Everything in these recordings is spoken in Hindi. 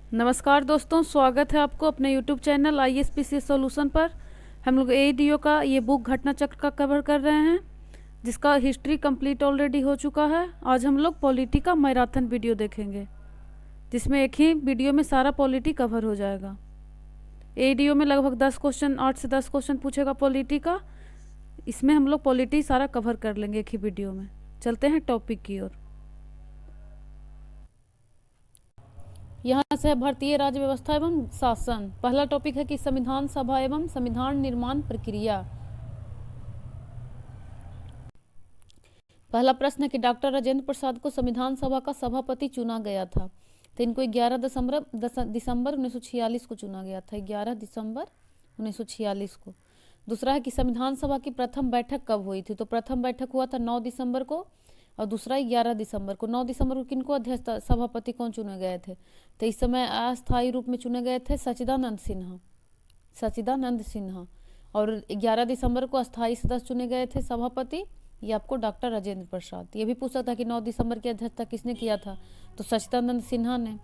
नमस्कार दोस्तों, स्वागत है आपको अपने YouTube चैनल ISPC सॉल्यूशन पर। हम लोग ADO का ये बुक घटना चक्र का कवर कर रहे हैं, जिसका हिस्ट्री कंप्लीट ऑलरेडी हो चुका है। आज हम लोग पॉलिटी का मैराथन वीडियो देखेंगे, जिसमें एक ही वीडियो में सारा पॉलिटी कवर हो जाएगा। ADO में लगभग 10 क्वेश्चन, 8 से 10 क्वेश्चन पूछेगा पॉलिटी का। इसमें हम लोग पॉलिटी सारा कवर कर लेंगे एक ही वीडियो में। चलते हैं टॉपिक की ओर। यहाँ से भारतीय राज्य व्यवस्था एवं शासन। पहला टॉपिक है कि संविधान सभा एवं संविधान निर्माण प्रक्रिया। पहला प्रश्न है कि डॉक्टर राजेंद्र प्रसाद को संविधान सभा का सभापति चुना गया था, तो इनको 11 दिसंबर 1946 को चुना गया था। 11 दिसंबर 1946 को। दूसरा है कि संविधान सभा की प्रथम बैठक कब हुई थी, तो प्रथम बैठक हुआ था 9 दिसंबर को और दूसरा 11 दिसंबर को। 9 दिसंबर को किनको अध्यक्ष सभापति कौन चुने गए थे, तो इस समय अस्थायी रूप में चुने गए थे सच्चिदानंद सिन्हा। और 11 दिसंबर को अस्थायी सदस्य चुने गए थे सभापति, ये आपको डॉक्टर राजेंद्र प्रसाद। ये भी पूछ सकता कि 9 दिसंबर की अध्यक्षता किसने किया था, तो सच्चिदानंद सिन्हा ने।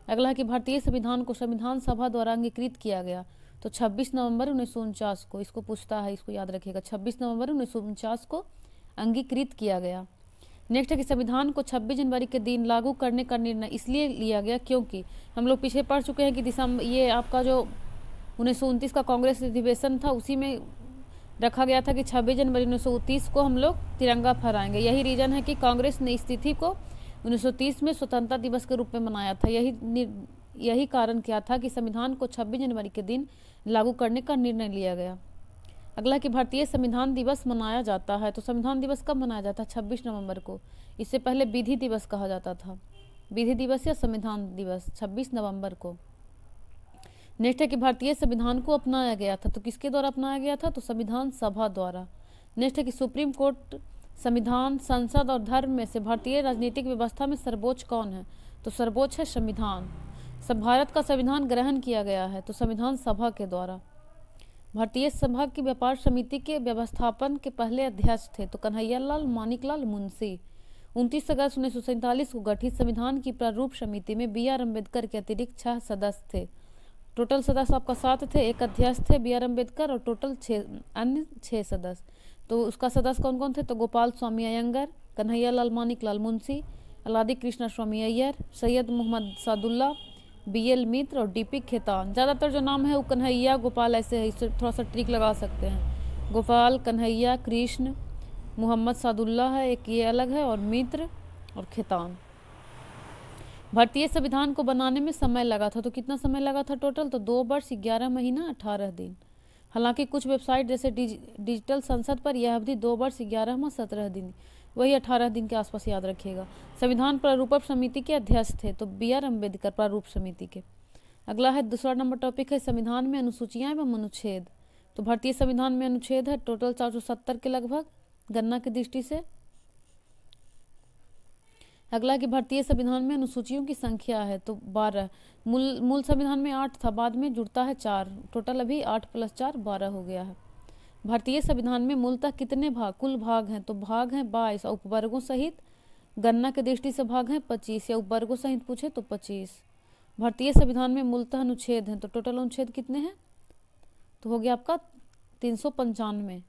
अगला है कि भारतीय संविधान को संविधान सभा द्वारा अंगीकृत किया गया, तो 26 नवंबर 1949 को। इसको पूछता है, इसको याद रखिएगा, 26 नवंबर 1949 को अंगीकृत किया गया। नेक्स्ट है कि संविधान को 26 जनवरी के दिन लागू करने का निर्णय इसलिए लिया गया क्योंकि हम लोग पीछे पढ़ चुके हैं कि ये आपका जो 1929 का कांग्रेस अधिवेशन था, उसी में रखा गया था कि 26 जनवरी 1930 को हम लोग तिरंगा फहराएंगे। यही रीजन है कि कांग्रेस ने इस तिथि को 1930 में स्वतंत्रता दिवस के रूप में मनाया था। यही कारण क्या था कि संविधान को 26 जनवरी के दिन लागू करने का निर्णय लिया गया। अगला कि भारतीय संविधान दिवस मनाया जाता है, तो संविधान दिवस कब मनाया जाता है? 26 नवंबर को। इससे पहले विधि दिवस कहा जाता था। विधि दिवस या संविधान दिवस 26 नवंबर को। नेक्स्ट है कि भारतीय संविधान को अपनाया गया था, तो किसके द्वारा अपनाया गया था? तो संविधान सभा द्वारा। नेक्स्ट है कि सुप्रीम कोर्ट, संविधान, संसद और धर्म में से भारतीय राजनीतिक व्यवस्था में सर्वोच्च कौन है? तो सर्वोच्च है संविधान। सब भारत का संविधान ग्रहण किया गया है, तो संविधान सभा के द्वारा। भारतीय सभा की व्यापार समिति के व्यवस्थापन के पहले अध्यक्ष थे, तो कन्हैयालाल मानिकलाल मुंशी। 29 अगस्त 1947 को गठित संविधान की प्रारूप समिति में BR अम्बेडकर के अतिरिक्त 6 सदस्य थे। टोटल सदस्य आपका 7 थे, एक अध्यक्ष थे BR अम्बेडकर और टोटल अन्य 6 सदस्य। तो उसका सदस्य कौन कौन थे? तो गोपाल स्वामी अयंगर, कन्हैयालाल मानिकलाल मुंशी, अलादी कृष्णा स्वामी अय्यर, सैयद मोहम्मद सादुल्ला, BL मित्र और DP खेतान। ज़्यादातर जो नाम है वो कन्हैया गोपाल ऐसे है, इससे थोड़ा सा ट्रिक लगा सकते हैं। गोपाल, कन्हैया, कृष्ण, मोहम्मद सादुल्ला है एक, ये अलग है, और मित्र और खेतान। भारतीय संविधान को बनाने में समय लगा था, तो कितना समय लगा था टोटल? तो 2 वर्ष 11 महीना 18 दिन। हालांकि कुछ वेबसाइट जैसे डिजिटल संसद पर यह अवधि 2 वर्ष 11 माह 17 दिन, वही 18 दिन के आसपास याद रखिएगा। संविधान प्रारूपण समिति के अध्यक्ष थे, तो BR अम्बेडकर प्रारूप समिति के। अगला है दूसरा नंबर टॉपिक है संविधान में अनुसूचियां एवं अनुच्छेद। तो भारतीय संविधान में अनुच्छेद है टोटल 470 के लगभग गणना की दृष्टि से। अगला कि भारतीय संविधान में अनुसूचियों की संख्या है, तो 12। मूल संविधान में 8 था, बाद में जुड़ता है 4। टोटल अभी 8 + 4 12 हो गया है। भारतीय संविधान में मूलतः कितने भाग, कुल भाग हैं? तो भाग हैं 22 और उपवर्गों सहित गणना की दृष्टि से भाग हैं 25, या उपवर्गों सहित पूछे तो 25। भारतीय संविधान में मूलतः अनुच्छेद हैं, तो टोटल अनुच्छेद कितने हैं? तो हो गया आपका 395।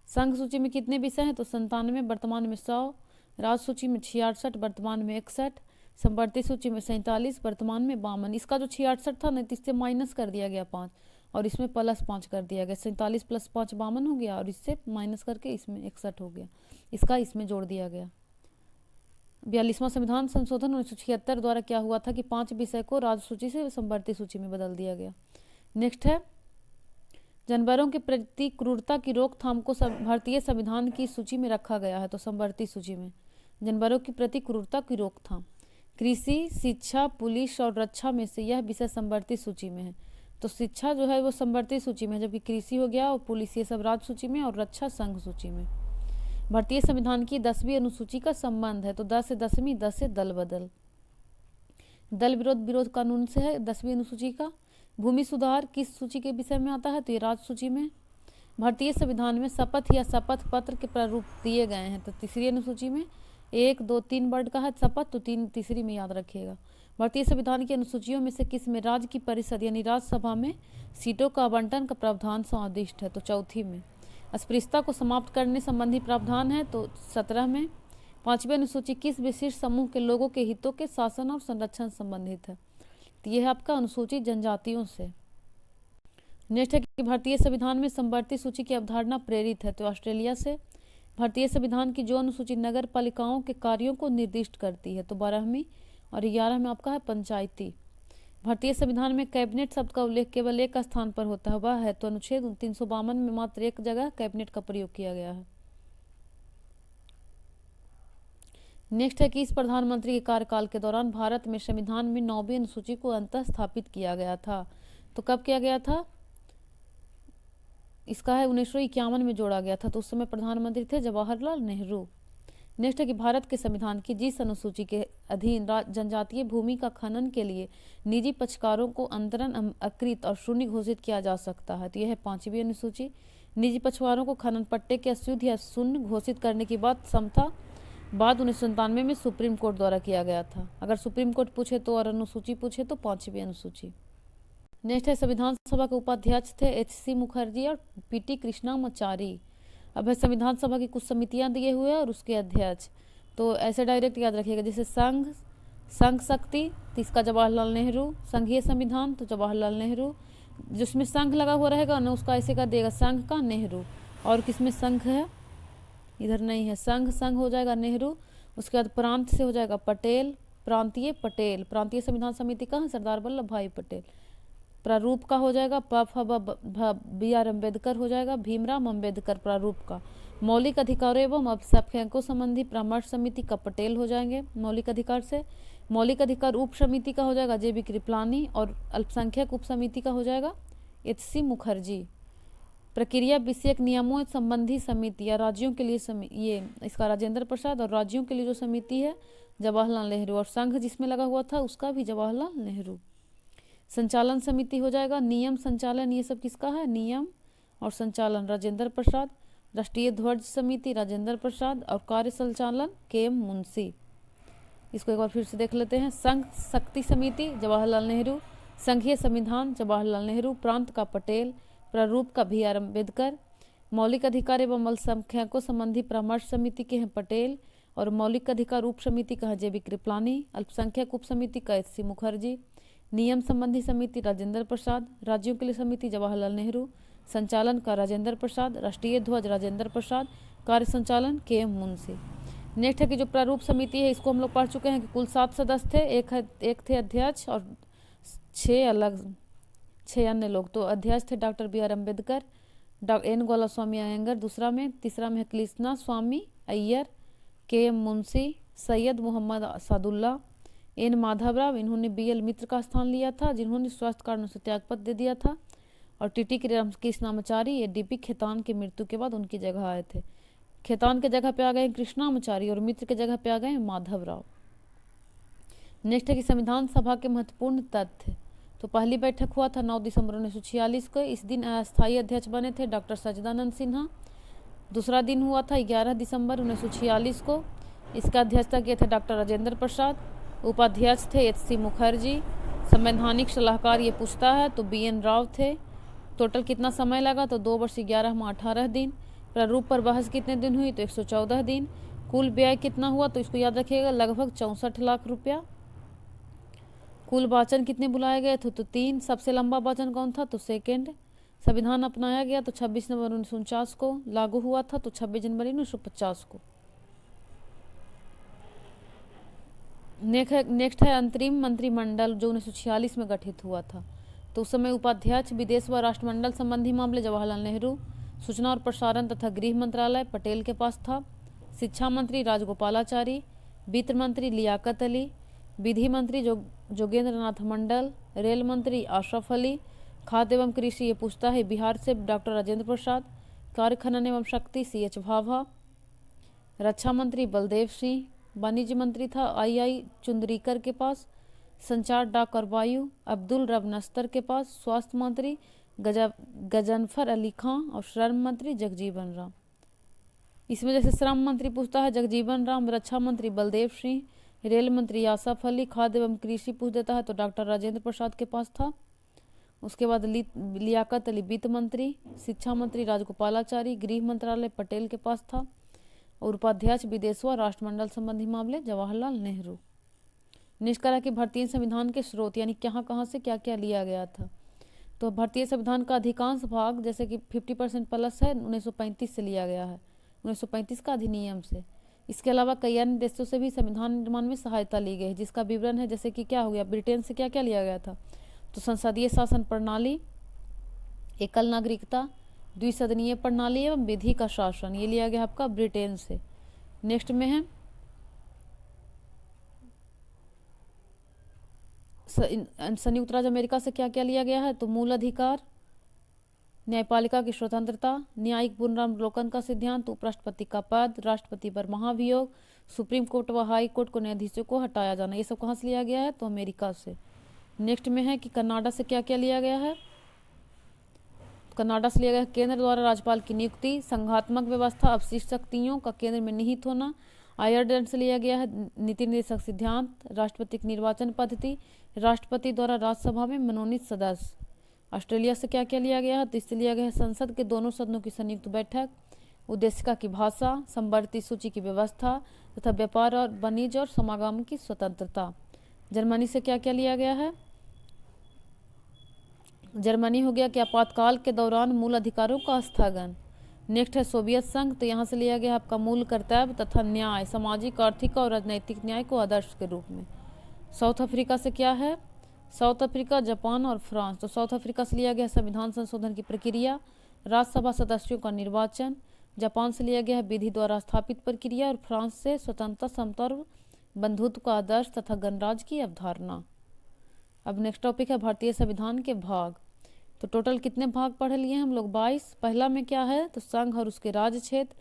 संघ सूची में कितने विषय हैं? तो 97, वर्तमान में 100। राज्य सूची में 66, वर्तमान में 61। संवर्ती सूची में 47, वर्तमान में 52। इसका जो 66 था ना, इससे माइनस कर दिया गया 5 और इसमें +5 कर दिया गया। 47 + 5 52 हो गया, और इससे माइनस करके इसमें 61 हो गया। इसका इसमें जोड़ दिया गया। 42वां संविधान संशोधन 1976 द्वारा क्या हुआ था कि 5 विषय को राज्य सूची से संवर्ती सूची में बदल दिया गया। नेक्स्ट है जानवरों के प्रति क्रूरता की रोकथाम को भारतीय संविधान की सूची में रखा गया है, तो संवर्ती सूची में। जानवरों की प्रति क्रूरता की रोकथाम, कृषि, शिक्षा, पुलिस और रक्षा में से यह विषय संवर्ती सूची में है। तो शिक्षा जो है वो संवर्ती सूची में है, जबकि कृषि हो गया और पुलिस ये सब राज्य सूची में, और रक्षा संघ सूची में। भारतीय संविधान की 10वीं अनुसूची का संबंध है, तो 10 से 10वीं, 10 से दल बदल। दल विरोध कानून से है 10वीं अनुसूची का। भूमि सुधार किस सूची के विषय में आता है? तो ये राज्य सूची में। भारतीय संविधान में शपथ या शपथ पत्र के प्रारूप दिए गए हैं, तो तीसरी अनुसूची में। 1 2 3 वर्ड का है शपथ, तो तीसरी में याद रखिएगा। भारतीय संविधान की अनुसूचियों में से किस में राज्य की परिषद यानी राज्यसभा में सीटों का आवंटन का प्रावधान समाविष्ट है? तो चौथी में। अस्पृश्यता को समाप्त करने संबंधी प्रावधान है? तो 17 में। पांचवी अनुसूची किस विशिष्ट समूह के लोगों के हितों के शासन और संरक्षण संबंधित है? तो यह है आपका अनुसूचित जनजातियों से। नेक्स्ट है कि भारतीय संविधान में समवर्ती सूची की अवधारणा प्रेरित है? तो ऑस्ट्रेलिया से। भारतीय संविधान की जो अनुसूची नगर पालिकाओं के कार्यों को निर्दिष्ट करती है? तो 12वीं। और 11 में आपका है पंचायती। भारतीय संविधान में कैबिनेट शब्द का उल्लेख केवल एक स्थान पर होता है, वह है? तो अनुच्छेद 352 में मात्र एक जगह कैबिनेट का प्रयोग किया गया है। नेक्स्ट है कि इस प्रधानमंत्री के कार्यकाल के दौरान भारत में संविधान में 9वीं अनुसूची को अंतः स्थापित किया गया था? तो कब किया गया था? इसका है 1951 में जोड़ा गया था। तो उस समय प्रधानमंत्री थे जवाहरलाल नेहरू। नेक्स्ट है कि भारत के संविधान की जिस अनुसूची के अधीन जनजातीय भूमि का खनन के लिए निजी पक्षकारों को अंतरण अकृत और शून्य घोषित किया जा सकता है? तो यह है 5वीं अनुसूची। निजी पक्षकारों को खनन पट्टे के अशुद्ध या शून्य घोषित करने की बात समता बाद 1997 में सुप्रीम कोर्ट द्वारा किया गया था। अगर सुप्रीम कोर्ट पूछे तो और अनुसूची पूछे तो 5वीं अनुसूची। नेक्स्ट है संविधान सभा के उपाध्यक्ष थे H.C. मुखर्जी और P.T. कृष्णामाचारी। अब है संविधान सभा की कुछ समितियां दिए हुए हैं और उसके अध्यक्ष। तो ऐसे डायरेक्ट याद रखिएगा, जैसे संघ शक्ति तो इसका जवाहरलाल नेहरू, संघीय संविधान तो जवाहरलाल नेहरू, जिसमें संघ लगा हुआ रहेगा ना उसका ऐसे कर देगा संघ का नेहरू। और किसमें संघ है? इधर नहीं है, संघ हो जाएगा नेहरू। उसके बाद प्रांत से हो जाएगा पटेल, प्रांतीय पटेल। प्रांतीय संविधान समिति का है सरदार वल्लभ भाई पटेल। प्रारूप का हो जाएगा B.R. अम्बेडकर हो जाएगा, भीमराव अम्बेडकर प्रारूप का। मौलिक अधिकारों एवं अल्पसंख्यकों संबंधी परामर्श समिति का पटेल हो जाएंगे मौलिक अधिकार से। मौलिक अधिकार उप समिति का हो जाएगा JB कृपलानी और अल्पसंख्यक उप समिति का हो जाएगा H.C. मुखर्जी। प्रक्रिया विषयक नियमों संबंधी समिति या राज्यों के लिए ये इसका राजेंद्र प्रसाद, और राज्यों के लिए जो समिति है जवाहरलाल नेहरू, और संघ जिसमें लगा हुआ था उसका भी जवाहरलाल नेहरू। संचालन समिति हो जाएगा, नियम संचालन ये सब किसका है? नियम और संचालन राजेंद्र प्रसाद। राष्ट्रीय ध्वज समिति राजेंद्र प्रसाद और कार्य संचालन KM मुंशी। इसको एक बार फिर से देख लेते हैं। संघ शक्ति समिति जवाहरलाल नेहरू, संघीय संविधान जवाहरलाल नेहरू, प्रांत का पटेल, प्रारूप का B.R. अम्बेडकर, मौलिक अधिकार एवं अल्पसंख्यकों संबंधी परामर्श समिति के हैं पटेल, और मौलिक अधिकार उप समिति का है JB कृपलानी, अल्पसंख्यक उप समिति का H.C. मुखर्जी, नियम संबंधी समिति राजेंद्र प्रसाद, राज्यों के लिए समिति जवाहरलाल नेहरू, संचालन का राजेंद्र प्रसाद, राष्ट्रीय ध्वज राजेंद्र प्रसाद, कार्य संचालन KM मुंशी। नेक्स्ट है कि जो प्रारूप समिति है इसको हम लोग पढ़ चुके हैं कि कुल 7 सदस्य थे, एक थे अध्यक्ष और 6 अन्य लोग। तो अध्यक्ष थे doctor B.R. Ambedkar, N. Gopalaswami Ayyangar दूसरा में, तीसरा में कृष्णा स्वामी अय्यर, KM मुंशी, सैयद मोहम्मद सादुल्ला, N. माधवराव, इन्होंने B.L. मित्र का स्थान लिया था जिन्होंने स्वास्थ्य कारणों से त्यागपत्र दे दिया था, और T.T. कृष्णामाचारी ये D.P. खेतान की मृत्यु के बाद उनकी जगह आए थे। खेतान के जगह पे आ गए कृष्णामाचारी और मित्र के जगह पे आ गए माधवराव। नेक्स्ट है कि संविधान सभा के महत्वपूर्ण तथ्य। तो पहली बैठक हुआ था 9 दिसंबर 1946 को। इस दिन अस्थायी अध्यक्ष बने थे डॉक्टर सच्चिदानंद सिन्हा। दूसरा दिन हुआ था 11 दिसंबर 1946 को। इसका अध्यक्षता किए थे डॉक्टर राजेंद्र प्रसाद। उपाध्यक्ष थे H.C. मुखर्जी। संवैधानिक सलाहकार ये पूछता है तो B.N. राव थे। टोटल कितना समय लगा? तो 2 वर्ष 11 माह 18 दिन। प्रारूप पर बहस कितने दिन हुई? तो 114 दिन। कुल व्यय कितना हुआ? तो इसको याद रखिएगा, लगभग 64 लाख रुपया। कुल वाचन कितने बुलाए गए थे? तो 3। सबसे लंबा वाचन कौन था? तो सेकेंड। संविधान अपनाया गया तो 26 नवंबर 1949 को। लागू हुआ था तो 26 जनवरी 1950 को। नेक्स्ट है अंतरिम मंत्रिमंडल जो 1946 में गठित हुआ था। तो उस समय उपाध्यक्ष विदेश व राष्ट्रमंडल संबंधी मामले जवाहरलाल नेहरू, सूचना और प्रसारण तथा गृह मंत्रालय पटेल के पास था, शिक्षा मंत्री राजगोपालाचारी, वित्त मंत्री लियाकत अली, विधि मंत्री जोगेंद्र नाथ मंडल, रेल मंत्री अशरफ अली, खाद्य एवं कृषि ये पूछता है बिहार से डॉक्टर राजेंद्र प्रसाद, कार्य खनन एवं शक्ति CH भाभा, रक्षा मंत्री बलदेव सिंह, वाणिज्य मंत्री था II चुंदरीकर के पास, संचार डाक और वायु अब्दुल रब नस्तर के पास, स्वास्थ्य मंत्री गजनफर अली खां और श्रम मंत्री जगजीवन राम। इसमें जैसे श्रम मंत्री पूछता है जगजीवन राम, रक्षा मंत्री बलदेव सिंह, रेल मंत्री आसफ अली, खाद्य एवं कृषि पूछ देता है तो डॉक्टर राजेंद्र प्रसाद के पास था। उसके बाद लियाकत अली वित्त मंत्री, शिक्षा मंत्री राजगोपालाचारी, गृह मंत्रालय पटेल के पास था और उपाध्यक्ष विदेश व राष्ट्रमंडल संबंधी मामले जवाहरलाल नेहरू। निष्कर्ष कि भारतीय संविधान के स्रोत यानी कहाँ कहाँ से क्या क्या लिया गया था। तो भारतीय संविधान का अधिकांश भाग जैसे कि 50% प्लस है 1935 से लिया गया है, 1935 का अधिनियम से। इसके अलावा कई अन्य देशों से भी संविधान निर्माण में सहायता ली गई है, जिसका विवरण है जैसे कि क्या हो गया, ब्रिटेन से क्या क्या लिया गया था, तो संसदीय शासन प्रणाली, एकल नागरिकता, द्विसदनीय प्रणाली एवं विधि का शासन, ये लिया गया आपका ब्रिटेन से। नेक्स्ट में है संयुक्त राज्य अमेरिका से क्या क्या लिया गया है, तो मूल अधिकार, न्यायपालिका की स्वतंत्रता, न्यायिक पुनरावलोकन का सिद्धांत, उपराष्ट्रपति का पद, राष्ट्रपति पर महाभियोग, सुप्रीम कोर्ट व हाई कोर्ट को न्यायाधीशों को हटाया जाना, ये सब कहाँ से लिया गया है, तो अमेरिका से। नेक्स्ट में है कि कनाडा से क्या क्या लिया गया है, कनाडा से लिया गया है केंद्र द्वारा राज्यपाल की नियुक्ति, संघात्मक व्यवस्था, अपशिष्ट शक्तियों का केंद्र में निहित होना। आयरलैंड से लिया गया है नीति निर्देशक सिद्धांत, राष्ट्रपति की निर्वाचन पद्धति, राष्ट्रपति द्वारा राज्यसभा में मनोनीत सदस्य। ऑस्ट्रेलिया से क्या क्या लिया गया है, तो इससे लिया गया है संसद के दोनों सदनों की संयुक्त बैठक, उद्देशिका की भाषा, संवर्ती सूची की व्यवस्था तथा व्यापार और वाणिज्य और समागम की स्वतंत्रता। जर्मनी से क्या क्या लिया गया है, जर्मनी हो गया कि आपातकाल के दौरान मूल अधिकारों का स्थगन। नेक्स्ट है सोवियत संघ, तो यहाँ से लिया गया आपका मूल कर्तव्य तथा न्याय, सामाजिक, आर्थिक और राजनैतिक न्याय को आदर्श के रूप में। साउथ अफ्रीका से क्या है, साउथ अफ्रीका, जापान और फ्रांस, तो साउथ अफ्रीका से लिया गया संविधान संशोधन की प्रक्रिया, राज्यसभा सदस्यों का निर्वाचन, जापान से लिया गया है विधि द्वारा स्थापित प्रक्रिया और फ्रांस से स्वतंत्रता, समता और बंधुत्व का आदर्श तथा गणराज्य की अवधारणा। अब नेक्स्ट टॉपिक है भारतीय संविधान के भाग। तो टोटल कितने भाग पढ़ लिए हम लोग, 22। पहला में क्या है, तो संघ और उसके राज्य क्षेत्र,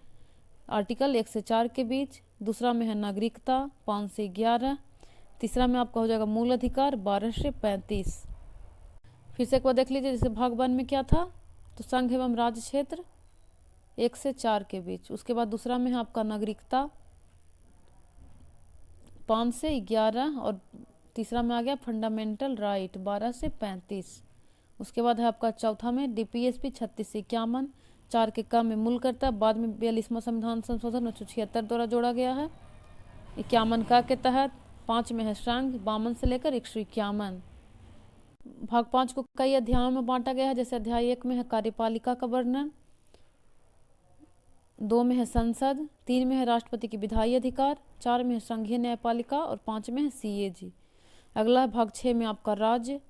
आर्टिकल 1 से 4 के बीच। दूसरा में है नागरिकता, 5 से 11। तीसरा में आपका हो जाएगा मूल अधिकार, 12 से 35। फिर से एक बार देख लीजिए, जैसे भाग 1 में क्या था, तो संघ एवं राज्य क्षेत्र 1 से 4 के बीच। उसके बाद दूसरा में है आपका नागरिकता, 5 से 11। और तीसरा में आ गया फंडामेंटल राइट, 12 से 35। उसके बाद है आपका चौथा में डीपीएसपी, 36 से 51। 4 के कम में मूल कर्तव्य, बाद में 42वां संविधान संशोधन 1976 द्वारा जोड़ा गया है 51 का के तहत। 5 में है संघ, 52 से लेकर 151। भाग 5 को कई अध्यायों में बांटा गया है, जैसे अध्याय 1 में है कार्यपालिका का वर्णन, 2 में है संसद, 3 में है राष्ट्रपति की विधायी अधिकार, 4 में है संघीय न्यायपालिका और 5 में है सीएजी। अगला है भाग 6 में आपका राज्य,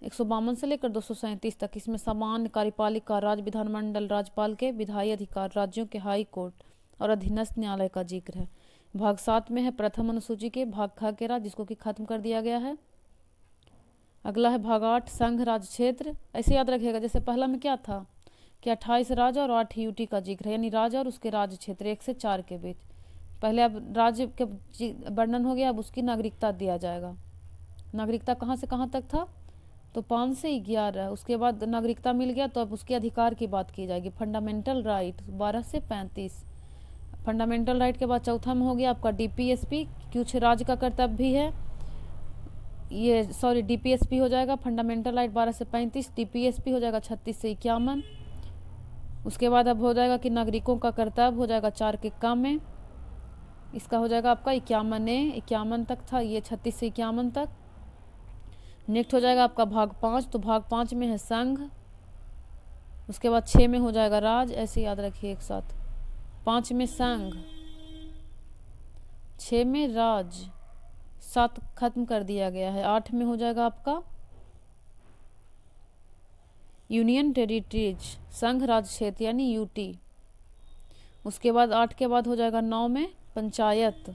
152 से लेकर 237 तक। इसमें सामान्य कार्यपालिका, राज्य विधानमंडल, राज्यपाल के विधायी अधिकार, राज्यों के हाई कोर्ट और अधीनस्थ न्यायालय का जिक्र है। भाग 7 में है प्रथम अनुसूची के भाग ख के राज्य, जिसको कि खत्म कर दिया गया है। अगला है भाग 8 संघ राज्य क्षेत्र। ऐसे याद रखिएगा, जैसे पहला में क्या था कि 28 राज्य और 8 यूटी का जिक्र है, यानी राज्य और उसके राज्य क्षेत्र 1 से 4 के बीच। पहले अब राज्य के वर्णन हो गया, अब उसकी नागरिकता दिया जाएगा। नागरिकता कहाँ से कहाँ तक था, तो 5 से 11। उसके बाद नागरिकता मिल गया तो अब उसके अधिकार की बात की जाएगी, फंडामेंटल राइट, 12 से 35। फंडामेंटल राइट के बाद चौथा में हो गया आपका डीपीएसपी, कुछ राज्य का कर्तव्य भी है, ये सॉरी डीपीएसपी हो जाएगा फंडामेंटल राइट 12 से 35, डीपीएसपी हो जाएगा 36 से 51। उसके बाद अब हो जाएगा कि नागरिकों का कर्तव्य हो जाएगा 4 के कम में, इसका हो जाएगा आपका 51 तक था, ये 36 से 51 तक। नेक्स्ट हो जाएगा आपका भाग 5, तो भाग 5 में है संघ, उसके बाद 6 में हो जाएगा राज्य, ऐसे याद रखिए एक साथ, 5 में संघ, 6 में राज्य, 7 खत्म कर दिया गया है। 8 में हो जाएगा आपका यूनियन टेरिटरीज, संघ राज्य क्षेत्र यानी यूटी। उसके बाद 8 के बाद हो जाएगा 9 में पंचायत,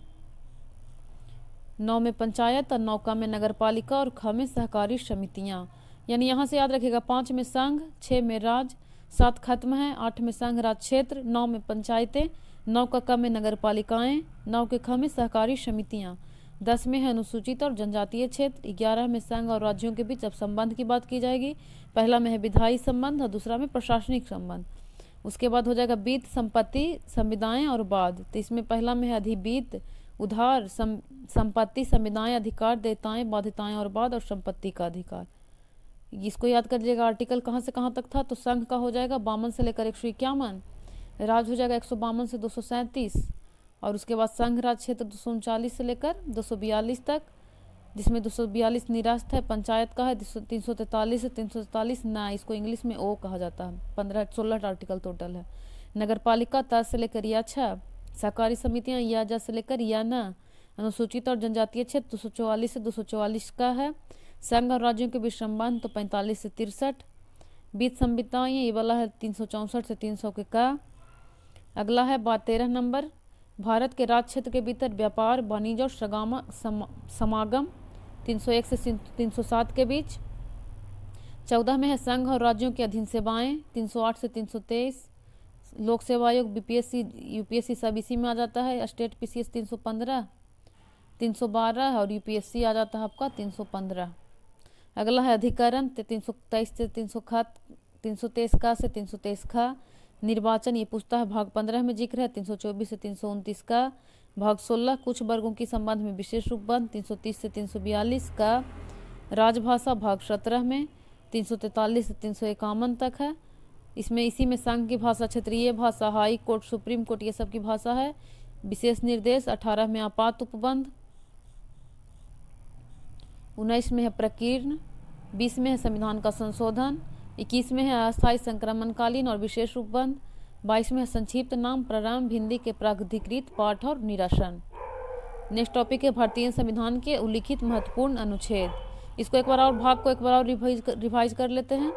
9 में पंचायत और 9 का में नगर पालिका और ख में सहकारी समितियां। यानी यहाँ से याद रखिएगा 5 में संघ, 6 में राज्य, 7 खत्म है, 8 में संघ राज्य क्षेत्र, 9 में पंचायतें, 9 का क में नगर पालिकाएं, 9 के ख में सहकारी समितियां, 10 में है अनुसूचित और जनजातीय क्षेत्र, 11 में संघ और राज्यों के बीच अब संबंध की बात की जाएगी। पहला में है विधायी संबंध और दूसरा में प्रशासनिक संबंध। उसके बाद हो जाएगा वित्त, संपत्ति, संविदाएं और बाद, तो इसमें पहला में है अधिवित्त उधार, संपत्ति, संविदाएं, अधिकार, देयताएं, बाध्यताएं और बाद, और संपत्ति का अधिकार। इसको याद कर लीजिएगा। आर्टिकल कहाँ से कहाँ तक था, तो संघ का हो जाएगा 52 से लेकर 151, राज्य हो जाएगा 152 से 237, और उसके बाद संघ राज्य क्षेत्र 239 से लेकर 242 तक, जिसमें 242 निरस्त है, पंचायत का है 343 से 343 ना, इसको इंग्लिश में ओ कहा जाता है। 16 आर्टिकल टोटल है। नगर पालिका त से लेकर या 6, सहकारी समितियां या जा से लेकर या ना, अनुसूचित और जनजातीय क्षेत्र 244 से 244 का है। संघ और राज्यों के बीच संबंध तो 45 से 63, बीच संहिताएं ये वाला है 364 से 300 के का। अगला है बात 13 नंबर, भारत के राज्य क्षेत्र के भीतर व्यापार, वाणिज्य और समागम 301 से 307 के बीच। 14 में है संघ और राज्यों के अधीन सेवाएं 308 से 323, लोक सेवा आयोग, बीपीएससी, यूपीएससी सब इसी में आ जाता है। स्टेट पीसीएस 315, 312 और यूपीएससी आ जाता है आपका 315। अगला है अधिकरण 323 से 323 का से 323 का। निर्वाचन ये पूछता है, भाग 15 में जिक्र है 324 से 329 का। भाग 16 कुछ वर्गों की संबंध में विशेष उपबंध 330 से 342 का। राजभाषा भाग 17 में 343 से 351 तक है। इसमें इसी में संघ की भाषा, क्षेत्रीय भाषा, हाई कोर्ट, सुप्रीम कोर्ट ये सब की भाषा है। विशेष निर्देश 18 में आपात उपबंध, 19 में है प्रकीर्ण, 20 में है संविधान का संशोधन, 21 में है अस्थायी संक्रमणकालीन और विशेष उपबंध, 22 में है संक्षिप्त नाम, प्रारंभ, हिंदी के प्राधिकृत पाठ और निरासन। नेक्स्ट टॉपिक है भारतीय संविधान के उल्लिखित महत्वपूर्ण अनुच्छेद। इसको एक बार और भाग को एक बार और रिवाइज कर लेते हैं।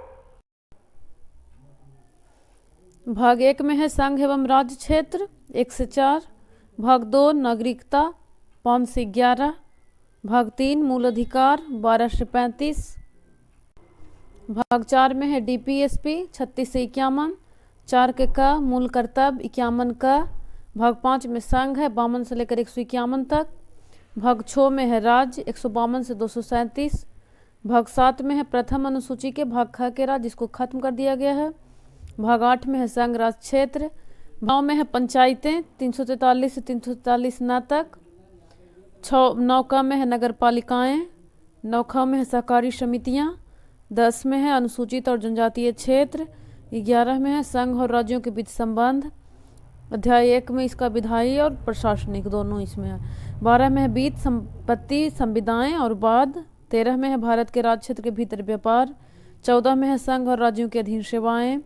भाग 1 में है संघ एवं राज्य क्षेत्र 1 से 4, भाग 2 नागरिकता 5 से 11, भाग 3 मूल अधिकार 12 से 35, भाग 4 में है डीपीएसपी 36 से 51, 4 के का मूल कर्तव्य 51 का, भाग 5 में संघ है 52 से लेकर 151 तक, भाग 6 में है राज्य 152 से 237, भाग 7 में है प्रथम अनुसूची के भाग ख के राज्य जिसको खत्म कर दिया गया है, भाग 8 में है संघ राज्य क्षेत्र, 9 में है पंचायतें 343 से 343 न तक, 9 क में है नगर पालिकाएँ, 9 ख में है सहकारी समितियाँ, 10 में है अनुसूचित और जनजातीय क्षेत्र, 11 में है संघ और राज्यों के बीच संबंध, अध्याय 1 में इसका विधायी और प्रशासनिक दोनों इसमें है, 12 में है बीच संपत्ति, संविदाएं और बाद, 13 में है भारत के राज्य क्षेत्र के भीतर व्यापार, 14 में है संघ और राज्यों के अधीन सेवाएं,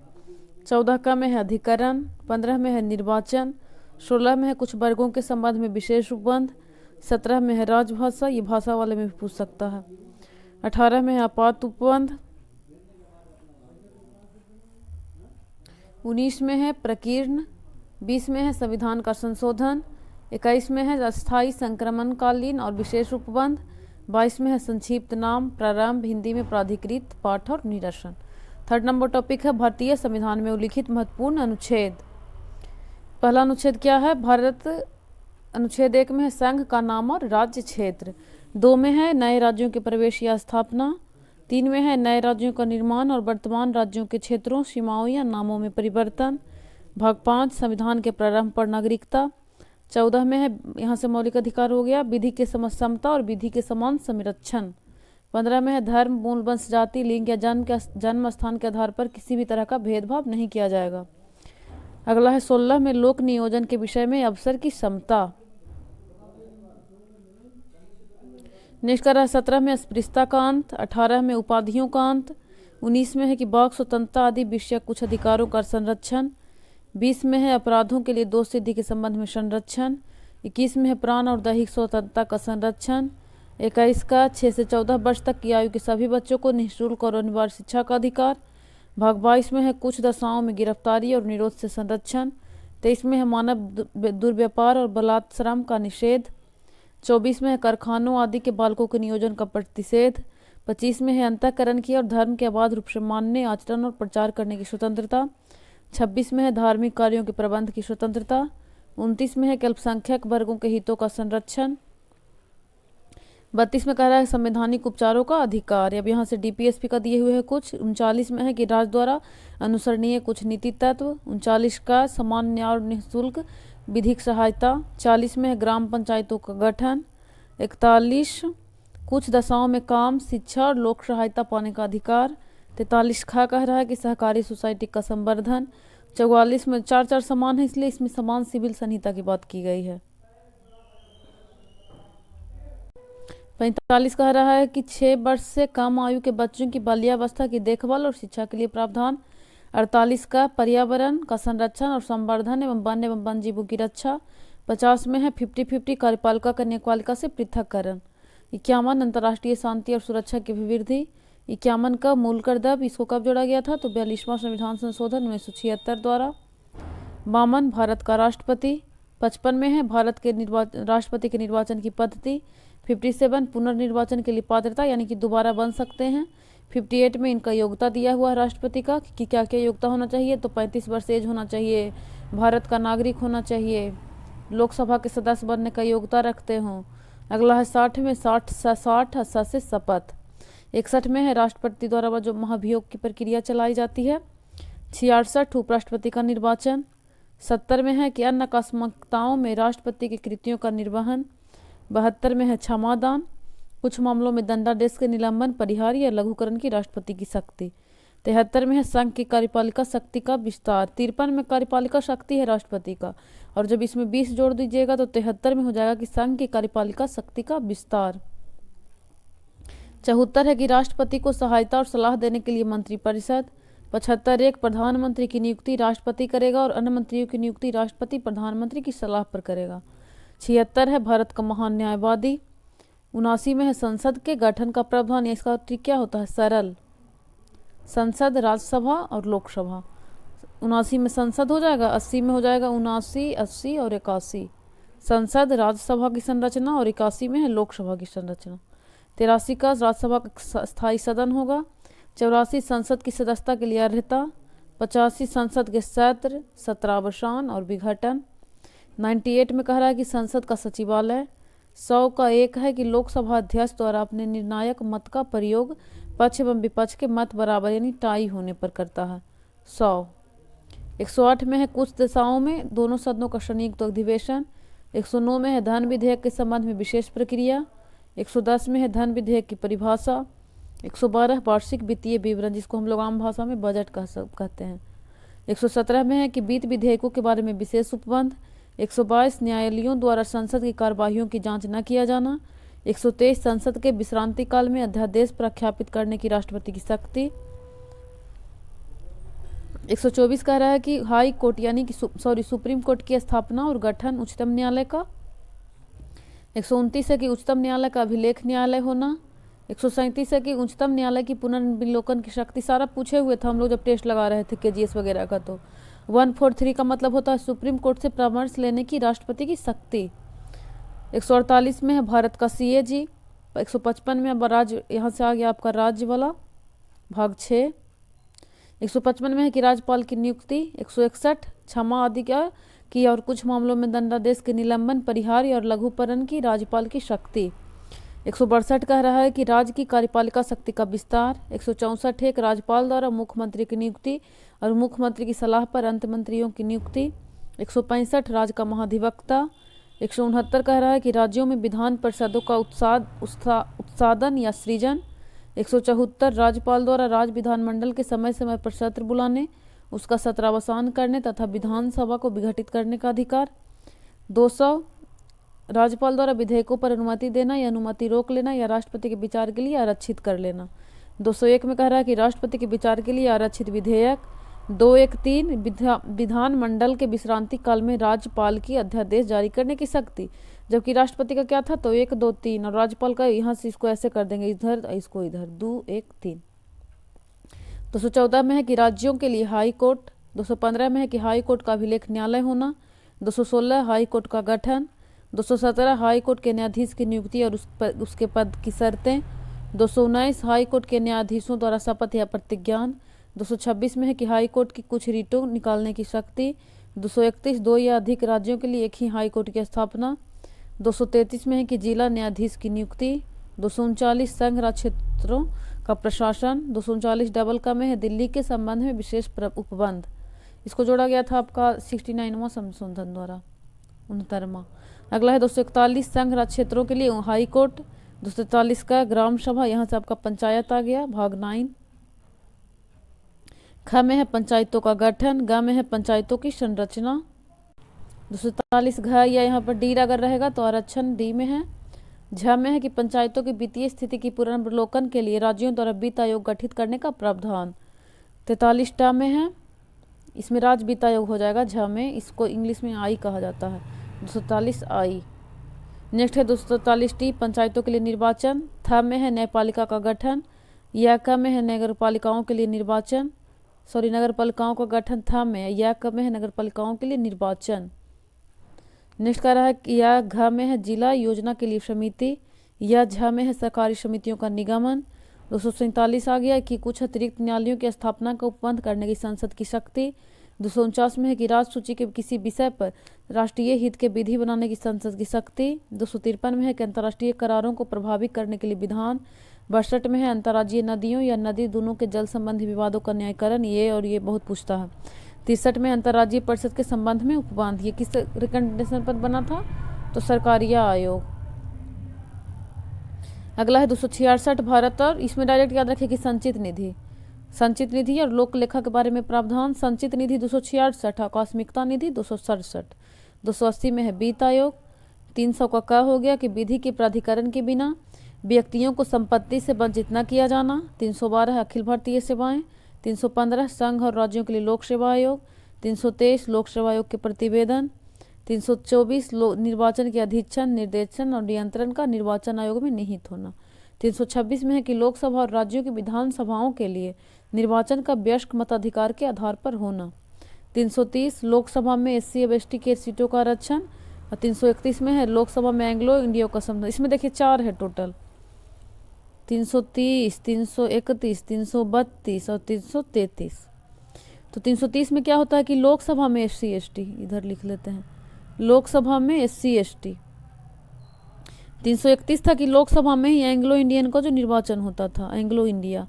14 का में है अधिकरण, 15 में है निर्वाचन, 16 में है कुछ वर्गों के संबंध में विशेष उपबंध, 17 में है राजभाषा, ये भाषा वाले में भी पूछ सकता है, 18 में है आपात उपबंध, 19 में है प्रकीर्ण, 20 में है संविधान का संशोधन, 21 में है अस्थायी संक्रमणकालीन और विशेष उपबंध, 22 में है संक्षिप्त नाम, प्रारंभ, हिंदी में प्राधिकृत पाठ और निरसन। 3rd नंबर टॉपिक है भारतीय संविधान में उल्लिखित महत्वपूर्ण अनुच्छेद। पहला अनुच्छेद क्या है, भारत अनुच्छेद 1 में है संघ का नाम और राज्य क्षेत्र, 2 में है नए राज्यों के प्रवेश या स्थापना, 3 में है नए राज्यों का निर्माण और वर्तमान राज्यों के क्षेत्रों, सीमाओं या नामों में परिवर्तन, भाग 5 संविधान के प्रारंभ पर नागरिकता, 14 में है यहाँ से मौलिक अधिकार हो गया, विधि के समता और विधि के समान संरक्षण, 15 में है धर्म, मूल वंश, जाति, लिंग या जन्म स्थान के आधार पर किसी भी तरह का भेदभाव नहीं किया जाएगा। अगला है 16 में लोक नियोजन के विषय में अवसर की समता। नेक्स्ट कर रहा है 17 में अस्पृश्यता का अंत, 18 में उपाधियों का अंत, 19 में है कि वाक स्वतंत्रता आदि विषय कुछ अधिकारों का संरक्षण, 20 में है अपराधों के लिए दोष सिद्धि के संबंध में संरक्षण, 21 में है प्राण और दैहिक स्वतंत्रता का संरक्षण, 21 का 6 से 14 वर्ष तक की आयु के सभी बच्चों को निःशुल्क और अनिवार्य शिक्षा का अधिकार, भाग 22 में है कुछ दशाओं में गिरफ्तारी और निरोध से संरक्षण, 23 में है मानव दुर्व्यापार और बलात्श्रम का निषेध, 24 में है कारखानों आदि के बालकों के नियोजन का प्रतिषेध, 25 में है अंतःकरण की और धर्म के अबाध रूप से मानने, आचरण और प्रचार करने की स्वतंत्रता, 26 में है धार्मिक कार्यों के प्रबंध की स्वतंत्रता, 29 में है कि अल्पसंख्यक वर्गों के हितों का संरक्षण, 32 में कह रहा है संवैधानिक उपचारों का अधिकार। अब यहाँ से डीपीएसपी का दिए हुए है कुछ। 39 में है कि राज्य द्वारा अनुसरणीय कुछ नीति तत्व। 39 का समान न्याय और निःशुल्क विधिक सहायता। 40 में है ग्राम पंचायतों का गठन। 41 कुछ दशाओं में काम, शिक्षा और लोक सहायता पाने का अधिकार। 43 खा कह रहा है कि सहकारी सोसाइटी का संवर्धन। 44 में चार चार समान है, इसलिए इसमें समान सिविल संहिता की बात की गई है। 45 कह रहा है कि 6 वर्ष से कम आयु के बच्चों की बाल्यावस्था की देखभाल और शिक्षा के लिए प्रावधान। 48 का पर्यावरण का संरक्षण और संवर्धन एवं वन जीवों की रक्षा। 50 में है 50-50 कार्यपालिका का न्यायपालिका से पृथककरण। 51 अंतर्राष्ट्रीय शांति और सुरक्षा की अभिवृद्धि। 51 का मूल कर दब, इसको कब जोड़ा गया था? तो 42वां संविधान संशोधन 1976 द्वारा। 52 भारत का राष्ट्रपति। 55 में है भारत के राष्ट्रपति के निर्वाचन की पद्धति। 57 पुनर्निर्वाचन के लिए पात्रता, यानी कि दोबारा बन सकते हैं। 58 में इनका योग्यता दिया हुआ है राष्ट्रपति का कि क्या क्या योग्यता होना चाहिए, तो 35 वर्ष एज होना चाहिए, भारत का नागरिक होना चाहिए, लोकसभा के सदस्य बनने का योग्यता रखते हों। अगला है 60 में 60 से शपथ। 61 में है राष्ट्रपति द्वारा जो महाभियोग की प्रक्रिया चलाई जाती है। 66 उपराष्ट्रपति का निर्वाचन। 70 में है कि अन्य आकस्मिकताओं में राष्ट्रपति की कृतियों का निर्वहन। 72 में है क्षमादान, कुछ मामलों में दंडादेश के निलंबन, परिहार या लघुकरण की राष्ट्रपति की शक्ति। 73 में है संघ की कार्यपालिका शक्ति का विस्तार। 53 में कार्यपालिका शक्ति है राष्ट्रपति का, और जब इसमें 20 जोड़ दीजिएगा तो 73 में हो जाएगा कि संघ की कार्यपालिका शक्ति का विस्तार। 74 है कि राष्ट्रपति को सहायता और सलाह देने के लिए मंत्रिपरिषद। 75 एक प्रधानमंत्री की नियुक्ति राष्ट्रपति करेगा और अन्य मंत्रियों की नियुक्ति राष्ट्रपति प्रधानमंत्री की सलाह पर करेगा। 76 है भारत का महान न्यायवादी। 79 में है संसद के गठन का प्रावधान, इसका ठीक क्या होता है? सरल। संसद, राज्यसभा और लोकसभा। 79 में संसद हो जाएगा, 80 में हो जाएगा 79, 80 और 81। संसद राज्यसभा की संरचना और 81 में है लोकसभा की संरचना। 83 का राज्यसभा का स्थायी सदन होगा। 84 संसद की सदस्यता के लिए अर्हता। 85 संसद के सत्र, सत्रावसान और विघटन। 98 में कह रहा है कि संसद का सचिवालय। 100 का एक है कि लोकसभा अध्यक्ष द्वारा अपने निर्णायक मत का प्रयोग पक्ष एवं विपक्ष के मत बराबर यानी टाई होने पर करता है। 100। 108 में है कुछ दशाओं में दोनों सदनों का संयुक्त अधिवेशन। 109 में है धन विधेयक के संबंध में विशेष प्रक्रिया। 110 में है धन विधेयक की परिभाषा। 112 वार्षिक वित्तीय विवरण, जिसको हम लोग आम भाषा में बजट कहते हैं। 117 में है कि वित्त विधेयकों के बारे में विशेष उपबंध। 122 न्यायालयों द्वारा संसद की कार्यवाहियों की जांच न किया जाना। 123 संसद के विश्रांति काल में अध्यादेश प्रख्यापित करने की राष्ट्रपति की शक्ति। 124 कह रहा है कि हाई कोर्ट यानी कि सुप्रीम कोर्ट की स्थापना और गठन उच्चतम न्यायालय का। 129 है कि उच्चतम न्यायालय का अभिलेख न्यायालय होना। 137 है कि उच्चतम न्यायालय की पुनर्विलोकन की शक्ति। सारा पूछे हुए था हम लोग जब टेस्ट लगा रहे थे केजीएस वगैरह का। तो 143 का मतलब होता है सुप्रीम कोर्ट से परामर्श लेने की राष्ट्रपति की शक्ति। 148 में है भारत का सीएजी। 155 में अब राज्य, यहाँ से आ गया आपका राज्य वाला भाग 6। 155 में है कि राज्यपाल की नियुक्ति। 161 क्षमा अधिकार की और कुछ मामलों में दंडादेश के निलंबन, परिहार और लघुकरण की राज्यपाल की शक्ति। 162 कह रहा है कि राज्य की कार्यपालिका शक्ति का विस्तार। 164 एक राज्यपाल द्वारा मुख्यमंत्री की नियुक्ति और मुख्यमंत्री की सलाह पर अंत मंत्रियों की नियुक्ति। 165 राज्य का महाधिवक्ता। 169 कह रहा है कि राज्यों में विधान परिषदों का उत्सादन या सृजन। 174 राज्यपाल द्वारा राज्य विधानमंडल के समय समय पर सत्र बुलाने, उसका सत्रावसान करने तथा विधानसभा को विघटित करने का अधिकार। 200 राज्यपाल द्वारा विधेयकों पर अनुमति देना या अनुमति रोक लेना या राष्ट्रपति के विचार के लिए आरक्षित कर लेना। 201 में कह रहा है कि राष्ट्रपति के विचार के लिए आरक्षित विधेयक। 213 विधानमंडल के विश्रांति काल में राज्यपाल की अध्यादेश जारी करने की शक्ति, जबकि राष्ट्रपति का क्या था? तो 1, 2, 3 और राज्यपाल का यहाँ से इसको ऐसे कर देंगे, इधर इसको इधर, 2, 1, 3। 214 में है कि राज्यों के लिए हाई कोर्ट। 215 में है कि हाई कोर्ट का अभिलेख न्यायालय होना। 216 हाई कोर्ट का गठन। 217 हाई कोर्ट के न्यायाधीश की नियुक्ति और उसके पद की शर्तें। 219 हाई कोर्ट के न्यायाधीशों द्वारा शपथ या प्रतिज्ञान। 226 में है कि हाई कोर्ट की कुछ रीटों निकालने की शक्ति। 231 2 या अधिक राज्यों के लिए एक ही हाई कोर्ट की स्थापना। 233 में है कि जिला न्यायाधीश की नियुक्ति। 239 संघ राज्य क्षेत्रों का प्रशासन। 239 डबल का में है दिल्ली के संबंध में विशेष उपबंध। इसको जोड़ा गया था आपका 69वां संशोधन द्वारा। 69वां। अगला है 241 संघ राज्य क्षेत्रों के लिए हाई कोर्ट। 243 का ग्राम सभा, यहाँ से आपका पंचायत आ गया, भाग 9। ख में है पंचायतों का गठन, ग में है पंचायतों की संरचना। 243 घ या यहाँ पर डी अगर रहेगा तो आरक्षण डी में है। झ में है कि पंचायतों की वित्तीय स्थिति की पुनर्वलोकन के लिए राज्यों द्वारा वित्त आयोग गठित करने का प्रावधान। 43 ट में है, इसमें राज्य वित्त आयोग हो जाएगा झ में, इसको इंग्लिश में आई कहा जाता है। 243 आई। नेक्स्ट है 243 टी पंचायतों के लिए निर्वाचन। थ में है न्यायपालिका का गठन। या क में है नगर पालिकाओं के लिए निर्वाचन, नगर पालिकाओं का गठन थ में, या क में है नगर पालिकाओं के लिए निर्वाचन। नेक्स्ट कह रहा है कि या घ में है जिला योजना के लिए समिति, या झ में है सरकारी समितियों का निगमन। 247 आ गया कि कुछ अतिरिक्त न्यायालयों की स्थापना को उपबंध करने की संसद की शक्ति। 249 में है कि राज्य सूची के किसी विषय पर राष्ट्रीय हित के विधि बनाने की संसद की शक्ति। 253 में है कि अंतर्राष्ट्रीय करारों को प्रभावित करने के लिए विधान। 62 में है अंतर्राज्यीय नदियों या नदी दोनों के जल संबंधी विवादों का न्यायीकरण, ये बहुत पूछता है। 63 में अंतर्राज्यीय परिषद के संबंध में उपबंध, ये किस रिकमेंडेशन पर बना था, तो सरकारिया आयोग। अगला है 266 भारत, और इसमें डायरेक्ट याद रखिए कि संचित निधि और लोक लेखा के बारे में प्रावधान। संचित निधि 266, आकस्मिकता निधि 267। 280 में है वित्त आयोग। 300 का क हो गया कि विधि के प्राधिकरण के बिना व्यक्तियों को संपत्ति से वंचित न किया जाना। 312 है अखिल भारतीय सेवाएं। 315 संघ और राज्यों के लिए लोक सेवा आयोग। 323 लोक सेवा आयोग के प्रतिवेदन। 324 निर्वाचन के अधीक्षण, निर्देशन और नियंत्रण का निर्वाचन आयोग में निहित होना। 326 में है कि लोकसभा और राज्यों की विधानसभाओं के लिए निर्वाचन का वयस्क मताधिकार के आधार पर होना। 330 लोकसभा में SC और ST के सीटों का आरक्षण। और 331 में है लोकसभा में एंग्लो इंडिया का संबंध। इसमें देखिए 4 है टोटल, 330, 331, 332 और 333। तो 330 में क्या होता है कि लोकसभा में SC ST, इधर लिख लेते हैं, लोकसभा में SC ST। 331 था कि लोकसभा में ही एंग्लो इंडियन का जो निर्वाचन होता था, एंग्लो इंडिया।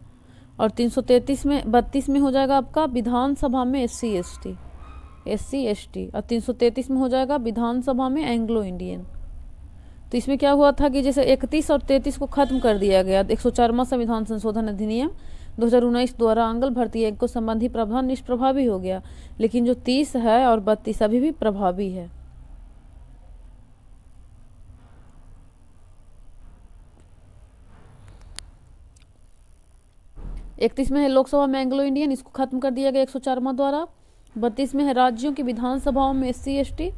और 332 में हो जाएगा आपका विधानसभा में SC ST। और 333 में हो जाएगा विधानसभा में एंग्लो इंडियन। तो इसमें क्या हुआ था कि जैसे 31 और 33 को खत्म कर दिया गया। 104वां संविधान संशोधन अधिनियम 2019 द्वारा आंग्ल भर्ती को संबंधी प्रावधान निष्प्रभावी हो गया, लेकिन जो 30 है और 32 अभी भी प्रभावी है। इकतीस में है लोकसभा में एंग्लो इंडियन, इसको खत्म कर दिया गया 104वां द्वारा। 32 में है राज्यों की विधानसभाओं में SC ST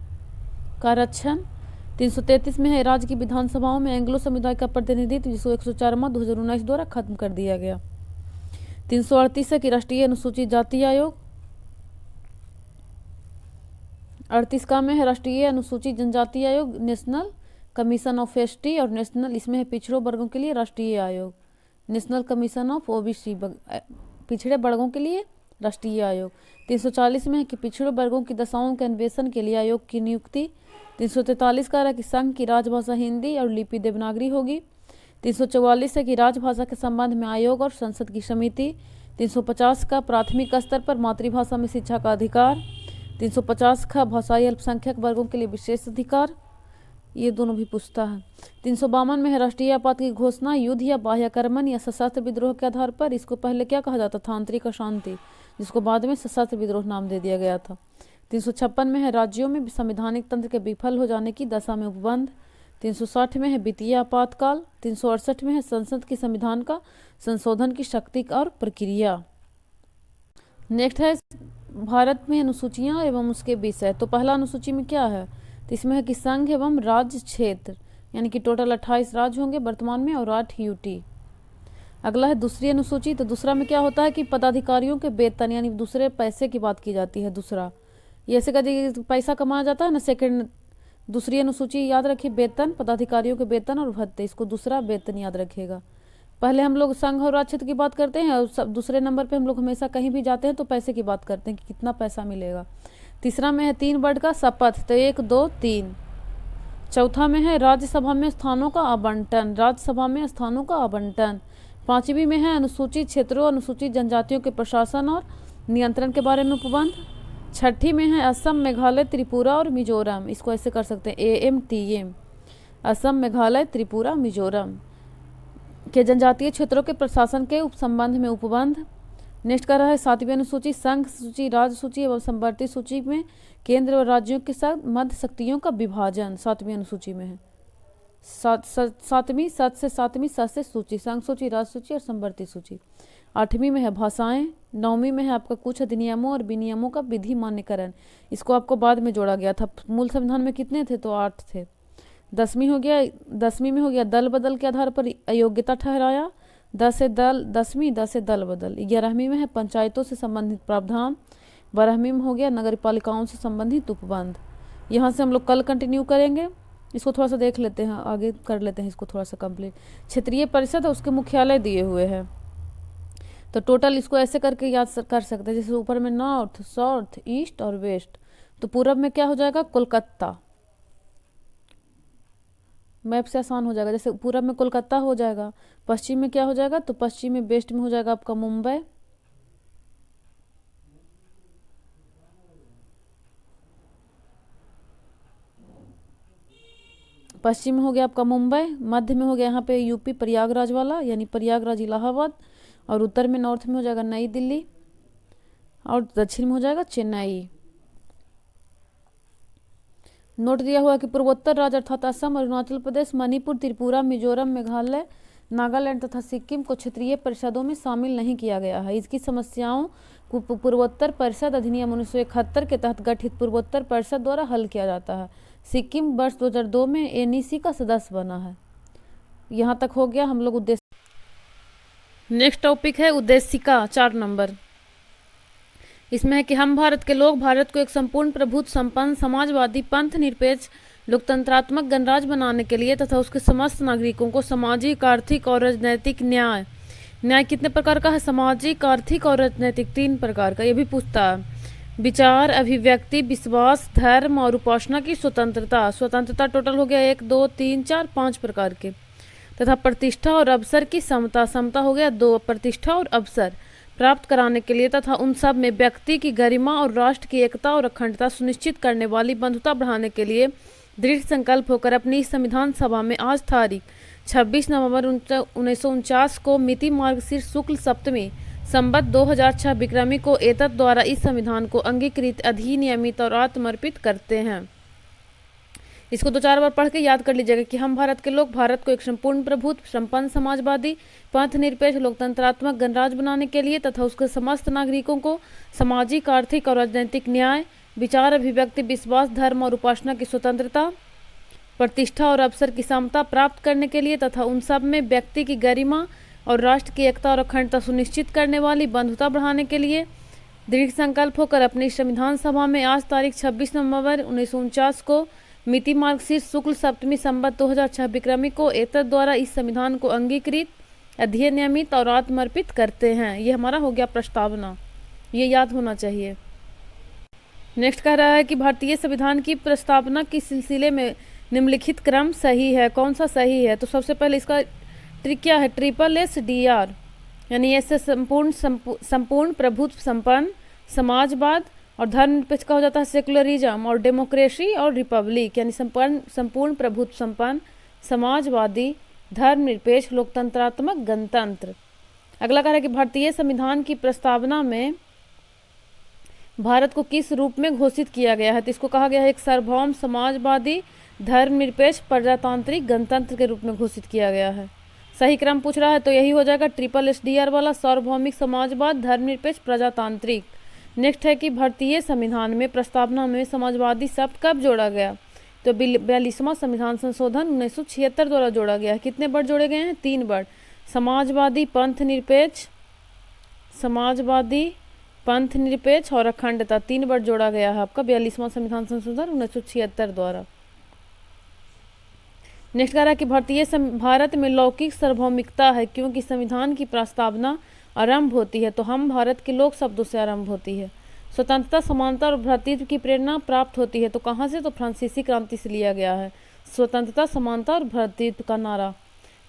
का आरक्षण। 333 में है राज्य की विधानसभाओं में एंग्लो समुदाय का प्रतिनिधित्व, जिसको 104वां 2019 द्वारा खत्म कर दिया गया। 338 है कि राष्ट्रीय अनुसूचित जाति आयोग। 38 का में है राष्ट्रीय अनुसूचित जनजाति आयोग, नेशनल कमीशन ऑफ ST। और नेशनल, इसमें है पिछड़ों वर्गों के लिए राष्ट्रीय आयोग, नेशनल कमीशन ऑफ OBC, पिछड़े वर्गों के लिए राष्ट्रीय आयोग। 340 में है कि पिछड़े वर्गों की दशाओं के अन्वेषण के लिए आयोग की नियुक्ति। 343 का है कि संघ की राजभाषा हिंदी और लिपि देवनागरी होगी। 344 है कि राजभाषा के संबंध में आयोग और संसद की समिति। 350 का प्राथमिक स्तर पर मातृभाषा में शिक्षा का अधिकार। 350 का भाषाई अल्पसंख्यक वर्गों के लिए विशेष अधिकार, ये दोनों भी पूछता है। 352 में है राष्ट्रीय आपात की घोषणा युद्ध या बाह्यक्रमण या सशस्त्र विद्रोह के आधार पर। इसको पहले क्या कहा जाता था, आंतरिक अशांति, जिसको बाद में सशस्त्र विद्रोह नाम दे दिया गया था। 356 में है राज्यों में संवैधानिक तंत्र के विफल हो जाने की दशा में उपबंध। 360 में है वित्तीय आपातकाल। 368 में है संसद की संविधान का संशोधन की शक्ति और प्रक्रिया। नेक्स्ट है भारत में अनुसूचियां एवं उसके विषय। तो पहला अनुसूची में क्या है, तो इसमें है कि संघ एवं राज्य क्षेत्र, यानी कि टोटल 28 राज्य होंगे वर्तमान में और 8 UT। अगला है दूसरी अनुसूची। तो दूसरा में क्या होता है कि पदाधिकारियों के वेतन, यानी दूसरे पैसे की बात की जाती है। दूसरा ये ऐसे का पैसा कमाया जाता है ना, सेकंड दूसरी अनुसूची याद रखिए, वेतन, पदाधिकारियों के वेतन और भत्ते, इसको दूसरा वेतन याद रखिएगा। पहले हम लोग संघ और राज्य क्षेत्र की बात करते हैं और सब दूसरे नंबर पे हम लोग हमेशा कहीं भी जाते हैं तो पैसे की बात करते हैं कि कितना पैसा मिलेगा। तीसरा में है 3 वर्ड का शपथ, तो 1, 2, 3। चौथा में है राज्यसभा में स्थानों का आवंटन, राज्यसभा में स्थानों का आवंटन। 5वीं में है अनुसूचित क्षेत्रों, अनुसूचित जनजातियों के प्रशासन और नियंत्रण के बारे में उपबंध। छठी में है असम, मेघालय, त्रिपुरा और मिजोरम। इसको ऐसे कर सकते हैं AMTM, असम, मेघालय, त्रिपुरा, मिजोरम के जनजातीय क्षेत्रों के प्रशासन के उपसंबंध में उपबंध। नेक्स्ट कर रहा है 7वीं अनुसूची, संघ सूची, राज्य सूची एवं संवर्ती सूची में केंद्र और राज्यों के साथ मध्य शक्तियों का विभाजन 7वीं अनुसूची में है। 7वीं 7 से 7वीं 7 से सूची, संघ सूची, राज्य सूची और संवर्ती सूची। 8वीं में है भाषाएं। 9वीं में है आपका कुछ अधिनियमों और विनियमों का विधि मान्यकरण, इसको आपको बाद में जोड़ा गया था। मूल संविधान में कितने थे? तो 8 थे। 10वीं में हो गया दल बदल के आधार पर अयोग्यता ठहराया, 10 से दल बदल। 11वीं में है पंचायतों से संबंधित प्रावधान। 12वीं में हो गया नगर पालिकाओं से संबंधित उपबंध। यहाँ से हम लोग कल कंटिन्यू करेंगे, इसको थोड़ा सा देख लेते हैं, आगे कर लेते हैं इसको थोड़ा सा कंप्लीट। क्षेत्रीय परिषद उसके मुख्यालय दिए हुए हैं, तो टोटल इसको ऐसे करके याद कर सकते हैं, जैसे ऊपर में नॉर्थ, साउथ, ईस्ट और वेस्ट। तो पूरब में क्या हो जाएगा? कोलकाता। मैप से आसान हो जाएगा, जैसे पूरब में कोलकाता हो जाएगा। पश्चिम में क्या हो जाएगा? तो पश्चिम में वेस्ट में हो जाएगा आपका मुंबई। पश्चिम में हो गया आपका मुंबई, मध्य में हो गया यहाँ पे यूपी प्रयागराज वाला, यानी प्रयागराज इलाहाबाद, और उत्तर में नॉर्थ में हो जाएगा नई दिल्ली, और दक्षिण में हो जाएगा चेन्नई। नोट दिया हुआ कि पूर्वोत्तर राज्य अर्थात असम, अरुणाचल प्रदेश, मणिपुर, त्रिपुरा, मिजोरम, मेघालय, नागालैंड तथा सिक्किम को क्षेत्रीय परिषदों में शामिल नहीं किया गया है। इसकी समस्याओं को पूर्वोत्तर परिषद अधिनियम 1971 के तहत गठित पूर्वोत्तर परिषद द्वारा हल किया जाता है। सिक्किम वर्ष 2002 में NEC का सदस्य बना है। यहाँ तक हो गया हम लोग उद्देश्य। नेक्स्ट टॉपिक है उद्देशिका 4 नंबर। इसमें है कि हम भारत के लोग भारत को एक संपूर्ण प्रभुत्व संपन्न समाजवादी पंथ निरपेक्ष लोकतंत्रात्मक गणराज्य बनाने के लिए तथा उसके समस्त नागरिकों को सामाजिक, आर्थिक और राजनैतिक न्याय कितने प्रकार का है? सामाजिक, आर्थिक और राजनैतिक 3 प्रकार का। ये भी पूछता है। विचार, अभिव्यक्ति, विश्वास, धर्म और उपासना की स्वतंत्रता टोटल हो गया 1 2 3 4 5 प्रकार के। तथा प्रतिष्ठा और अवसर की समता हो गया 2। प्रतिष्ठा और अवसर प्राप्त कराने के लिए तथा उन सब में व्यक्ति की गरिमा और राष्ट्र की एकता और अखंडता सुनिश्चित करने वाली बंधुता बढ़ाने के लिए दृढ़ संकल्प होकर अपनी इस संविधान सभा में आज तारीख 26 नवंबर 1949 को मिति मार्गशीर्ष शुक्ल सप्तमी संवत 2006 विक्रमी को एतत् द्वारा इस संविधान को अंगीकृत, अधिनियमित और आत्मर्पित करते हैं। इसको 2-4 बार पढ़ के याद कर लीजिएगा कि हम भारत के लोग भारत को एक संपूर्ण प्रभुत्व संपन्न समाजवादी पंथ निरपेक्ष लोकतंत्रात्मक गणराज्य बनाने के लिए तथा उसके समस्त नागरिकों को सामाजिक, आर्थिक और राजनैतिक न्याय, विचार, अभिव्यक्ति, विश्वास, धर्म और उपासना की स्वतंत्रता, प्रतिष्ठा और अवसर की समता प्राप्त करने के लिए तथा उन सब में व्यक्ति की गरिमा और राष्ट्र की एकता और अखंडता सुनिश्चित करने वाली बंधुता बढ़ाने के लिए दृढ़ संकल्प होकर अपनी संविधान सभा में आज तारीख 26 नवंबर 1949 को मिति मार्गशीर्ष शुक्ल सप्तमी संवत 2006 विक्रमी को एतत् द्वारा इस संविधान को अंगीकृत, अधिनियमित और आत्मर्पित करते हैं। ये हमारा हो गया प्रस्तावना, ये याद होना चाहिए। नेक्स्ट कह रहा है कि भारतीय संविधान की प्रस्तावना की सिलसिले में निम्नलिखित क्रम सही है। कौन सा सही है? तो सबसे पहले इसका ट्रिक क्या है? SSDR, यानी ऐसे संपूर्ण प्रभुत्व संपन्न समाजवाद, और धर्मनिरपेक्ष का हो जाता है सेकुलरिज्म, और डेमोक्रेसी और रिपब्लिक, यानी संपूर्ण प्रभुत्व संपन्न समाजवादी धर्मनिरपेक्ष लोकतंत्रात्मक गणतंत्र। अगला कह रहा है कि भारतीय संविधान की प्रस्तावना में भारत को किस रूप में घोषित किया गया है? तो इसको कहा गया है एक सार्वभौम समाजवादी धर्मनिरपेक्ष प्रजातांत्रिक गणतंत्र के रूप में घोषित किया गया है। सही क्रम पूछ रहा है तो यही हो जाएगा SSDR वाला, सार्वभौमिक समाजवाद धर्मनिरपेक्ष प्रजातांत्रिक। नेक्स्ट है कि भारतीय संविधान में प्रस्तावना में समाजवादी शब्द कब जोड़ा गया? तो 42वां संविधान संशोधन 1976 द्वारा जोड़ा गया है। कितने वर्ड जोड़े गए हैं? 3 वर्ड। समाजवादी, पंथ निरपेक्ष और अखंडता, 3 वर्ड जोड़ा गया है आपका 42वां संविधान संशोधन 1976 द्वारा। नेक्स्ट कह रहा है कि भारत में लौकिक सार्वभौमिकता है क्योंकि संविधान की प्रस्तावना आरंभ होती है तो हम भारत के लोग शब्दों से आरंभ होती है। स्वतंत्रता, समानता और भ्रातृत्व की प्रेरणा प्राप्त होती है तो कहाँ से? तो फ्रांसीसी क्रांति से लिया गया है स्वतंत्रता, समानता और भ्रातृत्व का नारा।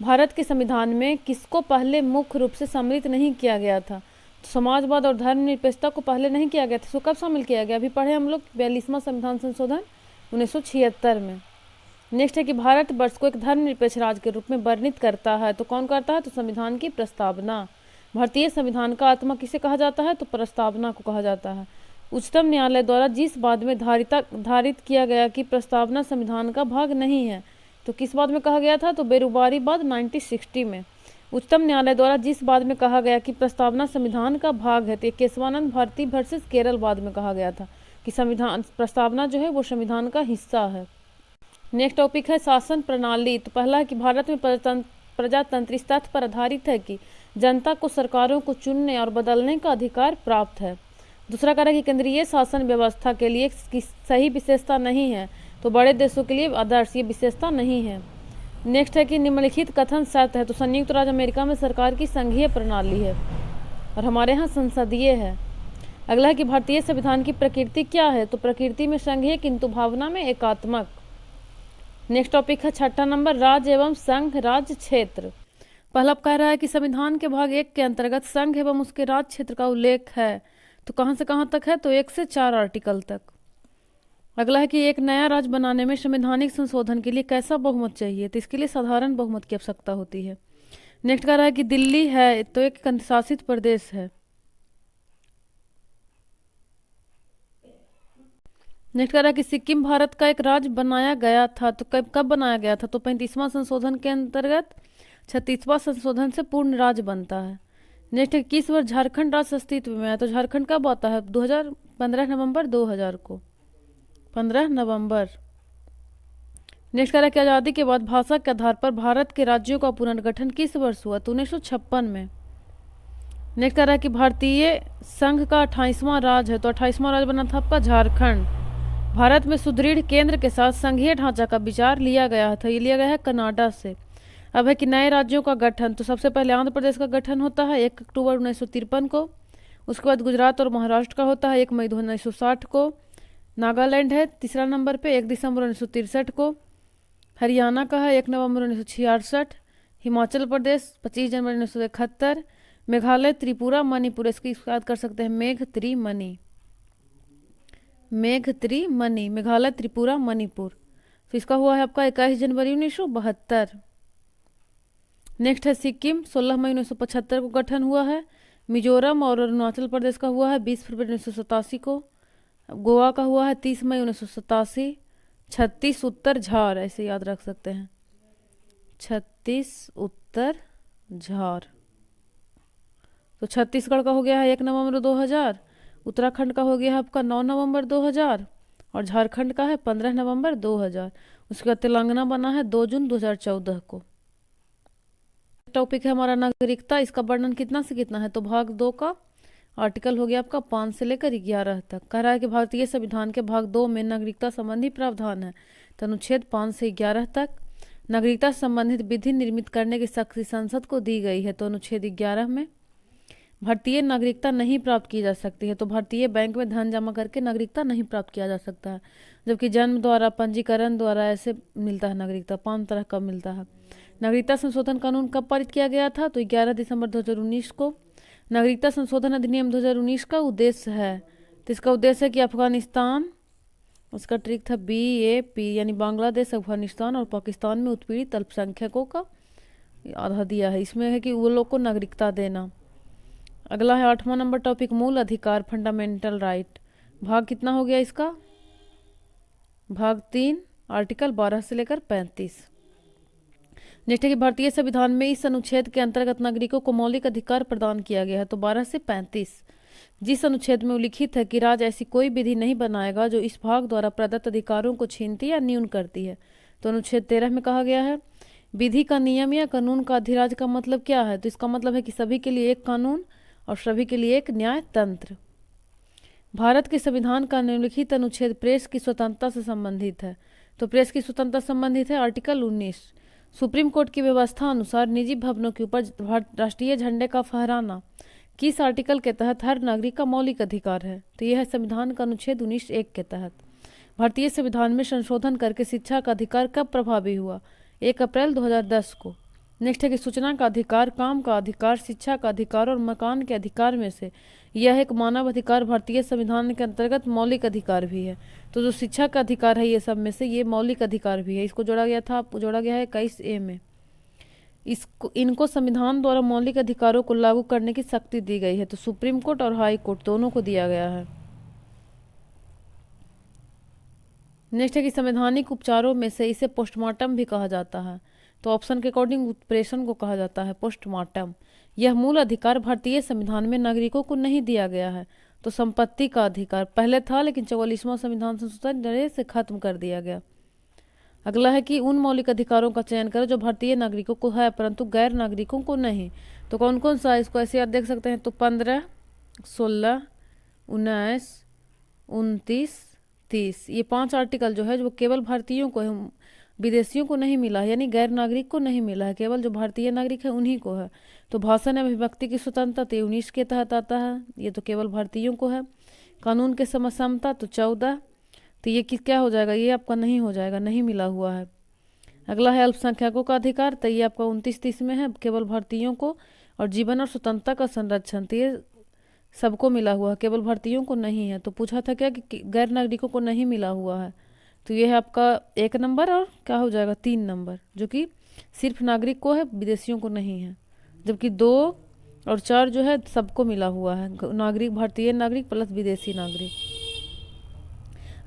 भारत के संविधान में किसको पहले मुख्य रूप से सम्मिलित नहीं किया गया था? तो समाजवाद और धर्मनिरपेक्षता को पहले नहीं किया गया था, इसको कब शामिल किया गया? अभी पढ़े हम लोग 42वां संविधान संशोधन 1976 में। नेक्स्ट है कि भारतवर्ष को एक धर्मनिरपेक्ष राज्य के रूप में वर्णित करता है, तो कौन करता है? तो संविधान की प्रस्तावना। भारतीय संविधान का आत्मा किसे कहा जाता है? तो प्रस्तावना को कहा जाता है। उच्चतम न्यायालय द्वारा जिस बात में धारित किया गया कि प्रस्तावना संविधान का भाग नहीं है, तो किस बात में कहा गया था? तो बेरुबारी बाद 1960 में उच्चतम न्यायालय द्वारा जिस बात में कहा गया कि प्रस्तावना संविधान का भाग है, तो केशवानंद भारती वर्सेस केरल बाद में कहा गया था कि संविधान प्रस्तावना जो है वो संविधान का हिस्सा है। नेक्स्ट टॉपिक है शासन प्रणाली। तो पहला है कि भारत में प्रजातंत्र इस तथ्य पर आधारित है कि जनता को सरकारों को चुनने और बदलने का अधिकार प्राप्त है। दूसरा कह रहा है कि केंद्रीय शासन व्यवस्था के लिए सही विशेषता नहीं है, तो बड़े देशों के लिए आदर्श ये विशेषता नहीं है। नेक्स्ट है कि निम्नलिखित कथन सत्य है। तो संयुक्त राज्य अमेरिका में सरकार की संघीय प्रणाली है और हमारे यहाँ संसदीय है। अगला है कि भारतीय संविधान की प्रकृति क्या है? तो प्रकृति में संघीय किंतु भावना में एकात्मक। नेक्स्ट टॉपिक है 6 नंबर राज्य एवं संघ राज्य क्षेत्र। पहला कह रहा है कि संविधान के भाग 1 के अंतर्गत संघ एवं उसके राज्य क्षेत्र का उल्लेख है, तो कहाँ से कहाँ तक है? तो 1 से 4 आर्टिकल तक। अगला है कि एक नया राज्य बनाने में संवैधानिक संशोधन के लिए कैसा बहुमत चाहिए? तो इसके लिए साधारण बहुमत की आवश्यकता होती है। नेक्स्ट कह रहा है कि दिल्ली है तो एक केंद्र शासित प्रदेश है। नेक्स्ट कह रहा है कि सिक्किम भारत का एक राज्य बनाया गया था, तो कब बनाया गया था? तो 35वां संशोधन के अंतर्गत 36वां संशोधन से पूर्ण राज्य बनता है। नेक्स्ट है किस वर्ष झारखंड राज्य अस्तित्व में है? तो झारखंड कब आता है? 15 नवंबर 2000 को, 15 नवंबर। नेक्स्ट कह रहा है कि आज़ादी के बाद भाषा के आधार पर भारत के राज्यों का पुनर्गठन किस वर्ष हुआ? तो 1956 में। नेक्स्ट कह रहा है कि भारतीय संघ का 28वां राज्य है, तो 28वां राज्य बना था आपका झारखंड। भारत में सुदृढ़ केंद्र के साथ संघीय ढांचा का विचार लिया गया था, ये लिया गया है कनाडा से। अब है कि नए राज्यों का गठन। तो सबसे पहले आंध्र प्रदेश का गठन होता है 1 अक्टूबर 1953 को। उसके बाद गुजरात और महाराष्ट्र का होता है 1 मई 1960 को। नागालैंड है तीसरा नंबर पे 1 दिसंबर 1963 को। हरियाणा का है 1 नवंबर 1966। हिमाचल प्रदेश 25 जनवरी 1971। मेघालय, त्रिपुरा, मणिपुर, इसकी याद कर सकते हैं मेघ-त्रि-मणि, मेघ-त्रि-मणि, मेघालय, त्रिपुरा, मणिपुर। तो इसका हुआ है आपका 21 जनवरी 1972। नेक्स्ट है सिक्किम 16 मई 1975 को गठन हुआ है। मिजोरम और अरुणाचल प्रदेश का हुआ है 20 फरवरी 1987 को। गोवा का हुआ है 30 मई 1987। 36 उत्तर झार, ऐसे याद रख सकते हैं 36 उत्तर झार। तो छत्तीसगढ़ का हो गया है 1 नवंबर 2000। उत्तराखंड का हो गया है आपका 9 नवंबर 2000 और झारखंड का है 15 नवंबर 2000। उसके बाद तेलंगाना बना है 2 जून 2014 को। टॉपिक है हमारा नागरिकता। इसका वर्णन कितना से कितना है? तो भाग 2 का आर्टिकल हो गया आपका 5 से लेकर 11 तक। कह रहा है कि भारतीय संविधान के भाग 2 में नागरिकता संबंधी प्रावधान है, तो अनुच्छेद 5 से 11 तक। नागरिकता संबंधित विधि निर्मित करने की शक्ति संसद को दी गई है, तो अनुच्छेद 11 में। भारतीय नागरिकता नहीं प्राप्त की जा सकती है, तो भारतीय बैंक में धन जमा करके नागरिकता नहीं प्राप्त किया जा सकता है, जबकि जन्म द्वारा, पंजीकरण द्वारा ऐसे मिलता है नागरिकता। 5 तरह का मिलता है। नागरिकता संशोधन कानून कब पारित किया गया था? तो 11 दिसंबर 2019 को। नागरिकता संशोधन अधिनियम 2019 का उद्देश्य है, तो इसका उद्देश्य है कि अफगानिस्तान, उसका ट्रिक था BAP, यानी बांग्लादेश, अफगानिस्तान और पाकिस्तान में उत्पीड़ित अल्पसंख्यकों का आधा दिया है। इसमें है कि वो लोग को नागरिकता देना। अगला है 8वां नंबर टॉपिक मूल अधिकार, फंडामेंटल राइट। भाग कितना हो गया इसका? भाग 3, आर्टिकल 12 से लेकर 35। नेक्स्ट है कि भारतीय संविधान में इस अनुच्छेद के अंतर्गत नागरिकों को मौलिक अधिकार प्रदान किया गया है, तो 12 से 35। जिस अनुच्छेद में उल्लिखित है कि राज्य ऐसी कोई विधि नहीं बनाएगा जो इस भाग द्वारा प्रदत्त अधिकारों को छीनती या न्यून करती है, तो अनुच्छेद 13 में कहा गया है। विधि का नियम या कानून का अधिराज्य का मतलब क्या है? तो इसका मतलब है कि सभी के लिए एक कानून और सभी के लिए एक न्याय तंत्र। भारत के संविधान का निम्नलिखित अनुच्छेद प्रेस की स्वतंत्रता से संबंधित है, तो प्रेस की स्वतंत्रता संबंधित है आर्टिकल 19। सुप्रीम कोर्ट की व्यवस्था अनुसार निजी भवनों के ऊपर राष्ट्रीय झंडे का फहराना किस आर्टिकल के तहत हर नागरिक का मौलिक अधिकार है? तो यह है संविधान का अनुच्छेद 19(1) के तहत। भारतीय संविधान में संशोधन करके शिक्षा का अधिकार कब प्रभावी हुआ? 1 अप्रैल 2010 को। नेक्स्ट है कि सूचना का अधिकार, काम का अधिकार, शिक्षा का अधिकार और मकान के अधिकार में से यह एक मानव अधिकार भारतीय संविधान के अंतर्गत मौलिक अधिकार भी है। तो जो शिक्षा का अधिकार है ये सब में से ये मौलिक अधिकार भी है। इसको जोड़ा गया था, जोड़ा गया है 21A में। इनको संविधान द्वारा मौलिक अधिकारों को लागू करने की शक्ति दी गई है। तो सुप्रीम कोर्ट और हाई कोर्ट दोनों को दिया गया है। नेक्स्ट है कि संवैधानिक उपचारों में से इसे पोस्टमार्टम भी कहा जाता है। तो ऑप्शन के अकॉर्डिंग उत्प्रेषण को कहा जाता है पोस्टमार्टम। यह मूल अधिकार भारतीय संविधान में नागरिकों को नहीं दिया गया है। तो संपत्ति का अधिकार पहले था, लेकिन 44वां संविधान संशोधन से खत्म कर दिया गया। अगला है कि उन मौलिक अधिकारों का चयन करें जो भारतीय नागरिकों को है परंतु गैर नागरिकों को नहीं। तो कौन कौन सा, इसको ऐसे आप देख सकते हैं। तो 15, 16, 19, 29, 30, ये 5 आर्टिकल जो है जो केवल भारतीयों को है, विदेशियों को नहीं मिला है, यानी गैर नागरिक को नहीं मिला है, केवल जो भारतीय नागरिक है उन्हीं को है। तो भाषण एवं अभिव्यक्ति की स्वतंत्रता 19 के तहत आता है, ये तो केवल भारतीयों को है। कानून के समता तो 14, तो ये क्या हो जाएगा, ये आपका नहीं हो जाएगा, नहीं मिला हुआ है। अगला है अल्पसंख्यकों का अधिकार, तो ये आपका 29-30 में है, केवल भारतीयों को। और जीवन और स्वतंत्रता का संरक्षण, तो ये सबको मिला हुआ है, केवल भारतीयों को नहीं है। तो पूछा था क्या कि गैर नागरिकों को नहीं मिला हुआ है, तो ये है आपका 1 नंबर और क्या हो जाएगा 3 नंबर, जो कि सिर्फ नागरिक को है, विदेशियों को नहीं है। जबकि 2 और 4 जो है सबको मिला हुआ है, नागरिक, भारतीय नागरिक प्लस विदेशी नागरिक।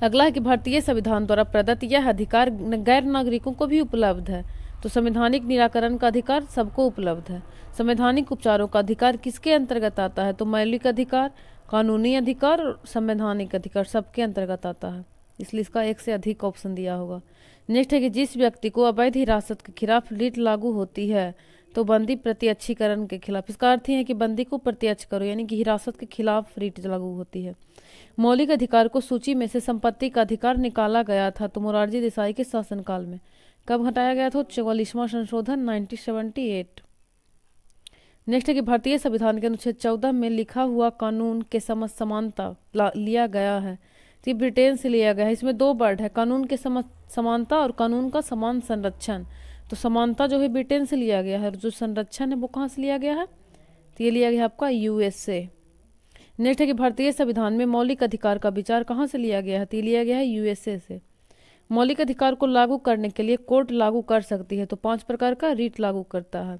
अगला है कि भारतीय संविधान द्वारा प्रदत्त यह अधिकार गैर नागरिकों को भी उपलब्ध है। तो संवैधानिक निराकरण का अधिकार सबको उपलब्ध है। संवैधानिक उपचारों का अधिकार किसके अंतर्गत आता है। तो मौलिक अधिकार, कानूनी अधिकार और संवैधानिक अधिकार सबके अंतर्गत आता है, इसलिए इसका 1 से अधिक ऑप्शन दिया होगा। नेक्स्ट है कि जिस व्यक्ति को अवैध हिरासत के खिलाफ रिट लागू होती है तो बंदी प्रत्यक्षीकरण के खिलाफ, इसका अर्थ है कि बंदी को प्रत्यक्ष करो, यानी कि हिरासत के खिलाफ रिट लागू होती है। मौलिक अधिकार को सूची में से संपत्ति का अधिकार निकाला गया था, तो मोरारजी देसाई के शासनकाल में। कब हटाया गया था। 44वां संशोधन 1978। नेक्स्ट है कि भारतीय संविधान के अनुच्छेद 14 में लिखा हुआ कानून के समानता लिया गया है, तो ये ब्रिटेन से लिया गया है। इसमें 2 वर्ड है, कानून के समानता और कानून का समान संरक्षण। तो समानता जो है ब्रिटेन से लिया गया है, और जो संरक्षण है वो कहाँ से लिया गया है, तो ये लिया गया आपका USA। नेक्स्ट है कि भारतीय संविधान में मौलिक अधिकार का विचार कहाँ से लिया गया है, तो ये लिया गया है USA से। मौलिक अधिकार को लागू करने के लिए कोर्ट लागू कर सकती है, तो 5 प्रकार का रिट लागू करता है।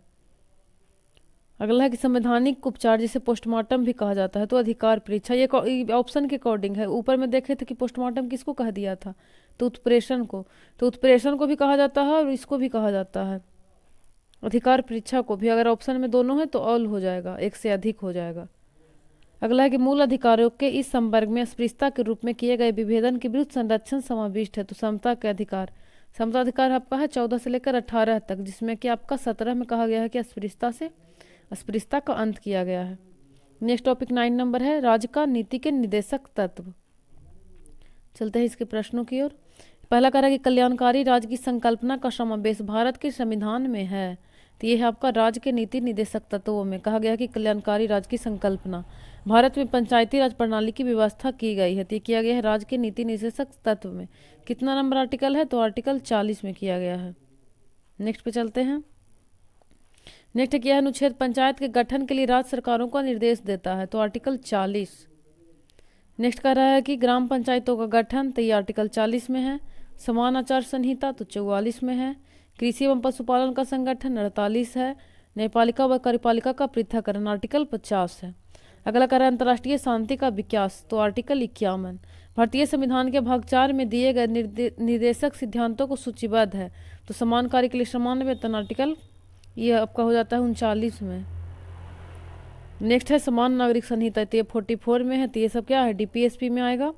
अगला है कि संवैधानिक उपचार जिसे पोस्टमार्टम भी कहा जाता है, तो अधिकार परीक्षा, ये ऑप्शन के अकॉर्डिंग है। ऊपर में देखे थे कि पोस्टमार्टम किसको कह दिया था, तो उत्प्रेषण को। तो उत्प्रेषण को भी कहा जाता है और इसको भी कहा जाता है, अधिकार परीक्षा को भी। अगर ऑप्शन में दोनों है तो ऑल हो जाएगा, 1 से अधिक हो जाएगा। अगला है कि मूल अधिकारों के इस संवर्ग में अस्पृश्यता के रूप में किए गए विभेदन के विरुद्ध संरक्षण समाविष्ट है। तो समता के अधिकार, समता अधिकार आपका है 14 से लेकर 18 तक, जिसमें कि आपका 17 में कहा गया है कि अस्पृश्यता का अंत किया गया है। नेक्स्ट टॉपिक 9 नंबर है राज्य का नीति के निर्देशक तत्व। चलते हैं इसके प्रश्नों की ओर। पहला कह रहा है कि कल्याणकारी राज्य की संकल्पना का समावेश भारत के संविधान में है, तो ये है आपका राज्य के नीति निर्देशक तत्वों में कहा गया कि कल्याणकारी राज्य की संकल्पना। भारत में पंचायती राज प्रणाली की व्यवस्था की गई है, तो ये किया गया है राज्य के नीति निर्देशक तत्व में। कितना नंबर आर्टिकल है, तो आर्टिकल 40 में किया गया है। नेक्स्ट पे चलते हैं। नेक्स्ट है कि यह अनुच्छेद पंचायत के गठन के लिए राज्य सरकारों का निर्देश देता है, तो आर्टिकल 40। नेक्स्ट कह रहा है कि ग्राम पंचायतों का गठन, तो ये आर्टिकल 40 में है। समान आचार संहिता तो 44 में है। कृषि एवं पशुपालन का संगठन 48 है। न्यायपालिका व कार्यपालिका का पृथककरण आर्टिकल 50 है। अगला कह रहा है अंतर्राष्ट्रीय शांति का विकास, तो आर्टिकल 51। भारतीय संविधान के भाग 4 में दिए गए निर्देशक सिद्धांतों को सूचीबद्ध है, तो समान कार्य के लिए समान वेतन आर्टिकल ये आपका हो जाता है 39 में। नेक्स्ट है समान नागरिक संहिता, तो ये 44 में है, तो ये सब क्या है DPSP में आएगा।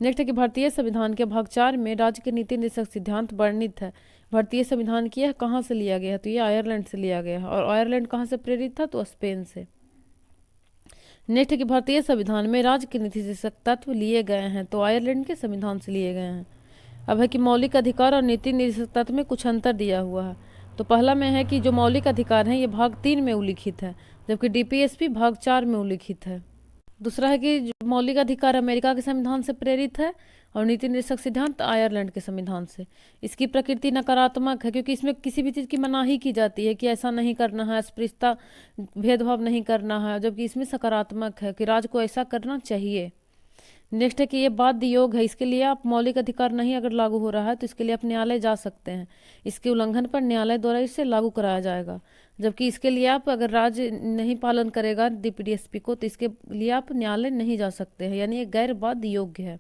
नेक्स्ट है कि भारतीय संविधान के भाग 4 में राज्य के नीति निर्देशक सिद्धांत वर्णित है। भारतीय संविधान की यह कहाँ से लिया गया है, तो ये आयरलैंड से लिया गया है। और आयरलैंड कहाँ से प्रेरित था, तो स्पेन से। नेक्स्ट है कि भारतीय संविधान में राज्य के नीति निर्देशक तत्व लिए गए हैं, तो आयरलैंड के संविधान से लिए गए हैं। अब है कि मौलिक अधिकार और नीति निर्देशक तत्व में कुछ अंतर दिया हुआ है। तो पहला में है कि जो मौलिक अधिकार हैं ये भाग 3 में उल्लिखित है, जबकि DPSP भाग 4 में उल्लिखित है। दूसरा है कि मौलिक अधिकार अमेरिका के संविधान से प्रेरित है, और नीति निर्देशक सिद्धांत आयरलैंड के संविधान से। इसकी प्रकृति नकारात्मक है क्योंकि इसमें किसी भी चीज़ की मनाही की जाती है कि ऐसा नहीं करना है, अस्पृश्यता भेदभाव नहीं करना है, जबकि इसमें सकारात्मक है कि राज्य को ऐसा करना चाहिए। नेक्स्ट है कि ये बाध्य योग है, इसके लिए आप मौलिक अधिकार नहीं अगर लागू हो रहा है तो इसके लिए आप न्यायालय जा सकते हैं, इसके उल्लंघन पर न्यायालय द्वारा इसे लागू कराया जाएगा। जबकि इसके लिए आप अगर राज्य नहीं पालन करेगा डीपीडीएसपी को तो इसके लिए आप न्यायालय नहीं जा सकते हैं, यानी ये गैर बाध्य योग्य है।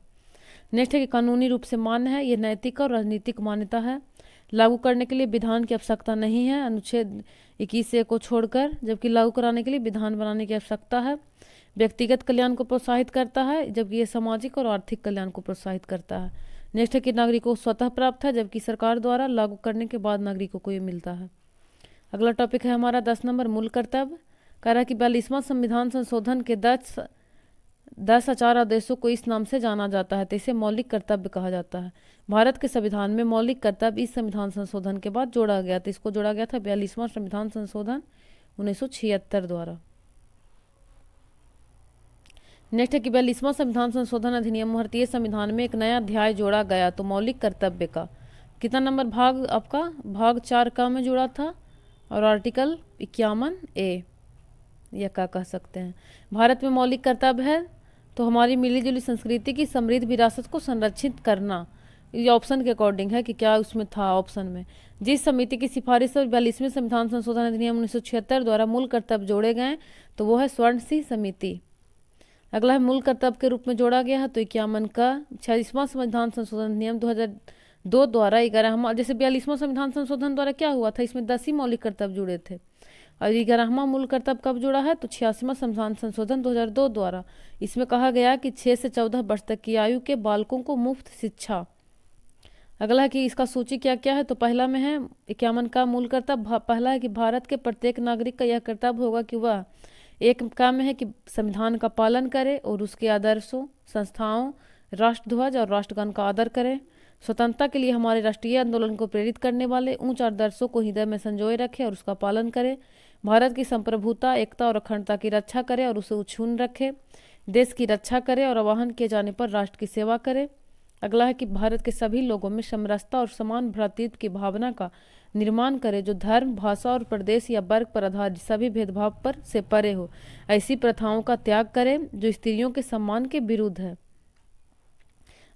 नेक्स्ट है कि कानूनी रूप से मान्य है, ये नैतिक और राजनीतिक मान्यता है, लागू करने के लिए विधान की आवश्यकता नहीं है अनुच्छेद 21 को छोड़कर, जबकि लागू कराने के लिए विधान बनाने की आवश्यकता है। व्यक्तिगत कल्याण को प्रोत्साहित करता है जबकि ये सामाजिक और आर्थिक कल्याण को प्रोत्साहित करता है। नेक्स्ट है कि नागरिकों को स्वतः प्राप्त है जबकि सरकार द्वारा लागू करने के बाद नागरिकों को ये मिलता है। अगला टॉपिक है हमारा 10 नंबर मूल कर्तव्य। कह रहा है कि 42वां संविधान संशोधन के 10 आचार आदेशों को इस नाम से जाना जाता है तो इसे मौलिक कर्तव्य कहा जाता है। भारत के संविधान में मौलिक कर्तव्य इस संविधान संशोधन के बाद जोड़ा गया था, इसको जोड़ा गया था 42वां संविधान संशोधन 1976 द्वारा। नेक्स्ट है कि 42वां संविधान संशोधन अधिनियम भारतीय संविधान में एक नया अध्याय जोड़ा गया तो मौलिक कर्तव्य का कितना नंबर भाग आपका भाग 4 का में जुड़ा था और आर्टिकल 51A या क्या कह सकते हैं। भारत में मौलिक कर्तव्य है तो हमारी मिलीजुली संस्कृति की समृद्ध विरासत को संरक्षित करना, ये ऑप्शन के अकॉर्डिंग है कि क्या उसमें था ऑप्शन में। जिस समिति की सिफारिश पर 42वें संविधान संशोधन अधिनियम 1976 द्वारा मूल कर्तव्य जोड़े गए तो वो है स्वर्ण सिंह समिति। अगला है मूल कर्तव्य के रूप में जोड़ा गया है तो 51 का 46वां संविधान संशोधन अधिनियम 2002 द्वारा 11वां, जैसे 42वां संविधान संशोधन द्वारा क्या हुआ था, इसमें 10 ही मौलिक कर्तव्य जुड़े थे और 11वां मूल कर्तव्य कब जुड़ा है तो 86वां संविधान संशोधन 2002 द्वारा। इसमें कहा गया कि 6 से 14 वर्ष तक की आयु के बालकों को मुफ्त शिक्षा। अगला है कि इसका सूची क्या क्या है तो पहला में है 51 का मूल कर्तव्य, पहला है कि भारत के प्रत्येक नागरिक का यह कर्तव्य होगा कि वह एक काम है कि संविधान का पालन करे और उसके आदर्शों, संस्थाओं, राष्ट्रध्वज और राष्ट्रगान का आदर करे। स्वतंत्रता के लिए हमारे राष्ट्रीय आंदोलन को प्रेरित करने वाले उच्च आदर्शों को हृदय में संजोए रखे और उसका पालन करे। भारत की संप्रभुता, एकता और अखंडता की रक्षा करे और उसे उछून रखे। देश की रक्षा करे और आह्वान किए जाने पर राष्ट्र की सेवा करे। अगला है कि भारत के सभी लोगों में समरसता और समान भ्रातृत्व की भावना का निर्माण करे जो धर्म, भाषा और प्रदेश या वर्ग पर आधारित सभी भेदभाव पर से परे हो। ऐसी प्रथाओं का त्याग करे जो स्त्रियों के सम्मान के विरुद्ध है।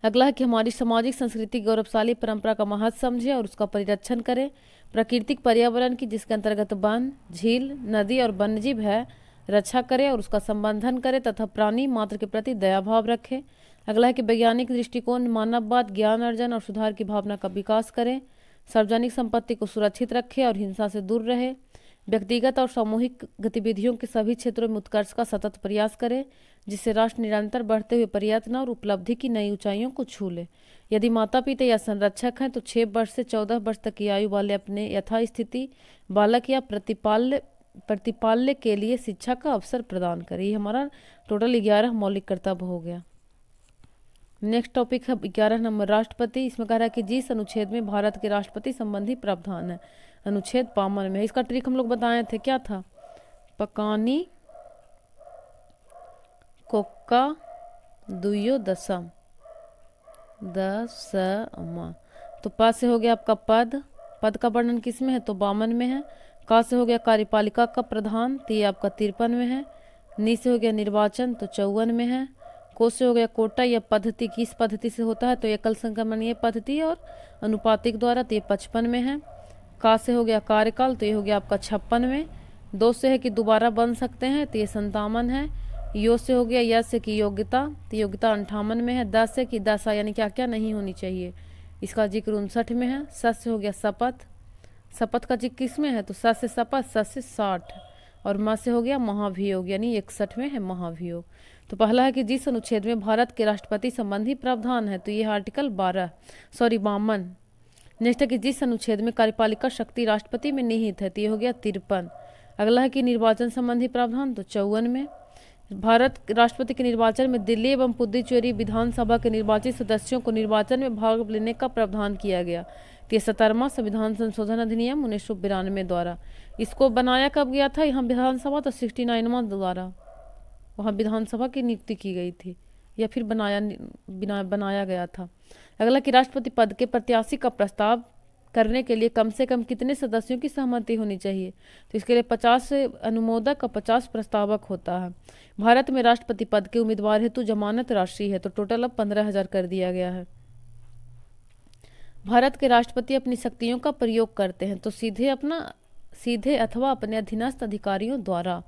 अगला है कि हमारी सामाजिक संस्कृति गौरवशाली परंपरा का महत्व समझे और उसका परिरक्षण करे। प्राकृतिक पर्यावरण की जिसके अंतर्गत वन, झील, नदी और वन्यजीव है रक्षा करे और उसका संवर्धन करे तथा प्राणी मात्र के प्रति दयाभाव रखे। अगला है कि वैज्ञानिक दृष्टिकोण, मानववाद, ज्ञान अर्जन और सुधार की भावना का विकास करे। सार्वजनिक संपत्ति को सुरक्षित रखे और हिंसा से दूर रहे। व्यक्तिगत और सामूहिक गतिविधियों के सभी क्षेत्रों में उत्कर्ष का सतत प्रयास करे जिससे राष्ट्र निरंतर बढ़ते हुए प्रयत्न और उपलब्धि की नई ऊंचाइयों को छू ले। यदि माता पिता या संरक्षक हैं तो 6 वर्ष से 14 वर्ष तक की आयु वाले अपने यथास्थिति बालक या प्रतिपाल्य के लिए शिक्षा का अवसर प्रदान करे। ये हमारा टोटल 11 मौलिक कर्तव्य हो गया। नेक्स्ट टॉपिक है 11 नंबर राष्ट्रपति। इसमें कह रहा है कि जिस अनुच्छेद में भारत के राष्ट्रपति संबंधी प्रावधान है अनुच्छेद 52 में। इसका ट्रिक हम लोग बताए थे, क्या था, पकानी कोक्का दुयो दसम दसमा। तो प से हो गया आपका पद, पद का वर्णन किस में है तो 52 में है। का से हो गया कार्यपालिका का प्रधान तो ये आपका 53 में है। नी से हो गया निर्वाचन तो 54 में है। को से हो गया कोटा या पद्धति, किस पद्धति से होता है तो एकल संक्रमणीय पद्धति और अनुपातिक द्वारा तो ये 55 में है। का से हो गया कार्यकाल तो ये हो गया आपका 56 में। दो से है कि दोबारा बन सकते हैं तो ये 57 है। यो से हो गया यश से कि योग्यता तो योग्यता 58 में है। 10 से कि दशा यानी क्या क्या नहीं होनी चाहिए, इसका जिक्र 59 में है। सत से हो गया शपथ, शपथ का जिक्र किस में है तो सत से शपथ, सत से 60 और म से हो गया महाभियोग यानी 61 में है महाभियोग। तो पहला है कि जिस अनुच्छेद में भारत के राष्ट्रपति संबंधी प्रावधान है तो ये आर्टिकल 52। नेक्स्ट है कि जिस अनुच्छेद में कार्यपालिका शक्ति राष्ट्रपति में निहित है तो ये हो गया 53। अगला है कि निर्वाचन संबंधी प्रावधान तो 54 में। भारत राष्ट्रपति के निर्वाचन में दिल्ली एवं पुडुचेरी विधानसभा के निर्वाचित सदस्यों को निर्वाचन में भाग लेने का प्रावधान किया गया तो ये 17वां संविधान संशोधन अधिनियम 1992 द्वारा। इसको बनाया कब गया था यहाँ विधानसभा तो 69वां द्वारा, वहाँ विधानसभा की नियुक्ति की गई थी। या फिर बनाया गया था। अगला कि राष्ट्रपति पद के प्रत्याशी का प्रस्ताव करने के लिए कम से कम कितने सदस्यों की सहमति होनी चाहिए? तो इसके लिए 50 अनुमोदक और 50 प्रस्तावक होता है। भारत में राष्ट्रपति पद के उम्मीदवार हेतु जमानत राशि है, तो टोटल अब 15,000 कर दिया गया है। भारत के राष्ट्रपति अपनी शक्तियों का प्रयोग करते हैं, तो सीधे अथवा अपने अधीनस्थ अधिकारियों द्वारा।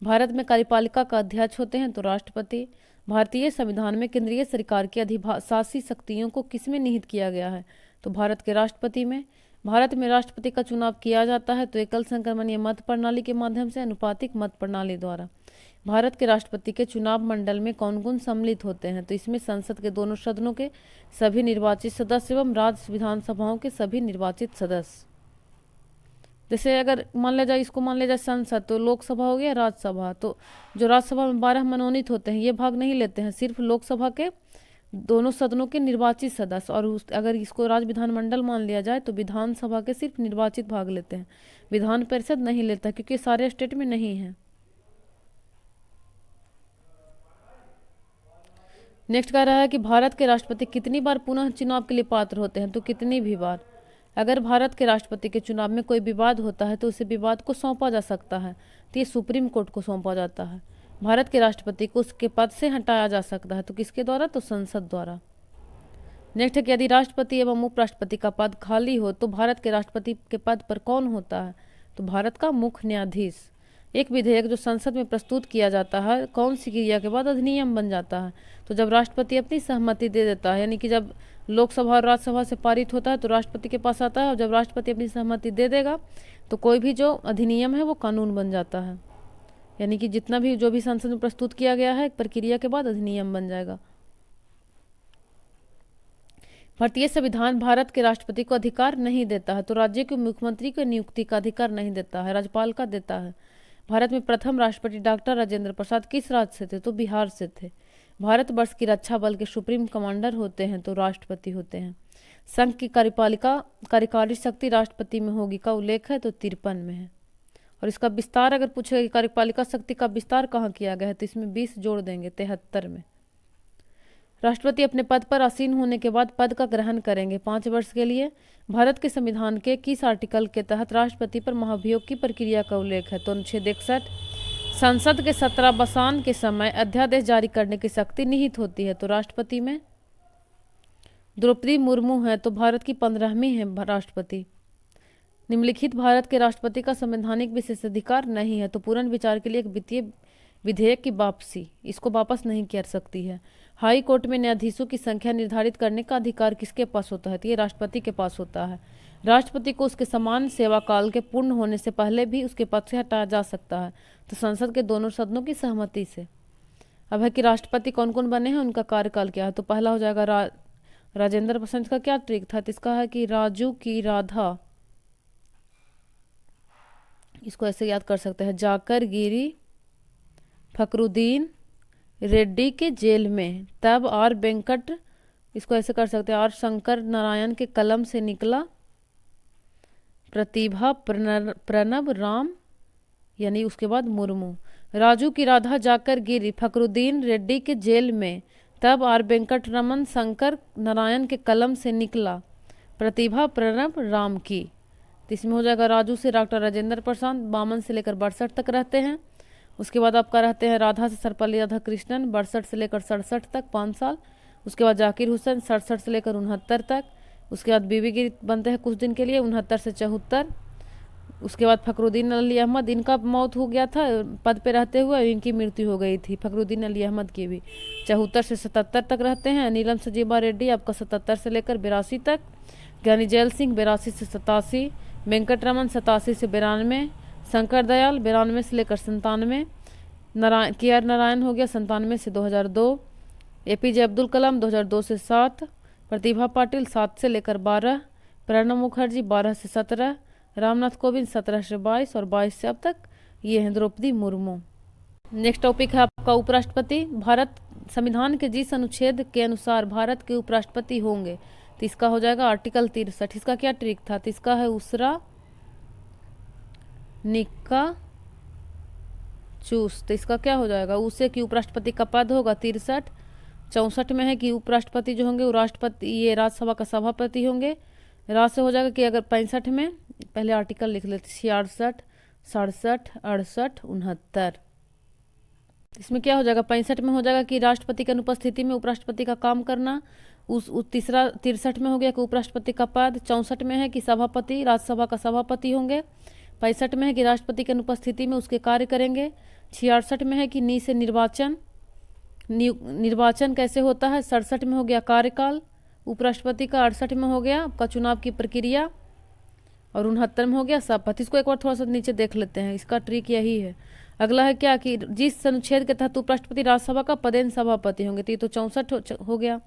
भारत में कार्यपालिका का अध्यक्ष होते हैं, तो राष्ट्रपति। भारतीय संविधान में केंद्रीय सरकार की अधिशासी शक्तियों को किसमें निहित किया गया है? तो भारत के राष्ट्रपति में। भारत में राष्ट्रपति का चुनाव किया जाता है, तो एकल संक्रमणीय मत प्रणाली के माध्यम से, अनुपातिक मत प्रणाली द्वारा। भारत के राष्ट्रपति के चुनाव मंडल में कौन कौन सम्मिलित होते हैं? तो इसमें संसद के दोनों सदनों के सभी निर्वाचित सदस्य एवं राज्य विधानसभाओं के सभी निर्वाचित सदस्य। जैसे अगर मान लिया जाए, इसको मान लिया जाए संसद, तो लोकसभा हो गया, राज्यसभा। तो जो राज्यसभा में 12 मनोनीत होते हैं ये भाग नहीं लेते हैं, सिर्फ लोकसभा के दोनों सदनों के निर्वाचित सदस्य। और अगर इसको राज्य विधानमंडल मान लिया जाए तो विधानसभा के सिर्फ निर्वाचित भाग लेते हैं, विधान परिषद नहीं लेता, क्योंकि सारे स्टेट में नहीं है। नेक्स्ट कह रहा है कि भारत के राष्ट्रपति कितनी बार पुनः चुनाव के लिए पात्र होते हैं? तो कितनी भी बार। अगर भारत के राष्ट्रपति के चुनाव में कोई विवाद होता है तो उसे विवाद को सौंपा जा सकता है, तो ये सुप्रीम कोर्ट को सौंपा जाता है। भारत के राष्ट्रपति को उसके पद से हटाया जा सकता है, तो किसके द्वारा? तो संसद द्वारा। नेक्स्ट है कि यदि राष्ट्रपति एवं उपराष्ट्रपति का पद खाली हो तो भारत के राष्ट्रपति के पद पर कौन होता है? तो भारत का मुख्य न्यायाधीश। एक विधेयक जो संसद में प्रस्तुत किया जाता है कौन सी क्रिया के बाद अधिनियम बन जाता है? तो जब राष्ट्रपति अपनी सहमति दे देता है, यानी कि जब लोकसभा और राज्यसभा से पारित होता है तो राष्ट्रपति के पास आता है, और जब राष्ट्रपति अपनी सहमति दे देगा तो कोई भी जो अधिनियम है वो कानून बन जाता है। यानी कि जितना भी जो भी संसद में प्रस्तुत किया गया है प्रक्रिया के बाद अधिनियम बन जाएगा। भारतीय संविधान भारत के राष्ट्रपति को अधिकार नहीं देता है, तो राज्य के मुख्यमंत्री को नियुक्ति का अधिकार नहीं देता है, राज्यपाल का देता है। भारत में प्रथम राष्ट्रपति डॉक्टर राजेंद्र प्रसाद किस राज्य से थे? तो बिहार से थे। भारतवर्ष की रक्षा बल के सुप्रीम कमांडर होते हैं, तो राष्ट्रपति होते हैं। संघ की कार्यकारी शक्ति राष्ट्रपति में होगी का उल्लेख है, तो 53 में है। और इसका विस्तार अगर पूछेगा कि कार्यपालिका शक्ति का विस्तार कहाँ किया गया है, तो इसमें 20 जोड़ देंगे, 73 में। राष्ट्रपति अपने पद पर आसीन होने के बाद पद का ग्रहण करेंगे 5 वर्ष के लिए। भारत के संविधान के किस आर्टिकल के तहत राष्ट्रपति पर महाभियोग की प्रक्रिया का उल्लेख है? तो अनुच्छेद 61। संसद के 17 बसान के समय अध्यादेश जारी करने की शक्ति निहित होती है, तो राष्ट्रपति में। द्रौपदी मुर्मू है, तो भारत की 15वीं है राष्ट्रपति। निम्नलिखित भारत के राष्ट्रपति का संवैधानिक विशेषाधिकार नहीं है, तो पुनर्विचार के लिए एक वित्तीय विधेयक की वापसी, इसको वापस नहीं कर सकती है। हाई कोर्ट में न्यायाधीशों की संख्या निर्धारित करने का अधिकार किसके पास होता है? तो ये राष्ट्रपति के पास होता है। राष्ट्रपति को उसके समान सेवा काल के पूर्ण होने से पहले भी उसके पद से हटाया जा सकता है, तो संसद के दोनों सदनों की सहमति से। अब है कि राष्ट्रपति कौन कौन बने हैं, उनका कार्यकाल क्या है? तो पहला हो जाएगा राजेंद्र प्रसाद का क्या ट्रिक था? तो इसका है कि राजू की राधा, इसको ऐसे याद कर सकते हैं, जाकर गिरी फखरुद्दीन रेड्डी के जेल में, तब आर वेंकट, इसको ऐसे कर सकते हैं, आर शंकर नारायण के कलम से निकला प्रतिभा प्रणब राम, यानी उसके बाद मुर्मू। राजू की राधा जाकर गिरी फखरुद्दीन रेड्डी के जेल में, तब आर वेंकट रमन शंकर नारायण के कलम से निकला प्रतिभा प्रणब राम की। तो इसमें हो जाएगा राजू से डॉक्टर राजेंद्र प्रसाद 52 से लेकर 62 तक रहते हैं। उसके बाद आपका रहते हैं राधा से सर्वपल्ली राधाकृष्णन 62 से लेकर 67 तक 5 साल। उसके बाद जाकिर हुसैन 67 से लेकर 69 तक। उसके बाद बीबी गिरी बनते हैं कुछ दिन के लिए 69 से 74। उसके बाद फखरुद्दीन अली अहमद, इनका मौत हो गया था पद पे रहते हुए, इनकी मृत्यु हो गई थी फखरुद्दीन अली अहमद की भी। 74 से 77 तक रहते हैं। नीलम सजीबा रेड्डी आपका 77 से लेकर 82 तक। ज्ञानी जैल सिंह 82 से 87। वेंकट रमन 87 से 92। शंकर दयाल 92 से लेकर 97। KR नारायण हो गया 97 से 2002। APJ अब्दुल कलाम 2002 से 7। प्रतिभा पाटिल 7 से लेकर 12। प्रणब मुखर्जी 12 से 17। रामनाथ कोविंद 17 से 22 और 22 से अब तक ये हैं द्रौपदी मुर्मू। नेक्स्ट टॉपिक है आपका उपराष्ट्रपति। भारत संविधान के जिस अनुच्छेद के अनुसार भारत के उपराष्ट्रपति होंगे, तो इसका हो जाएगा आर्टिकल 63। इसका क्या ट्रिक था? तो इसका है उसरा निक्का चूस। तो इसका क्या हो जाएगा? उसे कि उपराष्ट्रपति का पद होगा 63, 64 में है कि उपराष्ट्रपति जो होंगे वो राष्ट्रपति, ये राज्यसभा का सभापति होंगे। राज्य से हो जाएगा कि अगर 65 में, पहले आर्टिकल लिख लेते, 66, 67, 68, 69। इसमें क्या हो जाएगा, 65 में हो जाएगा कि राष्ट्रपति की अनुपस्थिति में उपराष्ट्रपति का काम करना। उस तीसरा 63 में हो गया कि उपराष्ट्रपति का पद। 64 में है कि सभापति राज्यसभा का सभापति होंगे। 65 में है कि राष्ट्रपति की अनुपस्थिति में उसके कार्य करेंगे। 66 में है कि नी से निर्वाचन कैसे होता है। 67 में हो गया कार्यकाल उपराष्ट्रपति का। 68 में हो गया आपका चुनाव की प्रक्रिया। और 69 में हो गया शपथ। इसको एक बार थोड़ा सा नीचे देख लेते हैं, इसका ट्रिक यही है। अगला है क्या कि जिस अनुच्छेद के तहत उपराष्ट्रपति राज्यसभा का पदेन सभापति होंगे, तो ये तो 64 हो गया।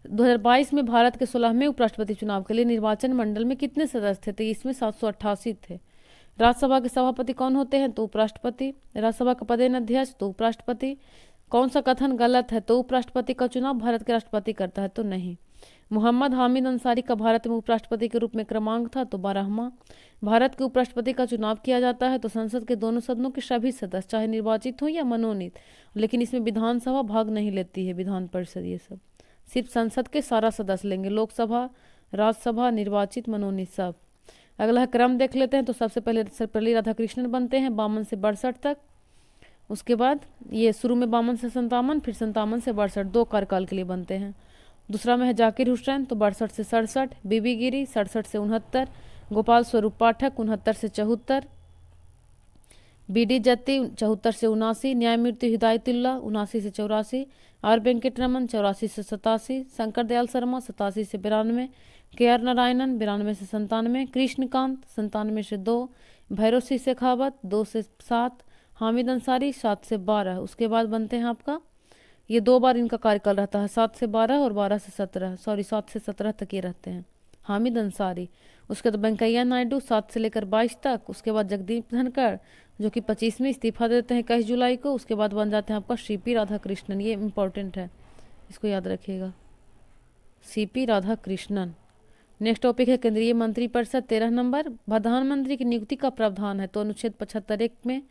2022 में भारत के 16वें उपराष्ट्रपति चुनाव के लिए निर्वाचन मंडल में कितने सदस्य थे, तो इसमें 788 थे। राज्यसभा के सभापति कौन होते हैं, तो उपराष्ट्रपति। राज्यसभा का पदेन अध्यक्ष, तो उपराष्ट्रपति। कौन सा कथन गलत है, तो उपराष्ट्रपति का चुनाव भारत के राष्ट्रपति करता है, तो नहीं। मोहम्मद हामिद अंसारी का भारत में उपराष्ट्रपति के रूप में क्रमांक था, तो 12वां। भारत के उपराष्ट्रपति का चुनाव किया जाता है तो संसद के दोनों सदनों के सभी सदस्य, चाहे निर्वाचित हो या मनोनीत, लेकिन इसमें विधानसभा भाग नहीं लेती है, विधान परिषद, ये सब सिर्फ संसद के सारा सदस्य लेंगे, लोकसभा, राज्यसभा, निर्वाचित, मनोनीत सब। अगला है क्रम देख लेते हैं, तो सबसे पहले सर्वपल्ली राधाकृष्णन बनते हैं 52 से 62 तक। उसके बाद ये शुरू में 52 से 57, फिर 57 से 62, 2 कार्यकाल के लिए बनते हैं। दूसरा में है जाकिर हुसैन, तो 62 से 67, बीबी गिरी 67 से 69, गोपाल स्वरूप पाठक 69 से 74, बीडी जत्ती 74 से 79, न्यायमूर्ति हिदायतुल्ला 79 से 84, आर वेंकटरमन 84 से 87, शंकर दयाल शर्मा 87 से 92, के आर नारायणन 92 से 97, कृष्णकांत 97 से 2, भैरव सिंह शेखावत 2 से 7, हामिद अंसारी 7 से 12। उसके बाद बनते हैं आपका, ये 2 बार इनका कार्यकाल रहता है, 7 से 12 और 12 से 17, 7 से 17 तक ये रहते हैं हामिद अंसारी। उसके बाद वेंकैया नायडू 7 से लेकर 22 तक। उसके बाद जगदीप धनखड़ जो कि 25 में इस्तीफा देते हैं 21 जुलाई को। उसके बाद बन जाते हैं आपका सीपी राधाकृष्णन, ये इंपॉर्टेंट है, इसको याद रखिएगा, सीपी राधाकृष्णन। नेक्स्ट टॉपिक है केंद्रीय मंत्रिपरिषद 13 नंबर। प्रधानमंत्री की नियुक्ति का प्रावधान है, तो अनुच्छेद 75 में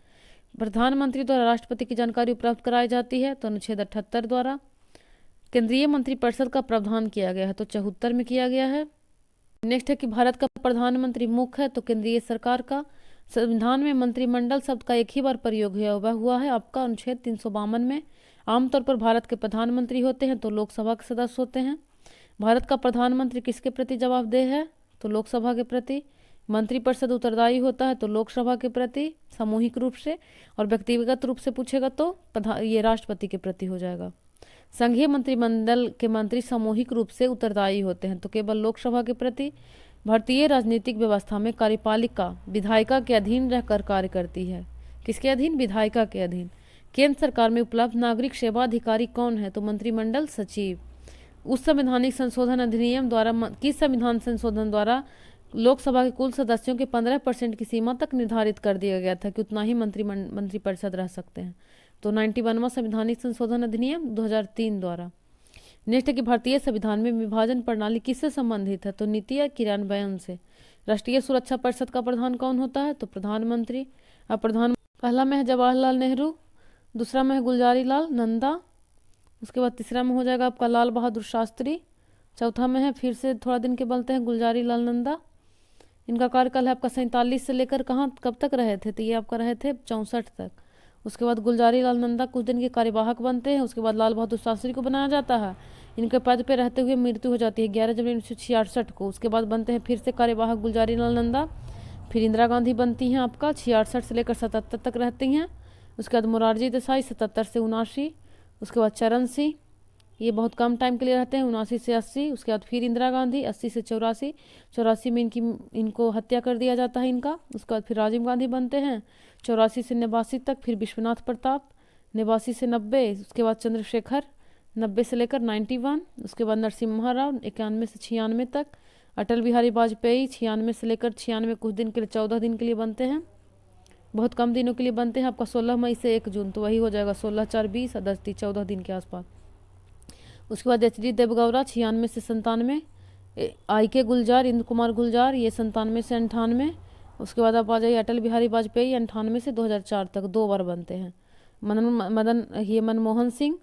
प्रधानमंत्री द्वारा राष्ट्रपति की जानकारी उपलब्ध कराई जाती है, तो अनुच्छेद 78 द्वारा। केंद्रीय मंत्रिपरिषद का प्रावधान किया गया है, तो 74 में किया गया है। नेक्स्ट है कि भारत का प्रधानमंत्री मुख्य है, तो केंद्रीय सरकार का। संविधान में मंत्रिमंडल शब्द का एक ही बार प्रयोग हुआ है आपका अनुच्छेद 352 में। आमतौर पर भारत के प्रधानमंत्री होते हैं, तो लोकसभा के सदस्य होते हैं। भारत का प्रधानमंत्री किसके प्रति जवाबदेह है, तो लोकसभा के प्रति। मंत्रिपरिषद उत्तरदायी होता है, तो लोकसभा के प्रति सामूहिक रूप से, और व्यक्तिगत रूप से पूछेगा तो ये राष्ट्रपति के प्रति हो जाएगा। संघीय मंत्रिमंडल के मंत्री सामूहिक रूप से उत्तरदायी होते हैं, तो केवल लोकसभा के प्रति। भारतीय राजनीतिक व्यवस्था में कार्यपालिका विधायिका के अधीन रहकर कार्य करती है। किसके अधीन, विधायिका के अधीन। केंद्र सरकार में उपलब्ध नागरिक सेवा अधिकारी कौन है, तो मंत्रिमंडल सचिव। उस संवैधानिक संशोधन अधिनियम द्वारा, किस संविधान संशोधन द्वारा लोकसभा के कुल सदस्यों के 15% की सीमा तक निर्धारित कर दिया गया था कि उतना ही मंत्रिपरिषद रह सकते हैं, तो 91वां संवैधानिक संशोधन अधिनियम 2003 द्वारा। नेक्स्ट है कि भारतीय संविधान में विभाजन प्रणाली किससे संबंधित है, तो नीति या क्रियान्वयन से। राष्ट्रीय सुरक्षा परिषद का प्रधान कौन होता है, तो प्रधानमंत्री। अब पहला में है जवाहरलाल नेहरू, दूसरा में है गुलजारी लाल नंदा, उसके बाद तीसरा में हो जाएगा आपका लाल बहादुर शास्त्री, चौथा में है फिर से थोड़ा दिन के बोलते हैं गुलजारी लाल नंदा। इनका कार्यकाल है आपका 47 से लेकर कब तक रहे थे, तो ये आपका रहे थे 64 तक। उसके बाद गुलजारी लाल नंदा कुछ दिन के कार्यवाहक बनते हैं। उसके बाद लाल बहादुर शास्त्री को बनाया जाता है, इनके पद पे रहते हुए मृत्यु हो जाती है 11 जनवरी 1966 को। उसके बाद बनते हैं फिर से कार्यवाहक गुलजारी लाल नंदा। फिर इंदिरा गांधी बनती हैं आपका 66 से लेकर 77 तक रहती हैं। उसके बाद मोरारजी देसाई 77 से 79। उसके बाद चरण सिंह, ये बहुत कम टाइम के लिए रहते हैं 79 से 80। उसके बाद फिर इंदिरा गांधी 80 से 84, 84 में इनको हत्या कर दिया जाता है इनका। उसके बाद फिर राजीव गांधी बनते हैं 84 से 89 तक। फिर विश्वनाथ प्रताप 89 से 90। उसके बाद चंद्रशेखर 90 से लेकर 91। उसके बाद नरसिम्हा राव 91 से 96 तक। अटल बिहारी वाजपेयी 96 से लेकर 96, कुछ दिन के लिए 14 दिन के लिए बनते हैं, बहुत कम दिनों के लिए बनते हैं आपका 16 मई से 1 जून, तो वही हो जाएगा 16/4/20 10 14 दिन के आसपास। उसके बाद एच डी देवगौड़ा 96 से 97। आई के गुलजार, इंद्र कुमार गुलजार, ये 97 से 98। उसके बाद आप आ जाइए अटल बिहारी वाजपेयी 98 से 2004 तक, 2 बार बनते हैं। मनमोहन सिंह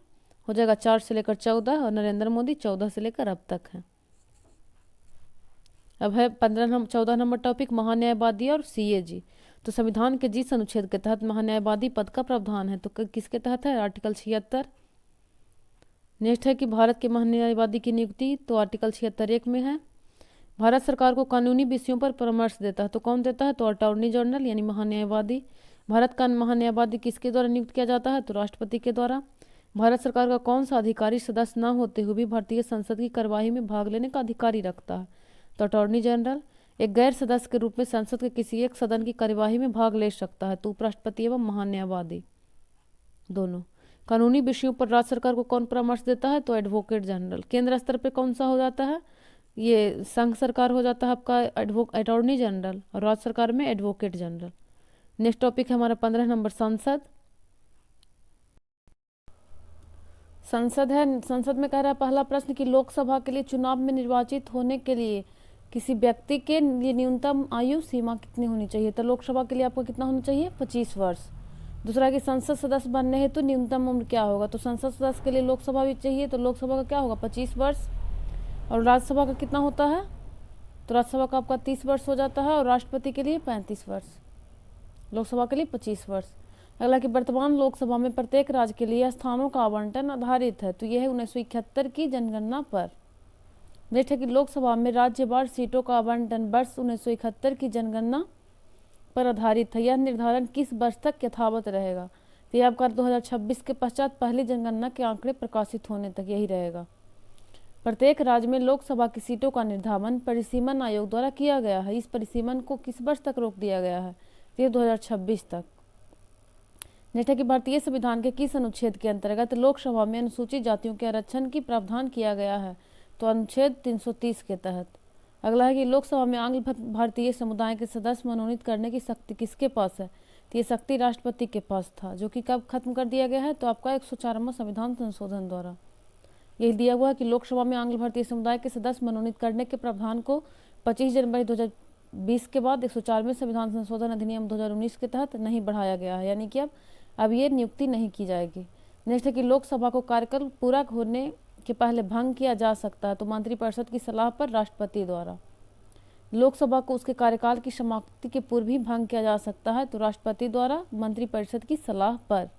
हो जाएगा 4 से लेकर 14 और नरेंद्र मोदी 14 से लेकर अब तक है। अब है 14 नंबर टॉपिक महान्यायवादी और सीएजी। तो संविधान के जिस अनुच्छेद के तहत महान्यायवादी पद का प्रावधान है तो किसके तहत है? आर्टिकल 76। नेक्स्ट है कि भारत के महान्यायवादी की नियुक्ति तो आर्टिकल 76(1) में है। भारत सरकार को कानूनी विषयों पर परामर्श देता है तो कौन देता है? तो अटॉर्नी जनरल यानी महान्यायवादी। भारत का महान्यायवादी किसके द्वारा नियुक्त किया जाता है? तो राष्ट्रपति के द्वारा। भारत सरकार का कौन सा अधिकारी सदस्य न होते हुए भी भारतीय संसद की कार्यवाही में भाग लेने का अधिकारी रखता है? तो अटॉर्नी जनरल। एक गैर सदस्य के रूप में संसद के किसी एक सदन की कार्यवाही में भाग ले सकता है तो उपराष्ट्रपति एवं महान्यायवादी दोनों। कानूनी विषयों पर राज्य सरकार को कौन परामर्श देता है? तो एडवोकेट जनरल। केंद्र स्तर पर कौन सा हो जाता है? ये संघ सरकार हो जाता है आपका अटॉर्नी जनरल और राज्य सरकार में एडवोकेट जनरल। नेक्स्ट टॉपिक है हमारा 15 नंबर संसद। संसद है, संसद में कह रहा है पहला प्रश्न कि लोकसभा के लिए चुनाव में निर्वाचित होने के लिए किसी व्यक्ति के लिए न्यूनतम आयु सीमा कितनी होनी चाहिए? तो लोकसभा के लिए आपको कितना होना चाहिए? 25 वर्ष। दूसरा कि संसद सदस्य बनने हेतु न्यूनतम उम्र क्या होगा? तो संसद सदस्य के लिए लोकसभा भी चाहिए तो लोकसभा का क्या होगा? 25 वर्ष। और राज्यसभा का कितना होता है? तो राज्यसभा का आपका 30 वर्ष हो जाता है और राष्ट्रपति के लिए 35 वर्ष। लोकसभा के लिए 25 वर्ष। अगला कि वर्तमान लोकसभा में प्रत्येक राज्य के लिए स्थानों का आवंटन आधारित है तो यह है 1971 की जनगणना पर। नेक्स्ट है कि लोकसभा में राज्यवार सीटों का आवंटन वर्ष 1971 की जनगणना पर आधारित है। यह निर्धारण किस वर्ष तक यथावत रहेगा? तो यह आपका 2026 के पश्चात पहली जनगणना के आंकड़े प्रकाशित होने तक यही रहेगा। प्रत्येक राज्य में लोकसभा की सीटों का निर्धारण परिसीमन आयोग द्वारा किया गया है। इस परिसीमन को किस वर्ष तक रोक दिया गया है? तो 2026 तक। नेक्स्ट है कि भारतीय संविधान के किस अनुच्छेद के अंतर्गत लोकसभा में अनुसूचित जातियों के आरक्षण की प्रावधान किया गया है? तो अनुच्छेद 330 के तहत। अगला है कि लोकसभा में आंग्ल भारतीय समुदाय के सदस्य मनोनीत करने की शक्ति किसके पास है? तो ये शक्ति राष्ट्रपति के पास था जो कि कब खत्म कर दिया गया है? तो आपका 104वां संविधान संशोधन द्वारा यही दिया हुआ है कि लोकसभा में आंग्ल भारतीय समुदाय के सदस्य मनोनीत करने के प्रावधान को 25 जनवरी 2020 के बाद 104वें संविधान संशोधन अधिनियम 2019 के तहत नहीं बढ़ाया गया है, यानी कि अब ये नियुक्ति नहीं की जाएगी। नेक्स्ट है कि लोकसभा को कार्यकाल पूरा होने के पहले भंग किया जा सकता है तो मंत्रिपरिषद की सलाह पर राष्ट्रपति द्वारा। लोकसभा को उसके कार्यकाल की समाप्ति के पूर्व भी भंग किया जा सकता है तो राष्ट्रपति द्वारा मंत्रिपरिषद की सलाह पर।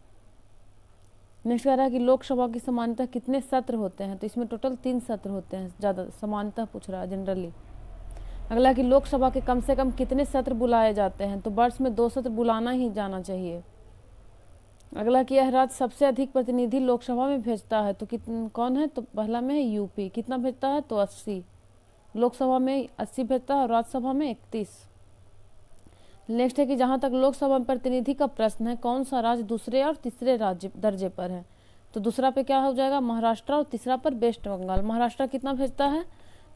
नेक्स्ट कह रहा है कि लोकसभा की सामान्यतः कितने सत्र होते हैं? तो इसमें टोटल 3 सत्र होते हैं, ज़्यादा सामान्यतः पूछ रहा है जनरली। अगला कि लोकसभा के कम से कम कितने सत्र बुलाए जाते हैं? तो वर्ष में 2 सत्र बुलाना ही जाना चाहिए। अगला कि यह राज्य सबसे अधिक प्रतिनिधि लोकसभा में भेजता है तो कौन है? तो पहला में है यूपी। कितना भेजता है? तो 80। लोकसभा में 80 भेजता है और राज्यसभा में 31। नेक्स्ट है कि जहां तक लोकसभा में प्रतिनिधि का प्रश्न है कौन सा राज्य दूसरे और तीसरे राज्य दर्जे पर है? तो दूसरा पे क्या हो जाएगा? महाराष्ट्र। और तीसरा पर वेस्ट बंगाल। महाराष्ट्र कितना भेजता है?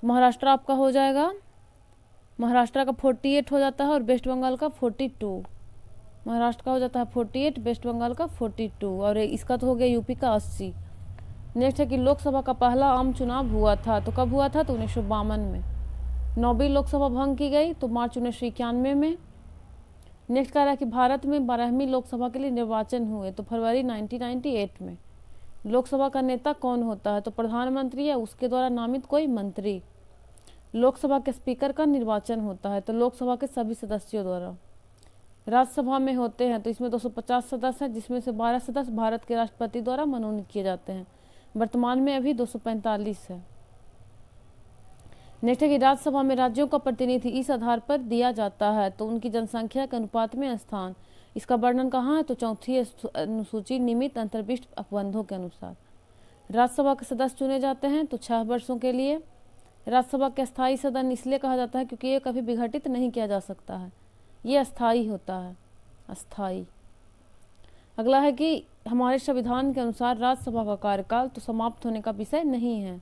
तो महाराष्ट्र आपका हो जाएगा, महाराष्ट्र का 48 हो जाता है और वेस्ट बंगाल का 42। महाराष्ट्र का हो जाता है 48, वेस्ट बंगाल का 42 और इसका तो हो गया यूपी का 80। नेक्स्ट है कि लोकसभा का पहला आम चुनाव हुआ था तो कब हुआ था? तो 1952 में। 9वीं लोकसभा भंग की गई तो मार्च 1991 में। नेक्स्ट कह रहा है कि भारत में 12वीं लोकसभा के लिए निर्वाचन हुए तो फरवरी 1998 में। लोकसभा का नेता कौन होता है? तो प्रधानमंत्री या उसके द्वारा नामित कोई मंत्री। लोकसभा के स्पीकर का निर्वाचन होता है तो लोकसभा के सभी सदस्यों द्वारा। राज्यसभा में होते हैं तो इसमें 250 सदस्य हैं जिसमें से 12 सदस्य भारत के राष्ट्रपति द्वारा मनोनीत किए जाते हैं। वर्तमान में अभी 245 है। नेक्स्ट है कि राज्यसभा में राज्यों का प्रतिनिधि इस आधार पर दिया जाता है तो उनकी जनसंख्या के अनुपात में स्थान। इसका वर्णन कहाँ है? तो 4वीं अनुसूची नियमित अंतर्विष्ट अपबंधों के अनुसार। राज्यसभा के सदस्य चुने जाते हैं तो 6 वर्षों के लिए। राज्यसभा के अस्थायी सदन इसलिए कहा जाता है क्योंकि ये कभी विघटित नहीं किया जा सकता है, ये अस्थायी होता है, अस्थायी। अगला है कि हमारे संविधान के अनुसार राज्यसभा का कार्यकाल तो समाप्त होने का विषय नहीं है।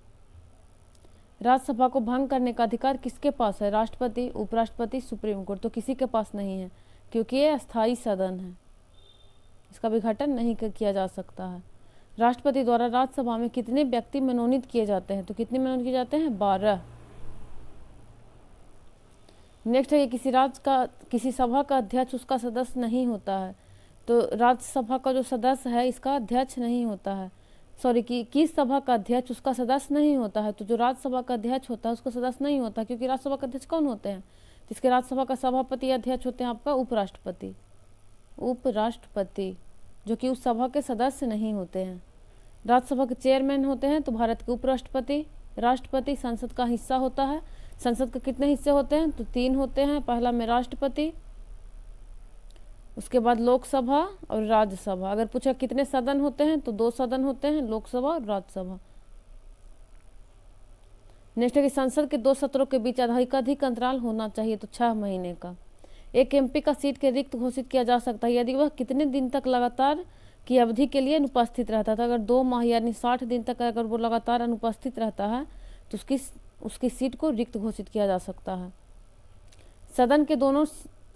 राज्यसभा को भंग करने का अधिकार किसके पास है? राष्ट्रपति, उपराष्ट्रपति, सुप्रीम कोर्ट। तो किसी के पास नहीं है क्योंकि ये अस्थायी सदन है, इसका विघटन नहीं किया जा सकता है। राष्ट्रपति द्वारा राज्यसभा में कितने व्यक्ति मनोनीत किए जाते हैं? तो कितने मनोनीत किए जाते हैं? 12। नेक्स्ट है किसी राज्य का, किसी सभा का अध्यक्ष उसका सदस्य नहीं होता है तो राज्यसभा का जो सदस्य है इसका अध्यक्ष नहीं होता है सॉरी कि किस सभा का अध्यक्ष उसका सदस्य नहीं होता है। तो जो राज्यसभा का अध्यक्ष होता है उसका सदस्य नहीं होता, क्योंकि राज्यसभा का अध्यक्ष कौन होते हैं, जिसके राज्यसभा का सभापति अध्यक्ष होते हैं आपका उपराष्ट्रपति। उपराष्ट्रपति जो कि उस सभा के सदस्य नहीं होते हैं। राज्यसभा के चेयरमैन होते हैं तो भारत के उपराष्ट्रपति। राष्ट्रपति संसद का हिस्सा होता है। संसद के कितने हिस्से होते हैं, तो 3 होते हैं। पहला में राष्ट्रपति, उसके बाद लोकसभा और राज्यसभा। अगर पूछा कितने सदन होते हैं तो 2 सदन होते हैं, लोकसभा और राज्यसभा। नेक्स्ट है कि संसद के 2 सत्रों के बीच अधिक अंतराल होना चाहिए, तो 6 महीने का। एक एमपी का सीट के रिक्त घोषित किया जा सकता है यदि वह कितने दिन तक लगातार की अवधि के लिए अनुपस्थित रहता था। अगर 2 माह यानी 60 दिन तक अगर वो लगातार अनुपस्थित रहता है तो उसकी सीट को रिक्त घोषित किया जा सकता है।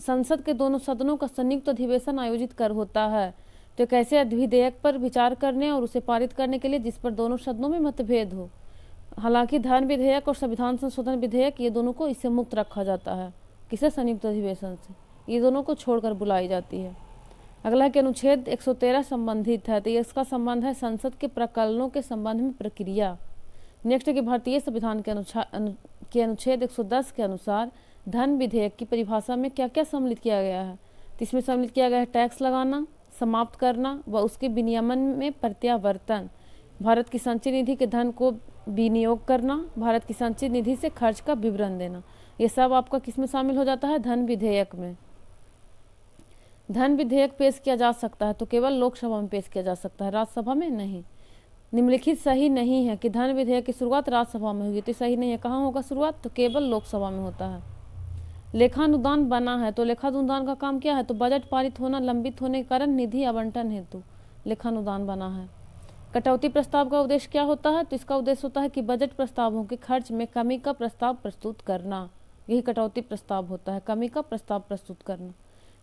संसद के दोनों सदनों का संयुक्त अधिवेशन आयोजित कर होता है, तो एक ऐसे विधेयक पर विचार करने और उसे पारित करने के लिए जिस पर दोनों सदनों में मतभेद हो। हालांकि धन विधेयक और संविधान संशोधन विधेयक ये दोनों को इससे मुक्त रखा जाता है। किसे, संयुक्त अधिवेशन से। ये दोनों को छोड़कर बुलाई जाती है। अगला है कि अनुच्छेद 113 संबंधित है, तो इसका संबंध है संसद के प्रकरणों के संबंध में प्रक्रिया। नेक्स्ट है कि भारतीय संविधान के अनुच्छेद 110 के अनुसार धन विधेयक की परिभाषा में क्या क्या सम्मिलित किया गया है। तो इसमें सम्मिलित किया गया है टैक्स लगाना, समाप्त करना व उसके विनियमन में प्रत्यावर्तन, भारत की संचयी निधि के धन को विनियोग करना, भारत की संचयी निधि से खर्च का विवरण देना। ये सब आपका किस में शामिल हो जाता है, धन विधेयक में। धन विधेयक पेश किया जा सकता है तो केवल लोकसभा में पेश किया जा सकता है, राज्यसभा में नहीं। निम्नलिखित सही नहीं है कि धन विधेयक की शुरुआत राज्यसभा में हुई, तो सही नहीं है। कहाँ होगा शुरुआत, तो केवल लोकसभा में होता है। लेखानुदान बना है, तो लेखानुदान का काम क्या है, तो बजट पारित होना, लंबित होने के कारण निधि आवंटन हेतु लेखानुदान बना है। कटौती प्रस्ताव का उद्देश्य क्या होता है, तो इसका उद्देश्य होता है कि बजट प्रस्तावों के खर्च में कमी का प्रस्ताव प्रस्तुत करना। यही कटौती प्रस्ताव होता है, कमी का प्रस्ताव प्रस्तुत करना।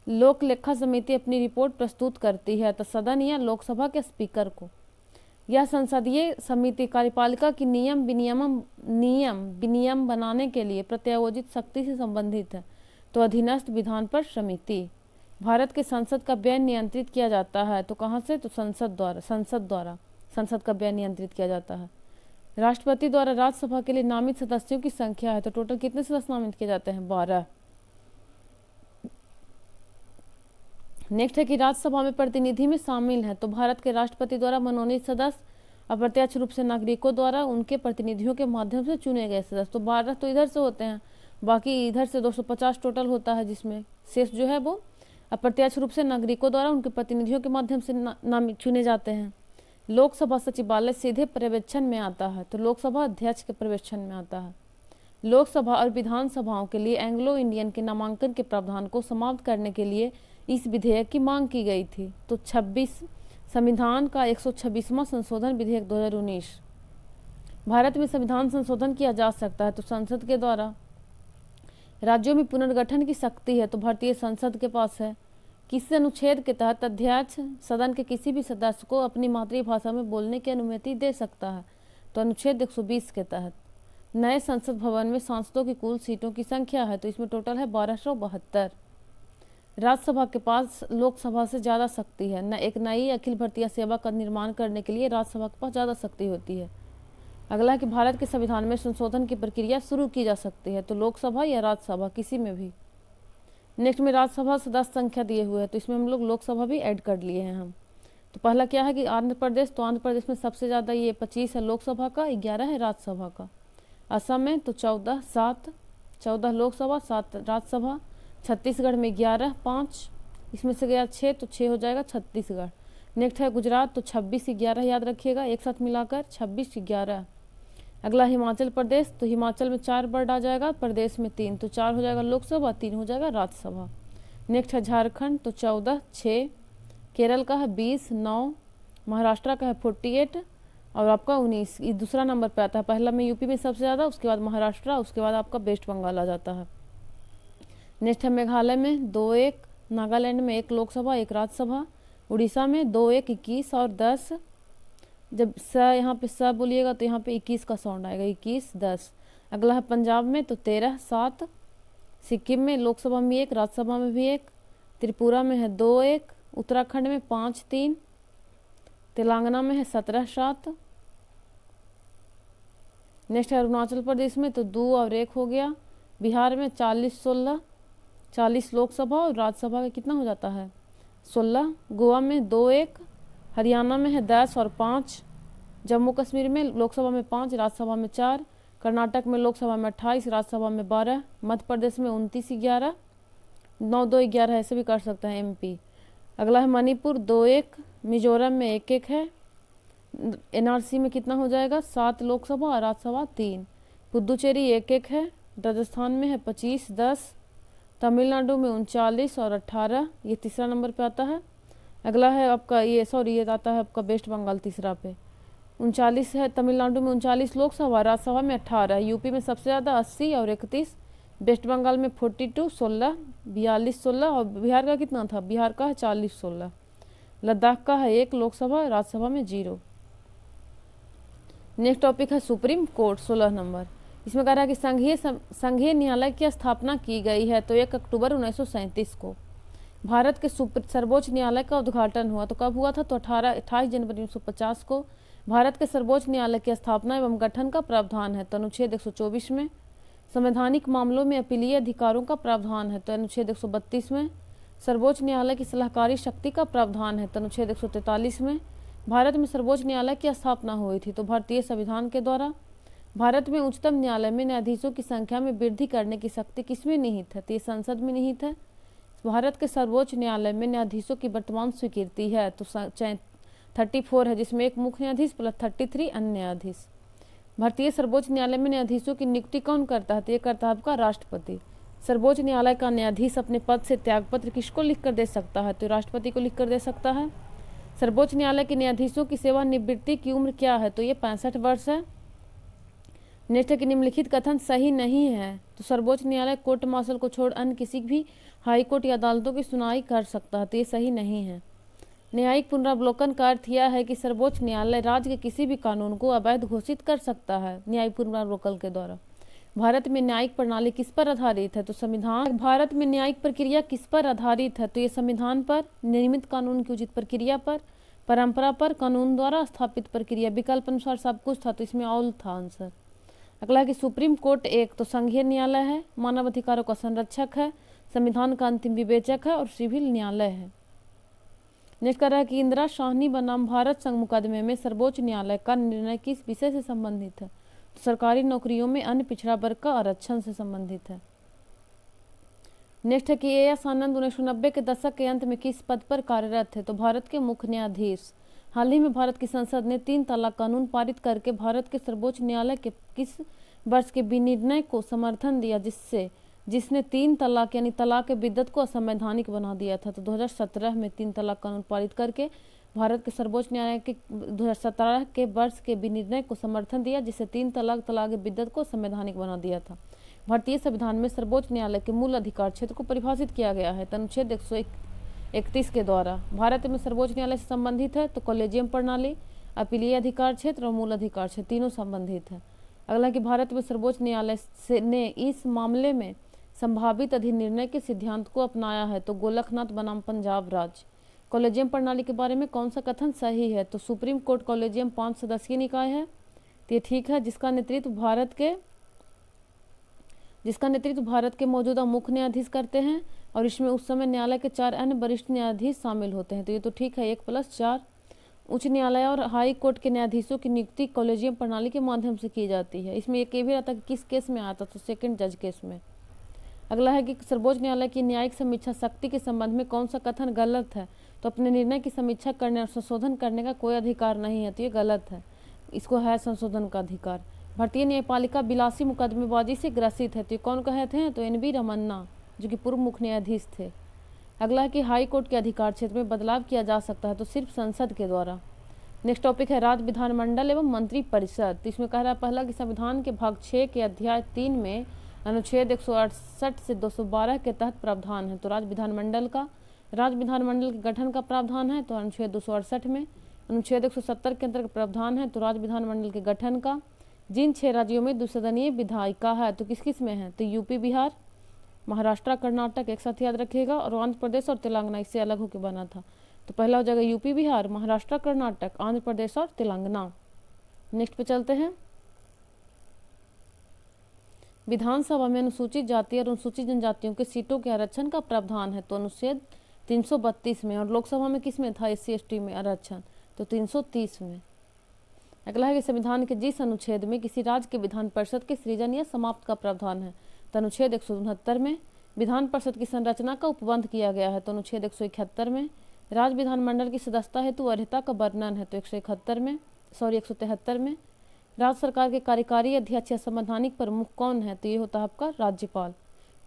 लोक लेखा समिति अपनी रिपोर्ट प्रस्तुत करती है तो सदन या लोकसभा के स्पीकर को। यह संसदीय समिति कार्यपालिका की नियम विनियम बनाने के लिए प्रत्यायोजित शक्ति से संबंधित है, तो अधीनस्थ विधान पर समिति। भारत के संसद का व्यय नियंत्रित किया जाता है, तो कहाँ से, तो संसद द्वारा संसद का व्यय नियंत्रित किया जाता है। राष्ट्रपति द्वारा राज्यसभा के लिए नामित सदस्यों की संख्या है, तो टोटल कितने सदस्य नामित किए जाते हैं, 12। नेक्स्ट है कि राज्यसभा में प्रतिनिधि में शामिल है, तो भारत के राष्ट्रपति द्वारा मनोनीत सदस्य, अप्रत्यक्ष रूप से नागरिकों द्वारा उनके प्रतिनिधियों के माध्यम से चुने गए सदस्य। तो 12 तो इधर से होते हैं, बाकी इधर से 250 टोटल होता है, जिसमें शेष जो है वो अप्रत्यक्ष रूप से नागरिकों द्वारा उनके प्रतिनिधियों के माध्यम से नाम चुने जाते हैं। लोकसभा सचिवालय सीधे पर्यवेक्षण में आता है, तो लोकसभा अध्यक्ष के पर्यवेक्षण में आता है। लोकसभा और विधानसभाओं के लिए एंग्लो इंडियन के नामांकन के प्रावधान को समाप्त करने के लिए इस विधेयक की मांग की गई थी। तो संविधान का 126वां संशोधन विधेयक 2019। भारत में संविधान संशोधन किया जा सकता है तो संसद के द्वारा। राज्यों में पुनर्गठन की शक्ति है, तो भारतीय संसद के पास है। किस अनुच्छेद के तहत अध्यक्ष सदन के किसी भी सदस्य को अपनी मातृभाषा में बोलने की अनुमति दे सकता है, तो अनुच्छेद 120 के तहत। नए संसद भवन में सांसदों की कुल सीटों की संख्या है, तो इसमें टोटल है 1272। राज्यसभा के पास लोकसभा से ज़्यादा शक्ति है। एक नई अखिल भारतीय सेवा का निर्माण करने के लिए राज्यसभा के पास ज़्यादा शक्ति होती है। अगला है कि भारत के संविधान में संशोधन की प्रक्रिया शुरू की जा सकती है, तो लोकसभा या राज्यसभा किसी में भी। नेक्स्ट में राज्यसभा सदस्य संख्या दिए हुए हैं, तो इसमें हम लोग लोकसभा भी ऐड कर लिए हैं हम। तो पहला क्या है कि आंध्र प्रदेश, तो आंध्र प्रदेश में सबसे ज़्यादा ये 25 है लोकसभा का, 11 है राज्यसभा का। असम में तो 14 लोकसभा, 7 राज्यसभा। छत्तीसगढ़ में 11, 5 इसमें से गया 6, तो 6 हो जाएगा छत्तीसगढ़। नेक्स्ट है गुजरात, तो 26 11 याद रखिएगा, एक साथ मिलाकर 26 11। अगला हिमाचल प्रदेश, तो हिमाचल में 4 वर्ड आ जाएगा, प्रदेश में 3, तो 4 हो जाएगा लोकसभा, 3 हो जाएगा राज्यसभा। नेक्स्ट है झारखंड, तो 14 6। केरल का है 20 9। महाराष्ट्र का है 48 और आपका 19। ये दूसरा नंबर पे आता है। पहला में यूपी में सबसे ज़्यादा, उसके बाद महाराष्ट्र, उसके बाद आपका वेस्ट बंगाल आ जाता है। नेक्स्ट है मेघालय में 2-1, नागालैंड में 1 लोकसभा 1 राज्यसभा, उड़ीसा में 2-1 21 और 10। जब स यहाँ पे स बोलिएगा तो यहाँ पे 21 का साउंड आएगा, 21 10। अगला है पंजाब में, तो 13 7। सिक्किम में लोकसभा में 1, राज्यसभा में भी 1। त्रिपुरा में है 2-1। उत्तराखंड में 5-3। तेलंगाना में है 17-7। नेक्स्ट है अरुणाचल प्रदेश में तो 2 और 1 हो गया। बिहार में 40-16, 40 लोकसभा और राज्यसभा का कितना हो जाता है 16। गोवा में 2-1। हरियाणा में है 10 और 5। जम्मू कश्मीर में लोकसभा में 5, राज्यसभा में 4। कर्नाटक में लोकसभा में 28, राज्यसभा में 12। मध्य प्रदेश में 29-11, 9-2-11 ऐसे भी कर सकते हैं MP। अगला है मणिपुर 2-1। मिजोरम में 1-1 है। NRC में कितना हो जाएगा 7 लोकसभा और राज्यसभा 3। पुदुचेरी 1-1 है। राजस्थान में है 25-10। तमिलनाडु में 39 और 18, ये तीसरा नंबर पे आता है। अगला है आपका ये आता है आपका वेस्ट बंगाल तीसरा पे 39 है। तमिलनाडु में 39 लोकसभा, राज्यसभा में 18। यूपी में सबसे ज़्यादा 80 और 31। वेस्ट बंगाल में 42, 16, 42, 16 और बिहार का कितना था, बिहार का है 40, 16। लद्दाख का है 1 लोकसभा, राज्यसभा में 0। नेक्स्ट टॉपिक है सुप्रीम कोर्ट 16 नंबर। इसमें कह रहा है कि संघीय न्यायालय की स्थापना की गई है तो 1 अक्टूबर 1937 को। भारत के सर्वोच्च न्यायालय का उद्घाटन हुआ तो कब हुआ था, तो 28 जनवरी 1950 को। भारत के सर्वोच्च न्यायालय की स्थापना एवं गठन का प्रावधान है तो अनुच्छेद 124 में। संवैधानिक मामलों में अपीलीय अधिकारों का प्रावधान है तो अनुच्छेद 132 में। सर्वोच्च न्यायालय की सलाहकारी शक्ति का प्रावधान है तो अनुच्छेद 143 में। भारत में सर्वोच्च न्यायालय की स्थापना हुई थी तो भारतीय संविधान के द्वारा। भारत में उच्चतम न्यायालय में न्यायाधीशों की संख्या में वृद्धि करने की शक्ति किसमें निहित है, तो ये संसद में निहित है। भारत के सर्वोच्च न्यायालय में न्यायाधीशों की वर्तमान स्वीकृति है तो 34 है, जिसमें 1 मुख्य न्यायाधीश प्लस 33 अन्य न्यायाधीश। भारतीय सर्वोच्च न्यायालय में न्यायाधीशों की नियुक्ति कौन करता है, तो ये करता है आपका राष्ट्रपति। सर्वोच्च न्यायालय का न्यायाधीश अपने पद से त्यागपत्र किसको लिख कर दे सकता है, तो राष्ट्रपति को लिख कर दे सकता है। सर्वोच्च न्यायालय के न्यायाधीशों की सेवानिवृत्ति की उम्र क्या है, तो ये 65 वर्ष है। नेक्स्ट है कि निम्नलिखित कथन सही नहीं है, तो सर्वोच्च न्यायालय कोर्ट मार्शल को छोड़ अन्य किसी भी हाई कोर्ट या अदालतों की सुनवाई कर सकता है, तो ये सही नहीं है। न्यायिक पुनरावलोकन का अर्थ यह है कि सर्वोच्च न्यायालय राज्य के किसी भी कानून को अवैध घोषित कर सकता है न्यायिक पुनरावलोकन के द्वारा। भारत में न्यायिक प्रणाली किस पर आधारित है, तो संविधान। भारत में न्यायिक प्रक्रिया किस पर आधारित है, तो ये संविधान पर, निर्मित कानून की उचित प्रक्रिया पर, परंपरा पर, कानून द्वारा स्थापित प्रक्रिया। विकल्प अनुसार सब कुछ था तो इसमें ऑल था आंसर। अगला है कि सुप्रीम कोर्ट एक तो संघीय न्यायालय है, मानव अधिकारों का संरक्षक है, संविधान का अंतिम विवेचक है और सिविल न्यायालय है। नेक्स्ट कर रहा है कि इंदिरा साहनी बनाम भारत संघ मुकदमे में सर्वोच्च न्यायालय का निर्णय किस विषय से संबंधित है, तो सरकारी नौकरियों में अन्य पिछड़ा वर्ग का आरक्षण से संबंधित है। नेक्स्ट है कि AS आनंद 1990 के दशक के अंत में किस पद पर कार्यरत थे, तो भारत के मुख्य न्यायाधीश। हाल ही में भारत की संसद ने 3 तलाक कानून पारित करके भारत के सर्वोच्च न्यायालय के किस वर्ष के विनिर्णय को समर्थन दिया जिसने 3 तलाक यानी तलाक के बिद्दत को असंवैधानिक बना दिया था, तो 2017 में 3 तलाक कानून पारित करके भारत के सर्वोच्च न्यायालय के 2017 के वर्ष के विनिर्णय को समर्थन दिया जिससे 3 तलाक के बिद्दत को संवैधानिक बना दिया था। भारतीय संविधान में सर्वोच्च न्यायालय के मूल अधिकार क्षेत्र को परिभाषित किया गया है अनुच्छेद 131 के द्वारा। भारत में सर्वोच्च न्यायालय से संबंधित है तो कॉलेजियम प्रणाली, अपीलीय अधिकार क्षेत्र और मूल अधिकार क्षेत्र तीनों संबंधित है। अगला कि भारत में सर्वोच्च न्यायालय ने इस मामले में संभावित अधिनिर्णय के सिद्धांत को अपनाया है तो गोलकनाथ बनाम पंजाब राज्य। कॉलेजियम प्रणाली के बारे में कौन सा कथन सही है, तो सुप्रीम कोर्ट कॉलेजियम 5 सदस्यीय निकाय है, तो ये ठीक है, जिसका नेतृत्व भारत के मौजूदा मुख्य न्यायाधीश करते हैं और इसमें उस समय न्यायालय के 4 अन्य वरिष्ठ न्यायाधीश शामिल होते हैं, तो ये तो ठीक है 1+4। उच्च न्यायालय और हाई कोर्ट के न्यायाधीशों की नियुक्ति कॉलेजियम प्रणाली के माध्यम से की जाती है। इसमें एक ये भी रहता है कि किस केस में आता, तो सेकंड जज केस में। अगला है कि सर्वोच्च न्यायालय की न्यायिक समीक्षा शक्ति के संबंध में कौन सा कथन गलत है, तो अपने निर्णय की समीक्षा करने और संशोधन करने का कोई अधिकार नहीं है, तो ये गलत है, इसको है संशोधन का अधिकार। भारतीय न्यायपालिका विलासी मुकदमेबाजी से ग्रसित है, तो ये कौन कहे थे, तो NV रमन्ना जो कि पूर्व मुख्य न्यायाधीश थे। अगला है कि हाई कोर्ट के अधिकार क्षेत्र में बदलाव किया जा सकता है तो सिर्फ संसद के द्वारा। नेक्स्ट टॉपिक है राज्य विधानमंडल एवं मंत्री परिषद। तो इसमें कह रहा है पहला कि संविधान के भाग 6 के अध्याय 3 में अनुच्छेद 168 से 212 के तहत प्रावधान है तो राज्य विधानमंडल के गठन का प्रावधान है तो अनुच्छेद 268 में। अनुच्छेद 170 के अंतर्गत प्रावधान है तो राज्य विधानमंडल के गठन का। जिन 6 राज्यों में द्विसदनीय विधायिका है तो किस किस में है, तो यूपी, बिहार, महाराष्ट्र, कर्नाटक एक साथ याद रखिएगा, और आंध्र प्रदेश और तेलंगाना इससे अलग होकर बना था। तो पहला हो जाएगा यूपी बिहार, महाराष्ट्र कर्नाटक, आंध्र प्रदेश और तेलंगाना। नेक्स्ट पे चलते हैं। विधानसभा में अनुसूचित जाति और अनुसूचित जनजातियों के सीटों के आरक्षण का प्रावधान है, तो अनुच्छेद 332 में। और लोकसभा में किस में था SC/ST में आरक्षण, तो 330 में। अगला है कि संविधान के जिस अनुच्छेद में किसी राज्य के विधान परिषद के सृजन या समाप्त का प्रावधान है, तो अनुच्छेद 169 में। विधान परिषद की संरचना का उपबंध किया गया है, तो अनुच्छेद 171 में। राज्य विधानमंडल की सदस्यता हेतु अर्हता का वर्णन है, तो 173 में। राज्य सरकार के कार्यकारी अध्यक्ष या संवैधानिक प्रमुख कौन है, तो ये होता है आपका राज्यपाल।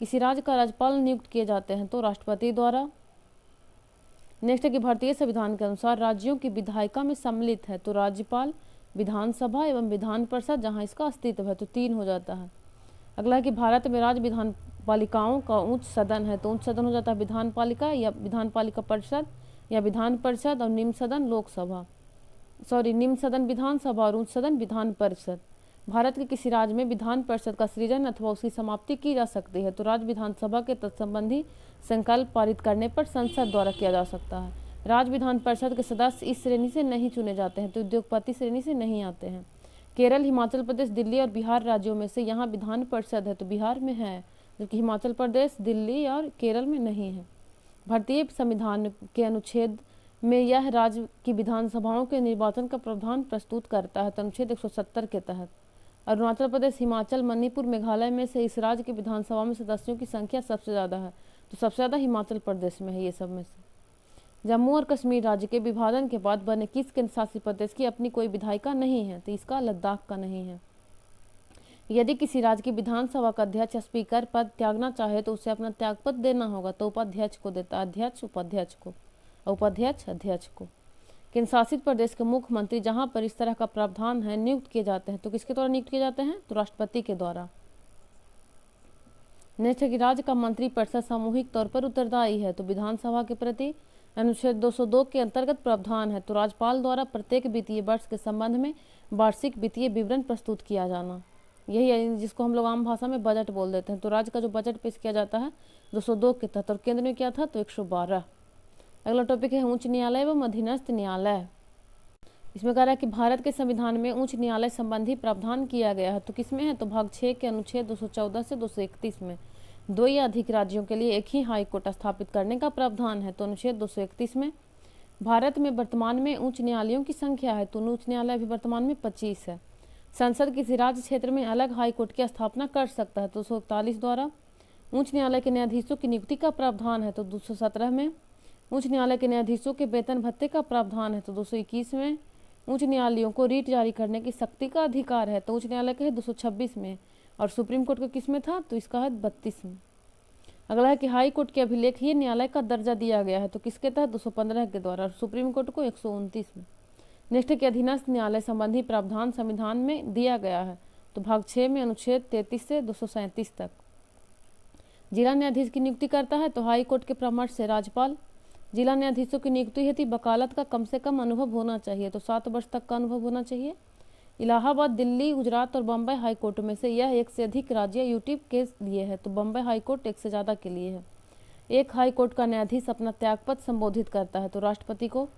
किसी राज्य का राज्यपाल नियुक्त किए जाते हैं, तो राष्ट्रपति द्वारा। नेक्स्ट है कि भारतीय संविधान के अनुसार राज्यों की विधायिका में सम्मिलित है, तो राज्यपाल, विधानसभा एवं विधान परिषद, जहाँ इसका अस्तित्व है, तो 3 हो जाता है। अगला है कि भारत में राज्य विधान पालिकाओं का उच्च सदन है, तो उच्च सदन हो जाता है विधान पालिका या विधान पालिका परिषद या विधान परिषद, और निम्न सदन लोकसभा, निम्न सदन विधानसभा और उच्च सदन विधान परिषद। भारत के किसी राज्य में विधान परिषद का सृजन अथवा उसकी समाप्ति की जा सकती है, तो राज्य विधानसभा के तत्संबंधी संकल्प पारित करने पर संसद द्वारा किया जा सकता है। राज्य विधान परिषद के सदस्य इस श्रेणी से नहीं चुने जाते हैं, तो उद्योगपति श्रेणी से नहीं आते हैं। केरल, हिमाचल प्रदेश, दिल्ली और बिहार राज्यों में से यहाँ विधान परिषद है, तो बिहार में है, जबकि हिमाचल प्रदेश, दिल्ली और केरल में नहीं है। भारतीय संविधान के अनुच्छेद में यह राज्य की विधानसभाओं के निर्वाचन का प्रावधान प्रस्तुत करता है, तो अनुच्छेद 170 के तहत। अरुणाचल प्रदेश, हिमाचल, मणिपुर, मेघालय में से इस राज्य की विधानसभा में सदस्यों की संख्या सबसे ज़्यादा है, तो सबसे ज़्यादा हिमाचल प्रदेश में है ये सब में से। जम्मू और कश्मीर राज्य के विभाजन के बाद बने किस केंद्र शासित प्रदेश की अपनी कोई विधायिका नहीं है, तो इसका लद्दाख का नहीं है। यदि किसी राज्य की विधानसभा का अध्यक्ष या स्पीकर पद त्यागना चाहे तो उसे अपना त्यागपत्र देना होगा, तो उपाध्यक्ष को देता है, अध्यक्ष उपाध्यक्ष को, उपाध्यक्ष अध्यक्ष को। केंद्र शासित प्रदेश के मुख्यमंत्री जहां पर इस तरह का प्रावधान है नियुक्त किए जाते हैं, तो किसके द्वारा नियुक्त किए जाते हैं, तो राष्ट्रपति के द्वारा। नेक्स्ट है कि राज्य का मंत्रिपरिषद सामूहिक तौर पर उत्तरदायी है, तो विधानसभा के प्रति। अनुच्छेद 202 के अंतर्गत प्रावधान है, तो राज्यपाल द्वारा प्रत्येक वित्तीय वर्ष के संबंध में वार्षिक वित्तीय विवरण प्रस्तुत किया जाना, यही है जिसको हम लोग आम भाषा में बजट बोल देते हैं। तो राज्य का जो बजट पेश किया जाता है 202 के तहत, और केंद्र में क्या था, तो 112। अगला टॉपिक है उच्च न्यायालय एवं अधीनस्थ न्यायालय। इसमें कह रहा है कि भारत के संविधान में उच्च न्यायालय संबंधी प्रावधान किया गया है, तो किसमें है, तो भाग 6 के अनुच्छेद 214 से 231 में। 2 या अधिक राज्यों के लिए एक ही हाई कोर्ट स्थापित करने का प्रावधान है, तो अनुच्छेद 231 में। भारत में वर्तमान में उच्च न्यायालयों की संख्या है, तो उच्च न्यायालय भी वर्तमान में 25 है। संसद किसी राज्य क्षेत्र में अलग हाई कोर्ट की स्थापना कर सकता है, तो 241 द्वारा। उच्च न्यायालय के न्यायाधीशों की नियुक्ति का प्रावधान है, तो 217 में। उच्च न्यायालय के न्यायाधीशों के वेतन भत्ते का प्रावधान है, तो 221 में। उच्च न्यायालयों को रीट जारी करने की शक्ति का अधिकार है, तो उच्च न्यायालय का है 226 में। और सुप्रीम कोर्ट का किस में था, तो इसका है 32 में। अगला है कि हाई कोर्ट के अभिलेखीय न्यायालय का दर्जा दिया गया है, तो किसके तहत, 215 के द्वारा, और सुप्रीम कोर्ट को 129 में। नेक्स्ट है कि अधीनस्थ न्यायालय संबंधी प्रावधान संविधान में दिया गया है, तो भाग 6 में अनुच्छेद 33 से 237 तक। जिला न्यायाधीश की नियुक्ति करता है, तो हाई कोर्ट के परामर्श से राज्यपाल। जिला न्यायाधीशों की नियुक्ति हेतु वकालत का कम से कम अनुभव होना चाहिए, तो 7 वर्ष तक का अनुभव होना चाहिए। इलाहाबाद, दिल्ली, गुजरात और बम्बई हाई कोर्ट में से यह एक से अधिक राज्य यूटी के लिए है, तो बम्बई हाई कोर्ट एक से ज़्यादा के लिए है। एक हाई कोर्ट का न्यायाधीश अपना त्यागपत्र संबोधित करता है, तो राष्ट्रपति को।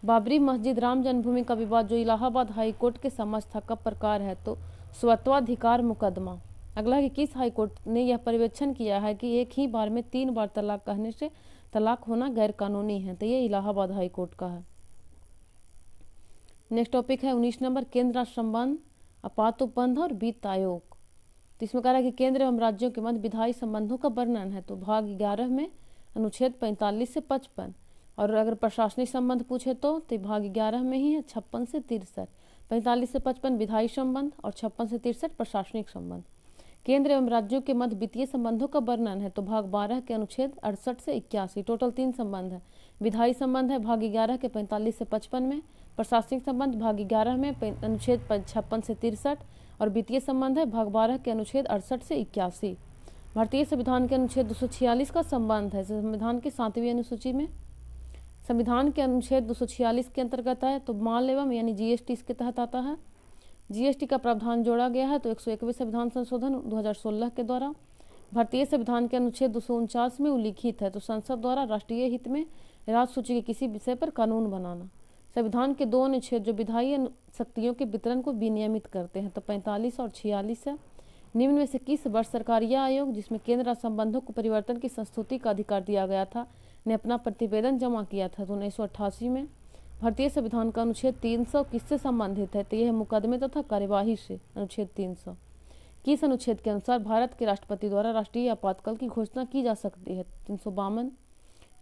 बाबरी मस्जिद, राम जन्मभूमि का विवाद जो इलाहाबाद हाई कोर्ट के समझ था, कब प्रकार है, तो स्वत्वाधिकार मुकदमा। अगला है कि किस हाई कोर्ट ने यह पर्यवेक्षण किया है कि एक ही बार में 3 बार तलाक कहने से तलाक होना गैर कानूनी है, तो ये इलाहाबाद हाई कोर्ट का है। नेक्स्ट टॉपिक है 19 नंबर, केंद्र राष्ट्र संबंध, आपात उपबंध और वित्त आयोग। तो इसमें कह रहा है कि केंद्र एवं राज्यों के मध्य विधायी संबंधों का वर्णन है, तो भाग 11 में अनुच्छेद 45 से 55। और अगर प्रशासनिक संबंध पूछे तो भाग 11 में ही है 56 से 63। 45 से 55 विधायी संबंध और 56 से 63 प्रशासनिक संबंध। केंद्र एवं राज्यों के मध्य वित्तीय संबंधों का वर्णन है, तो भाग 12 के अनुच्छेद 68 से 81। टोटल 3 संबंध है। विधायी संबंध है भाग 11 के 45 से 55 में, प्रशासनिक संबंध भाग 11 में अनुच्छेद 56 से 63, और वित्तीय संबंध है भाग 12 के अनुच्छेद 68 से 81। भारतीय संविधान के अनुच्छेद 246 का संबंध है संविधान की 7वीं अनुसूची में। संविधान के अनुच्छेद 246 के अंतर्गत है, तो माल एवं यानी जीएसटी इसके तहत आता है। जीएसटी का प्रावधान जोड़ा गया है, तो 101वें संविधान संशोधन 2016 के द्वारा। भारतीय संविधान के अनुच्छेद 249 में उल्लिखित है, तो संसद द्वारा राष्ट्रीय हित में राज्य सूची के किसी विषय पर कानून बनाना। संविधान के 2 अनुच्छेद जो विधायी शक्तियों के वितरण को विनियमित करते हैं, तो 45 और 46 है। निम्न में से किस वर्ष सरकारीय आयोग, जिसमें केंद्र राज्य संबंधों को परिवर्तन की संस्तुति का अधिकार दिया गया था, ने अपना प्रतिवेदन जमा किया था? तो 1988 में। भारतीय संविधान का अनुच्छेद 300 किससे संबंधित है? तो यह मुकदमे तथा कार्यवाही से। अनुच्छेद 300 किस अनुच्छेद के अनुसार भारत के राष्ट्रपति द्वारा राष्ट्रीय आपातकाल की घोषणा की जा सकती है? 352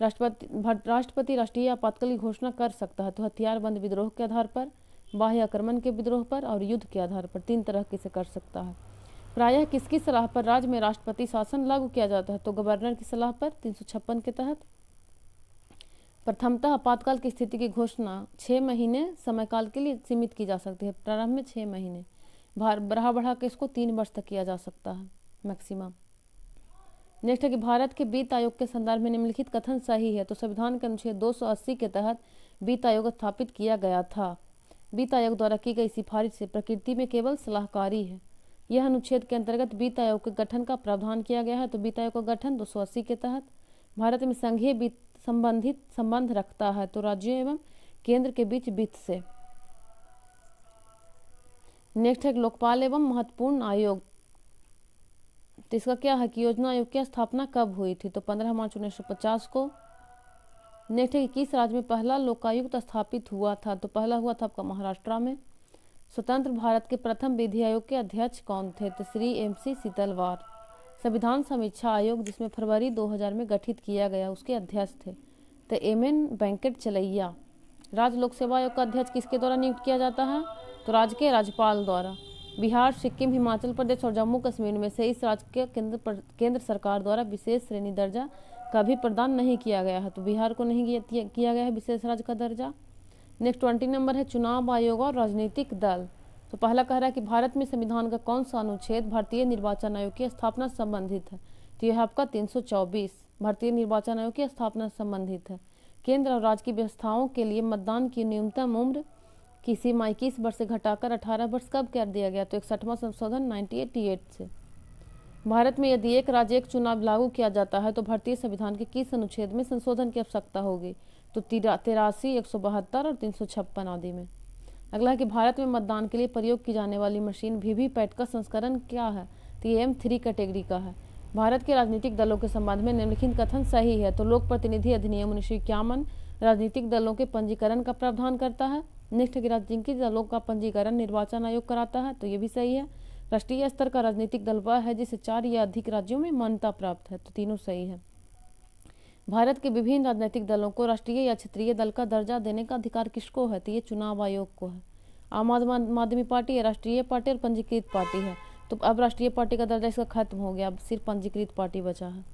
राष्ट्रपति राष्ट्रीय आपातकाल की घोषणा कर सकता है तो हथियारबंद विद्रोह के आधार पर, बाह्य आक्रमण के विद्रोह पर और युद्ध के आधार पर। 3 तरह के से कर सकता है। प्रायः किसकी सलाह पर राज्य में राष्ट्रपति शासन लागू किया जाता है? तो गवर्नर की सलाह पर। 356 के तहत। प्रथमतः आपातकाल की स्थिति की घोषणा 6 महीने समयकाल के लिए सीमित की जा सकती है। प्रारंभ में 6 महीने, बढ़ा के इसको 3 वर्ष तक किया जा सकता है मैक्सिमम। नेक्स्ट है कि भारत के वित्त आयोग के संदर्भ में निम्नलिखित कथन सही है? तो संविधान के अनुच्छेद 280 के तहत वित्त आयोग स्थापित किया गया था। वित्त आयोग द्वारा की गई सिफारिश से प्रकृति में केवल सलाहकारी है। यह अनुच्छेद के अंतर्गत वित्त आयोग के गठन का प्रावधान किया गया है। तो वित्त आयोग का गठन 280 के तहत। भारत में संघीय वित्त संबंधित संबंध रखता है तो राज्यों एवं केंद्र के बीच वित्त से। नेक्स्ट है लोकपाल एवं महत्वपूर्ण आयोग। तो इसका क्या है कि योजना आयोग की स्थापना कब हुई थी? तो 15 मार्च 1950 को। नेक्स्ट है कि किस राज्य में पहला लोकायुक्त स्थापित हुआ था? तो पहला हुआ था आपका महाराष्ट्र में। स्वतंत्र भारत के प्रथम विधि आयोग के अध्यक्ष कौन थे? तो श्री MC सीतलवार। संविधान समीक्षा आयोग, जिसमें फरवरी 2000 में गठित किया गया, उसके अध्यक्ष थे तो MN वेंकट चलैया। राज्य लोक सेवा आयोग का अध्यक्ष किसके द्वारा नियुक्त किया जाता है? तो राज्य के राज्यपाल द्वारा। बिहार, सिक्किम, हिमाचल प्रदेश और जम्मू कश्मीर में से इस राज्य के केंद्र सरकार द्वारा विशेष श्रेणी दर्जा का भी प्रदान नहीं किया गया है। तो बिहार को नहीं किया गया है विशेष राज्य का दर्जा। नेक्स्ट 20 नंबर है चुनाव आयोग और राजनीतिक दल। तो पहला कह रहा है कि भारत में संविधान का कौन सा अनुच्छेद भारतीय निर्वाचन आयोग की स्थापना से संबंधित है? तो यह आपका 324 भारतीय निर्वाचन आयोग की स्थापना से संबंधित है। केंद्र और राज्य की व्यवस्थाओं के लिए मतदान की न्यूनतम उम्र की सीमा 21 वर्ष से घटाकर 18 वर्ष कब कर दिया गया? तो 61वां संशोधन 1988 से। भारत में यदि एक राज्य एक चुनाव लागू किया जाता है तो भारतीय संविधान के किस अनुच्छेद में संशोधन की आवश्यकता होगी? तो 83, 172 और 356 आदि में। अगला है कि भारत में मतदान के लिए प्रयोग की जाने वाली मशीन वीवीपैट का संस्करण क्या है? तो ये M3 कैटेगरी का है। भारत के राजनीतिक दलों के संबंध में निम्नलिखित कथन सही है? तो लोक प्रतिनिधि अधिनियम 1951 राजनीतिक दलों के पंजीकरण का प्रावधान करता है। नेक्स्ट है कि राजनीतिक दलों का पंजीकरण निर्वाचन आयोग कराता है, तो ये भी सही है। राष्ट्रीय स्तर का राजनीतिक दल वह है जिसे 4 या अधिक राज्यों में मान्यता प्राप्त है, तो तीनों सही है। भारत के विभिन्न राजनीतिक दलों को राष्ट्रीय या क्षेत्रीय दल का दर्जा देने का अधिकार किसको है? तो ये चुनाव आयोग को है। आम आदमी पार्टी है राष्ट्रीय पार्टी और पंजीकृत पार्टी है। तो अब राष्ट्रीय पार्टी का दर्जा इसका खत्म हो गया, अब सिर्फ पंजीकृत पार्टी बचा है।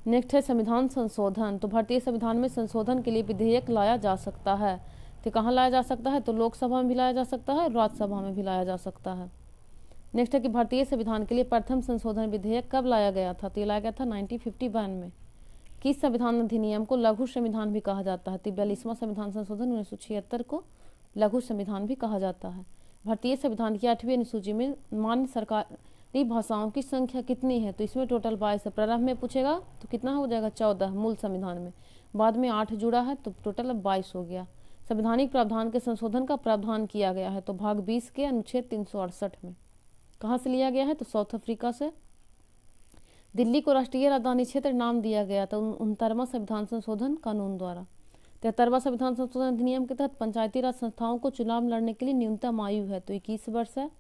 नेक्स्ट है संविधान संशोधन। तो भारतीय संविधान में संशोधन के लिए विधेयक लाया जा सकता है। तो कहाँ लाया जा सकता है? तो लोकसभा में भी लाया जा सकता है, राज्यसभा में भी लाया जा सकता है। नेक्स्ट है कि भारतीय संविधान के लिए प्रथम संशोधन विधेयक कब लाया गया था? तो ये लाया गया था 1951 में। किस संविधान अधिनियम को लघु संविधान भी कहा जाता है? तो 42वां संविधान संशोधन 1976 को लघु संविधान भी कहा जाता है। भारतीय संविधान की 8वीं अनुसूची में मान्य सरकारी भाषाओं की संख्या कितनी है? तो इसमें टोटल 22 है। प्रारंभ में पूछेगा तो कितना हो जाएगा? 14 मूल संविधान में, बाद में 8 जुड़ा है तो टोटल अब 22 हो गया। संवैधानिक प्रावधान के संशोधन का प्रावधान किया गया है तो भाग 20 के अनुच्छेद 368 में। कहाँ से लिया गया है? तो साउथ अफ्रीका से। दिल्ली को राष्ट्रीय राजधानी क्षेत्र नाम दिया गया था 69वां संविधान संशोधन कानून द्वारा। 73वां संविधान संशोधन अधिनियम के तहत पंचायती राज संस्थाओं को चुनाव लड़ने के लिए न्यूनतम आयु है तो 21 वर्ष है।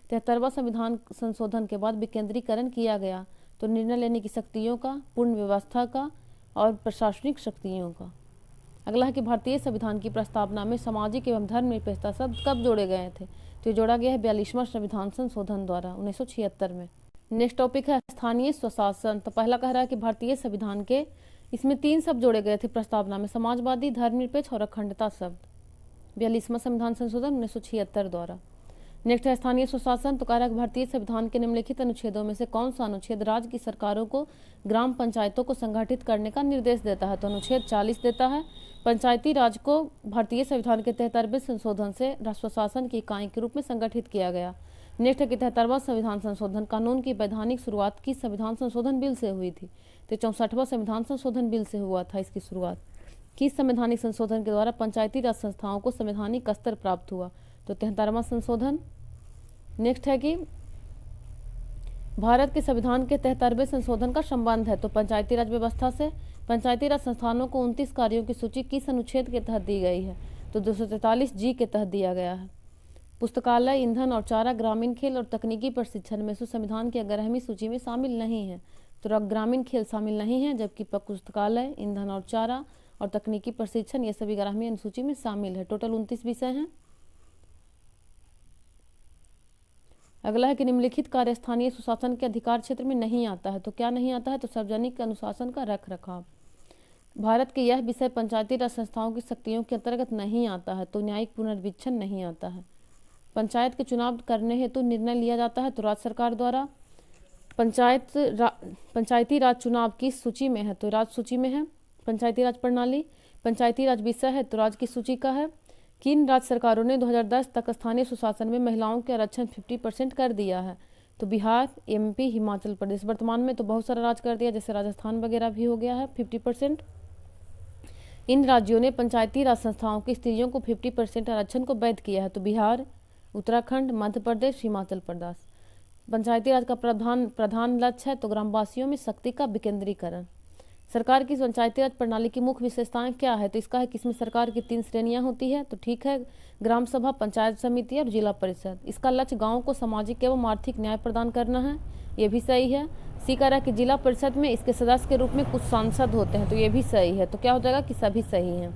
73वां संविधान संशोधन के बाद विकेंद्रीकरण किया गया तो निर्णय लेने की शक्तियों का, पूर्ण व्यवस्था का और प्रशासनिक शक्तियों का। अगला है कि भारतीय संविधान की प्रस्तावना में सामाजिक एवं धर्मनिरपेक्षता शब्द कब जोड़े गए थे? तो ये जोड़ा गया है 42वां संविधान संशोधन द्वारा 1976 में। नेक्स्ट टॉपिक है स्थानीय स्वशासन। तो पहला कह रहा है कि भारतीय संविधान के इसमें 3 शब्द जोड़े गए थे प्रस्तावना में, समाजवादी, धर्मनिरपेक्ष और अखंडता शब्द, 42वां संविधान संशोधन 1976 द्वारा। नेक्स्ट है स्थानीय स्वशासन। तो कह रहा है कि भारतीय संविधान के निम्नलिखित अनुच्छेदों में से कौन सा अनुच्छेद राज्य की सरकारों को ग्राम पंचायतों को संगठित करने का निर्देश देता है? तो अनुच्छेद 40 देता है। पंचायती राज को भारतीय संविधान के 73वें संशोधन से स्वशासन की इकाई के रूप में संगठित किया गया। नेक्स्ट है कि 73वां संविधान संशोधन कानून की वैधानिक शुरुआत किस संविधान संशोधन बिल से हुई थी? तो 64वां संविधान संशोधन बिल से हुआ था इसकी शुरुआत। किस संवैधानिक संशोधन के द्वारा पंचायती राज संस्थाओं को संवैधानिक स्तर प्राप्त हुआ? तो 73वां संशोधन। नेक्स्ट है कि भारत के संविधान के 73वें संशोधन का संबंध है? तो पंचायती राज व्यवस्था से। पंचायती राज संस्थानों को 29 कार्यों की सूची किस अनुच्छेद के तहत दी गई है? तो 243 के तहत दिया गया है। पुस्तकालय, ईंधन और चारा, ग्रामीण खेल और तकनीकी प्रशिक्षण में से संविधान की 11वीं सूची में शामिल नहीं है। तो ग्रामीण खेल शामिल नहीं है, जबकि पुस्तकालय, ईंधन और चारा और तकनीकी प्रशिक्षण ये सभी 11वीं अनुसूची में शामिल है। टोटल 29 विषय हैं। अगला है कि निम्नलिखित कार्य स्थानीय सुशासन के अधिकार क्षेत्र में नहीं आता है। तो क्या नहीं आता है? तो सार्वजनिक अनुशासन का रख रखाव। भारत के यह विषय पंचायती राज संस्थाओं की शक्तियों के अंतर्गत नहीं आता है। तो न्यायिक पुनर्वीक्षण नहीं आता है। पंचायत के चुनाव करने हेतु निर्णय लिया जाता है? तो राज्य सरकार द्वारा। पंचायती राज चुनाव किस सूची में है? तो राज्य सूची में है। पंचायती राज प्रणाली, पंचायती राज विषय है तो राज्य की सूची का है। किन राज्य सरकारों ने 2010 तक स्थानीय सुशासन में महिलाओं के आरक्षण 50% कर दिया है? तो बिहार, एमपी, हिमाचल प्रदेश। वर्तमान में तो बहुत सारा राज्य कर दिया, जैसे राजस्थान वगैरह भी हो गया है 50%। इन राज्यों ने पंचायती राज संस्थाओं की स्त्रियों को 50% आरक्षण को वैध किया है? तो बिहार, उत्तराखंड, मध्य प्रदेश, हिमाचल प्रदेश। पंचायती राज का प्रधान लक्ष्य है तो ग्रामवासियों में शक्ति का विकेंद्रीकरण। सरकार की पंचायती राज प्रणाली की मुख्य विशेषताएं क्या है? तो इसका है कि इसमें सरकार की 3 श्रेणियां होती है। तो ठीक है, ग्राम सभा, पंचायत समिति और जिला परिषद। इसका लक्ष्य गाँव को सामाजिक एवं आर्थिक न्याय प्रदान करना है, ये भी सही है। सी कह रहा है कि जिला परिषद में इसके सदस्य के रूप में कुछ सांसद होते हैं, तो ये भी सही है। तो क्या हो जाएगा कि सभी सही हैं।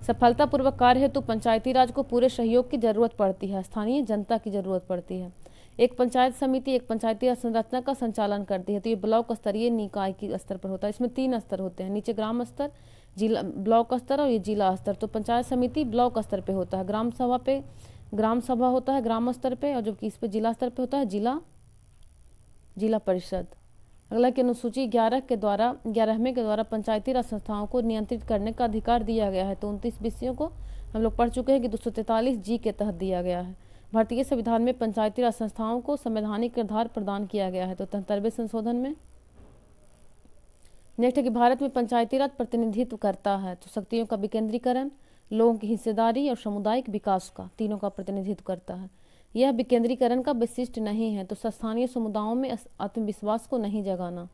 सफलतापूर्वक कार्य हेतु पंचायती राज को पूरे सहयोग की जरूरत पड़ती है, स्थानीय जनता की जरूरत पड़ती है। एक पंचायत समिति एक पंचायती राज संरचना का संचालन करती है। तो ये ब्लॉक स्तरीय निकाय के स्तर पर होता है। इसमें 3 स्तर होते हैं, नीचे ग्राम स्तर, जिला ब्लॉक स्तर और ये जिला स्तर। तो पंचायत समिति ब्लॉक स्तर पे होता है, ग्राम सभा होता है ग्राम स्तर पे, और जबकि इस पे जिला स्तर पे होता है जिला परिषद। अगला की अनुसूची 11वें के द्वारा पंचायती राज संस्थाओं को नियंत्रित करने का अधिकार दिया गया है। तो 29 विषयों को हम लोग पढ़ चुके हैं कि 243 के तहत दिया गया है। भारतीय संविधान में पंचायती राज संस्थाओं को संवैधानिक आधार प्रदान किया गया है। तो 73वें संशोधन में। नेक्स्ट है कि भारत में पंचायती राज प्रतिनिधित्व करता है तो शक्तियों का विकेंद्रीकरण, लोगों की हिस्सेदारी और सामुदायिक विकास का, तीनों का प्रतिनिधित्व करता है। यह विकेंद्रीकरण का विशिष्ट नहीं है तो स्थानीय समुदायों में आत्मविश्वास को नहीं जगाना,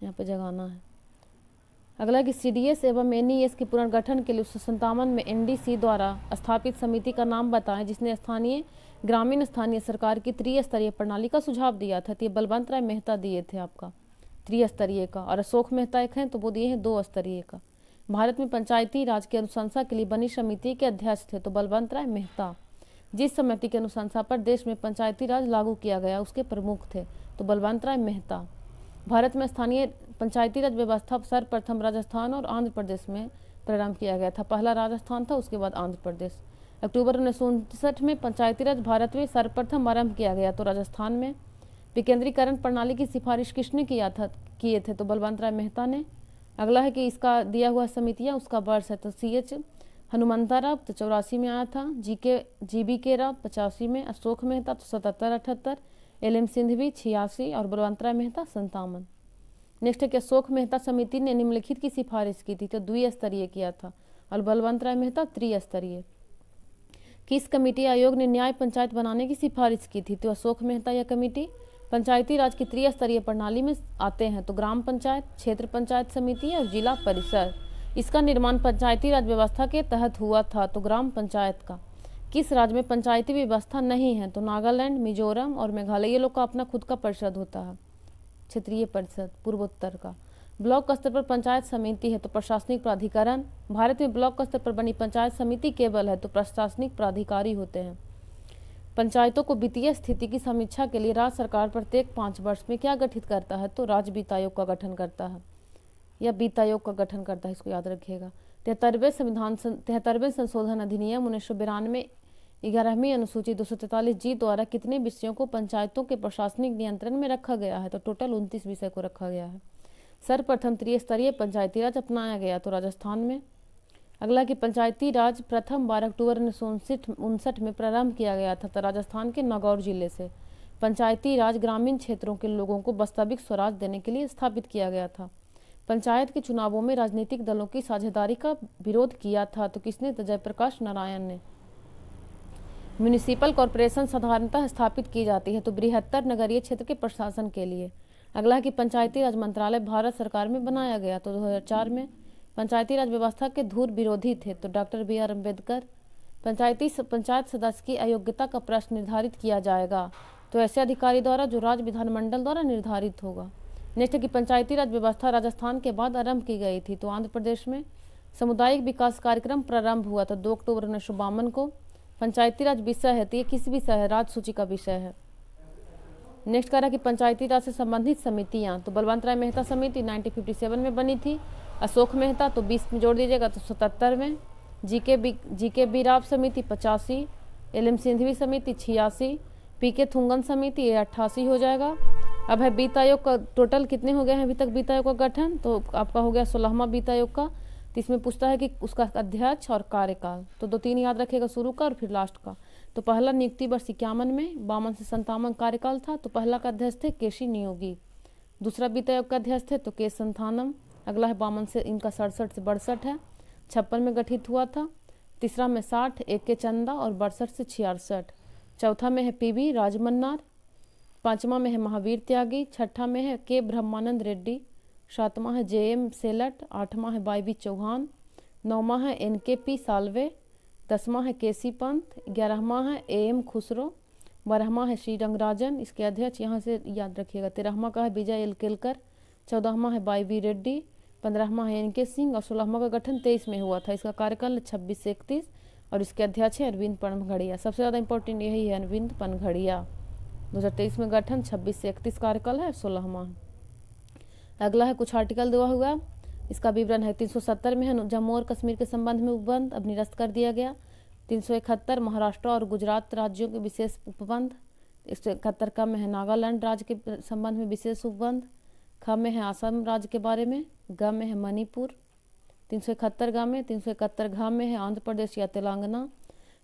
यहाँ पे जगाना है। अगला कि सीडीएस एवं एनईएस के पुनर्गठन के लिए 1957 में एनडीसी द्वारा स्थापित समिति का नाम बताएं जिसने ग्रामीण स्थानीय सरकार की त्रिस्तरीय प्रणाली का सुझाव दिया था। तो ये बलवंत राय मेहता दिए थे आपका त्रिस्तरीय का, और अशोक मेहता एक हैं तो वो दिए हैं 2 स्तरीय का। भारत में पंचायती राज की अनुशंसा के लिए बनी समिति के अध्यक्ष थे तो बलवंत राय मेहता। जिस समिति की अनुशंसा पर देश में पंचायती राज लागू किया गया उसके प्रमुख थे तो बलवंत राय मेहता। भारत में स्थानीय पंचायती राज व्यवस्था सर्वप्रथम राजस्थान और आंध्र प्रदेश में प्रारंभ किया गया था। पहला राजस्थान था, उसके बाद आंध्र प्रदेश। अक्टूबर 1959 में पंचायती राज भारत में सर्वप्रथम आरंभ किया गया तो राजस्थान में। विकेंद्रीकरण प्रणाली की सिफारिश किसने किए थे? तो बलवंत राय मेहता ने। अगला है कि इसका दिया हुआ समितियाँ उसका वर्ष है तो CH हनुमंता राव तो 84 में आया था, GBK राव 85 में, अशोक मेहता तो 77-78, LM सिंघवी 86 और बलवंत राय मेहता 57। नेक्स्ट है कि अशोक मेहता समिति ने निम्नलिखित की सिफारिश की थी तो द्विस्तरीय किया था और बलवंत राय मेहता त्रिस्तरीय। किस कमेटी आयोग ने न्याय पंचायत बनाने की सिफारिश की थी? तो अशोक मेहता यह कमेटी। पंचायती राज की त्रिस्तरीय प्रणाली में आते हैं तो ग्राम पंचायत, क्षेत्र पंचायत समिति और जिला परिषद। इसका निर्माण पंचायती राज व्यवस्था के तहत हुआ था तो ग्राम पंचायत का। किस राज्य में पंचायती व्यवस्था नहीं है? तो नागालैंड, मिजोरम और मेघालय। ये लोग का अपना खुद का परिषद होता है, क्षेत्रीय परिषद पूर्वोत्तर का। ब्लॉक स्तर पर पंचायत समिति है तो प्रशासनिक प्राधिकरण। भारत में ब्लॉक स्तर पर बनी पंचायत समिति केवल है तो प्रशासनिक प्राधिकारी होते हैं। पंचायतों को वित्तीय स्थिति की समीक्षा के लिए राज्य सरकार प्रत्येक 5 वर्ष में क्या गठित करता है? तो राज्य वित्त आयोग का गठन करता है या वित्त आयोग का गठन करता है, इसको याद रखिएगा। 73वें संशोधन अधिनियम 1992 11वीं अनुसूची 243 द्वारा कितने विषयों को पंचायतों के प्रशासनिक नियंत्रण में रखा गया है? तो टोटल 29 विषय को रखा गया है। सर्वप्रथम त्रिस्तरीय पंचायती राज अपनाया गया तो राजस्थान में। अगला कि पंचायती राज प्रथम 12 अक्टूबर 1959 में प्रारंभ किया गया था तो राजस्थान के नागौर जिले से। पंचायती राज ग्रामीण क्षेत्रों के लोगों को वास्तविक स्वराज देने के लिए स्थापित किया गया था। पंचायत के चुनावों में राजनीतिक दलों की साझेदारी का विरोध किया था, तो किसने? तो जयप्रकाश नारायण ने। म्यूनिसिपल कॉरपोरेशन साधारणतः स्थापित की जाती है तो बृहत्तर नगरीय क्षेत्र के प्रशासन के लिए। अगला है कि पंचायती राज मंत्रालय भारत सरकार में बनाया गया, तो 2004 में। पंचायती राज व्यवस्था के धुर विरोधी थे, तो डॉक्टर BR अम्बेडकर। पंचायत सदस्य की अयोग्यता का प्रश्न निर्धारित किया जाएगा, तो ऐसे अधिकारी द्वारा जो राज्य विधानमंडल द्वारा निर्धारित होगा। नेक्स्ट है कि पंचायती राज व्यवस्था राजस्थान के बाद आरंभ की गई थी, तो आंध्र प्रदेश में। सामुदायिक विकास कार्यक्रम प्रारंभ हुआ था 2 अक्टूबर 1952 को। पंचायती राज विषय है, तो ये किस विषय है? राज्य सूची का विषय है। नेक्स्ट कह रहा है कि पंचायती राज से संबंधित समितियां, तो बलवंत राय मेहता समिति 1957 में बनी थी। अशोक मेहता तो 20 में जोड़ दीजिएगा तो 77 में। जीके बी राव समिति 85, LM सिंघवी समिति 86, PK थुंगन समिति ये 88 हो जाएगा। अब है वित्त आयोग का टोटल कितने हो गए हैं अभी तक वित्त आयोग का गठन? तो आपका हो गया 16वां वित्त आयोग का। तो इसमें पूछता है कि उसका अध्यक्ष और कार्यकाल, तो 2-3 याद रखेगा, शुरू का और फिर लास्ट का। तो पहला नियुक्ति वर्ष 51 में, 52 से 57 कार्यकाल था, तो पहला का अध्यक्ष थे केसी नियोगी। दूसरा वित्त आयोग का अध्यक्ष थे तो के संथानम। अगला है 52 से इनका 67 से 62 है। 56 में गठित हुआ था। तीसरा में 60, एक के चंदा और 62 से 66। चौथा में है PB राजमन्नार। 5वां में है महावीर त्यागी। 6ठा में है के ब्रह्मानंद रेड्डी। 7वां है JM सेलट। 8वां है YB चौहान। 9वां है NKP साल्वे। 10वां है KC पंत। 11वां है AM खुसरो। 12वां है श्री रंगराजन, इसके अध्यक्ष यहाँ से याद रखिएगा। 13वां का है विजय एल केलकर। 14वां है YB रेड्डी। 15वां है NK सिंह और 16वां का गठन 23 में हुआ था। इसका कार्यकाल 26 से 31 और इसके अध्यक्ष है अरविंद पनघड़िया। सबसे ज़्यादा इंपॉर्टेंट यही है, अरविंद पनघड़िया। 2023 में गठन, 26 से 31 कार्यकाल है, 16वां। अगला है कुछ आर्टिकल दिया हुआ, इसका विवरण है। 370 में है जम्मू और कश्मीर के संबंध में उपबंध, अब निरस्त कर दिया गया। 371 महाराष्ट्र और गुजरात राज्यों के विशेष उपबंध। 171 का में है नागालैंड राज्य के संबंध में विशेष उपबंध। ख में है आसाम राज्य के बारे में। ग में है मणिपुर। 371 ग में। 371 घ में है आंध्र प्रदेश या तेलंगाना।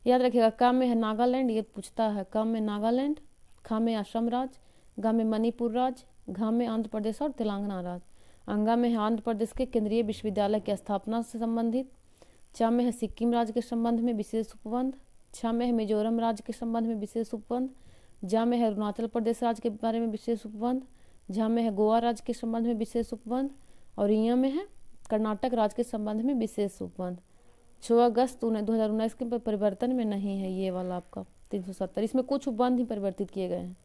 याद रखिएगा, क में है नागालैंड, ये पूछता है। क में नागालैंड, ख में असम राज्य, ग में मणिपुर राज्य, घ में आंध्र प्रदेश और तेलंगाना राज्य। अंगा में है आंध्र प्रदेश के केंद्रीय विश्वविद्यालय की स्थापना से संबंधित। च में है सिक्किम राज्य के संबंध में विशेष उपबंध। छ में है मिजोरम राज्य के संबंध में विशेष उपबंध। ज में है अरुणाचल प्रदेश राज्य के बारे में विशेष उपबंध। झ में है गोवा राज्य के संबंध में विशेष उपबंध और य में है कर्नाटक राज्य के संबंध में विशेष उपबंध। 6 अगस्त 2019 के परिवर्तन में नहीं है ये वाला आपका 370, इसमें कुछ उपबंध ही परिवर्तित किए गए हैं।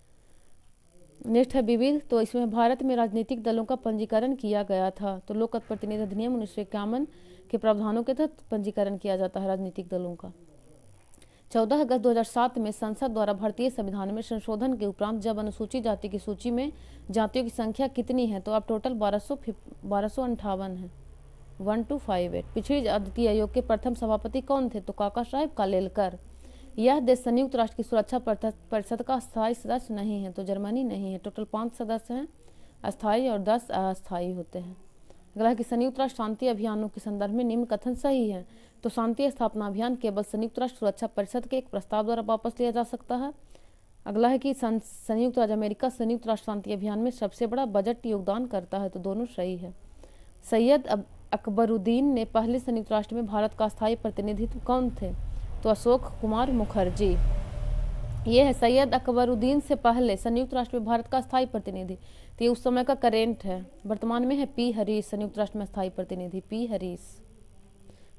नेक्स्ट है विविध, तो इसमें भारत में राजनीतिक दलों का पंजीकरण किया गया था। तो लोक प्रतिनिधि अधिनियम 1951 के प्रावधानों के तहत पंजीकरण किया जाता है राजनीतिक दलों का। 14 अगस्त 2007 में संसद द्वारा भारतीय संविधान में संशोधन के उपरांत जब अनुसूचित जाति की सूची में जातियों की संख्या कितनी है, तो अब टोटल 1258 है, 1258। पिछड़ी जाति आयोग के प्रथम सभापति कौन थे, तो काका साहेब कालेलकर। यह देश संयुक्त राष्ट्र की सुरक्षा परिषद का अस्थायी सदस्य नहीं है, तो जर्मनी नहीं है। टोटल 5 सदस्य हैं अस्थायी और 10 अस्थायी होते हैं। अगला है कि संयुक्त राष्ट्र शांति अभियानों के संदर्भ में निम्न कथन सही है, तो शांति स्थापना अभियान केवल संयुक्त राष्ट्र सुरक्षा परिषद के एक प्रस्ताव द्वारा वापस लिया जा सकता है। अगला है कि संयुक्त राज्य अमेरिका संयुक्त राष्ट्र शांति अभियान में सबसे बड़ा बजट योगदान करता है, तो दोनों सही है। सैयद अकबरुद्दीन ने पहले संयुक्त राष्ट्र में भारत का स्थायी प्रतिनिधित्व कौन थे, तो अशोक कुमार मुखर्जी। ये है सैयद अकबरुद्दीन से पहले संयुक्त राष्ट्र में भारत का स्थायी प्रतिनिधि, तो ये उस समय का करेंट है। वर्तमान में है P हरीश संयुक्त राष्ट्र में स्थायी प्रतिनिधि, P हरीश।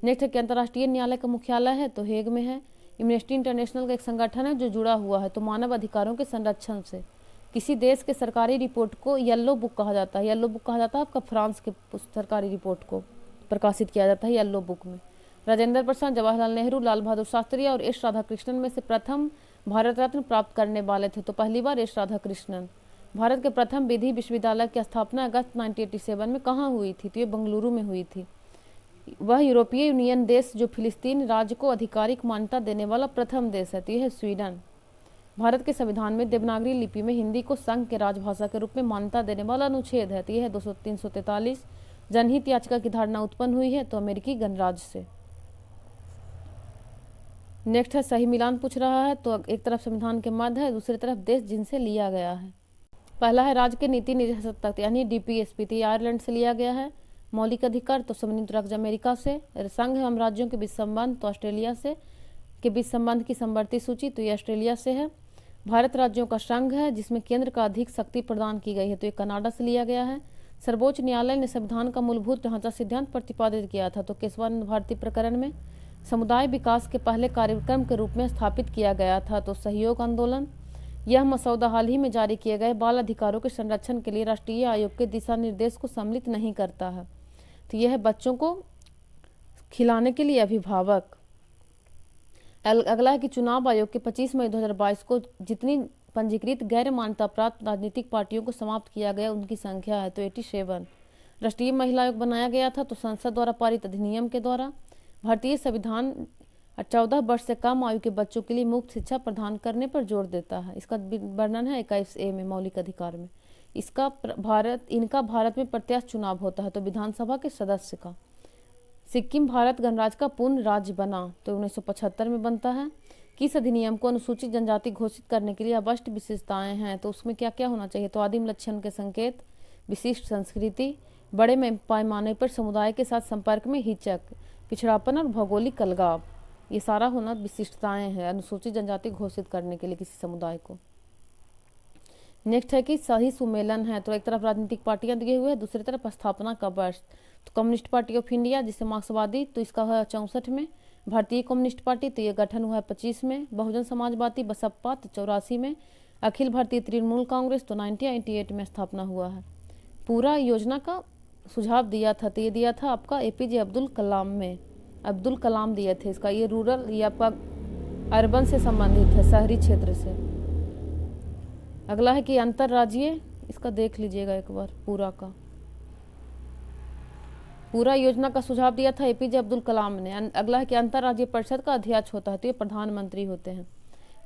नेक्स्ट है कि अंतर्राष्ट्रीय न्यायालय का मुख्यालय है, तो हेग में है। एम्नेस्टी इंटरनेशनल का एक संगठन है जो जुड़ा हुआ है तो मानव अधिकारों के संरक्षण से। किसी देश के सरकारी रिपोर्ट को येलो बुक कहा जाता है। येलो बुक कहा जाता है आपका फ्रांस के सरकारी रिपोर्ट को प्रकाशित किया जाता है येलो बुक में। राजेंद्र प्रसाद, जवाहरलाल नेहरू, लाल बहादुर शास्त्री और एस राधाकृष्णन में से प्रथम भारत रत्न प्राप्त करने वाले थे, तो पहली बार एस राधाकृष्णन। भारत के प्रथम विधि विश्वविद्यालय की स्थापना अगस्त 1987 में कहाँ हुई थी, तो ये बेंगलुरु में हुई थी। वह यूरोपीय यूनियन देश जो फिलिस्तीन राज्य को आधिकारिक मान्यता देने वाला प्रथम देश है, तो यह है स्वीडन। भारत के संविधान में देवनागरी लिपि में हिंदी को संघ के राजभाषा के रूप में मान्यता देने वाला अनुच्छेद है, तो यह है 343। जनहित याचिका की धारणा उत्पन्न हुई है, तो अमेरिकी गणराज्य से। नेक्स्ट है सही मिलान पूछ रहा है, तो एक तरफ संविधान के मध्य है, दूसरी तरफ देश जिनसे लिया गया है। पहला है राज्य के नीति निदेशक, यानी DPSP, तो आयरलैंड से लिया गया है। मौलिक अधिकार तो संयुक्त राज्य अमेरिका से, संघ एवं राज्यों के बीच संबंध तो ऑस्ट्रेलिया से, के बीच संबंध की समवर्ती सूची तो ये ऑस्ट्रेलिया से है। भारत राज्यों का संघ है जिसमें केंद्र का अधिक शक्ति प्रदान की गई है तो ये कनाडा से लिया गया है। सर्वोच्च न्यायालय ने संविधान का मूलभूत ढांचा सिद्धांत प्रतिपादित किया था तो केशवानंद भारती प्रकरण में। समुदाय विकास के पहले कार्यक्रम के रूप में स्थापित किया गया था तो सहयोग आंदोलन। यह मसौदा हाल ही में जारी किए गए बाल अधिकारों के संरक्षण के लिए राष्ट्रीय आयोग के दिशा निर्देश को सम्मिलित नहीं करता है तो यह है बच्चों को खिलाने के लिए अभिभावक। अगला है कि चुनाव आयोग के 25 मई 2022 को जितनी पंजीकृत गैर मान्यता प्राप्त राजनीतिक पार्टियों को समाप्त किया गया उनकी संख्या है तो 87। राष्ट्रीय महिला आयोग बनाया गया था तो संसद द्वारा पारित अधिनियम के द्वारा। भारतीय संविधान 14 वर्ष से कम आयु के बच्चों के लिए मुफ्त शिक्षा प्रदान करने पर जोर देता है। इसका वर्णन है 21A में मौलिक अधिकार में। इनका भारत में प्रत्यक्ष चुनाव होता है तो विधानसभा के सदस्य का। सिक्किम भारत गणराज्य का पूर्ण राज्य बना तो 1975 में बनता है। किस अधिनियम को अनुसूचित जनजाति घोषित करने के लिए आवश्यक विशेषताएं हैं तो उसमें क्या क्या होना चाहिए तो आदिम लक्षण के संकेत, विशिष्ट संस्कृति, बड़े पैमाने पर समुदाय के साथ संपर्क में हिचक, पिछड़ापन और भौगोलिक अलगाव, ये सारा होना विशिष्टताएं हैं अनुसूचित जनजाति घोषित करने के लिए किसी समुदाय को। नेक्स्ट है कि सही सुमेलन है तो एक तरफ राजनीतिक पार्टियां दिए हुए हैं, दूसरी तरफ स्थापना का वर्ष तो कम्युनिस्ट पार्टी ऑफ इंडिया जिसे मार्क्सवादी तो इसका है 64 में, भारतीय कम्युनिस्ट पार्टी तो ये गठन हुआ है 25 में, बहुजन समाजवादी बसपा तो 84 में, अखिल भारतीय तृणमूल कांग्रेस तो 1998 में स्थापना हुआ है। पूरा योजना का सुझाव दिया था तो ये दिया था आपका APJ अब्दुल कलाम में, अब्दुल कलाम दिए थे इसका। ये रूरल, ये आपका अर्बन से संबंधित है, शहरी क्षेत्र से। अगला है कि अंतर्राज्यीय, इसका देख लीजिएगा एक बार पूरा का। पूरा योजना का सुझाव दिया था APJ अब्दुल कलाम ने। अगला है कि अंतर्राज्यीय परिषद का अध्यक्ष होता है तो ये प्रधानमंत्री होते हैं।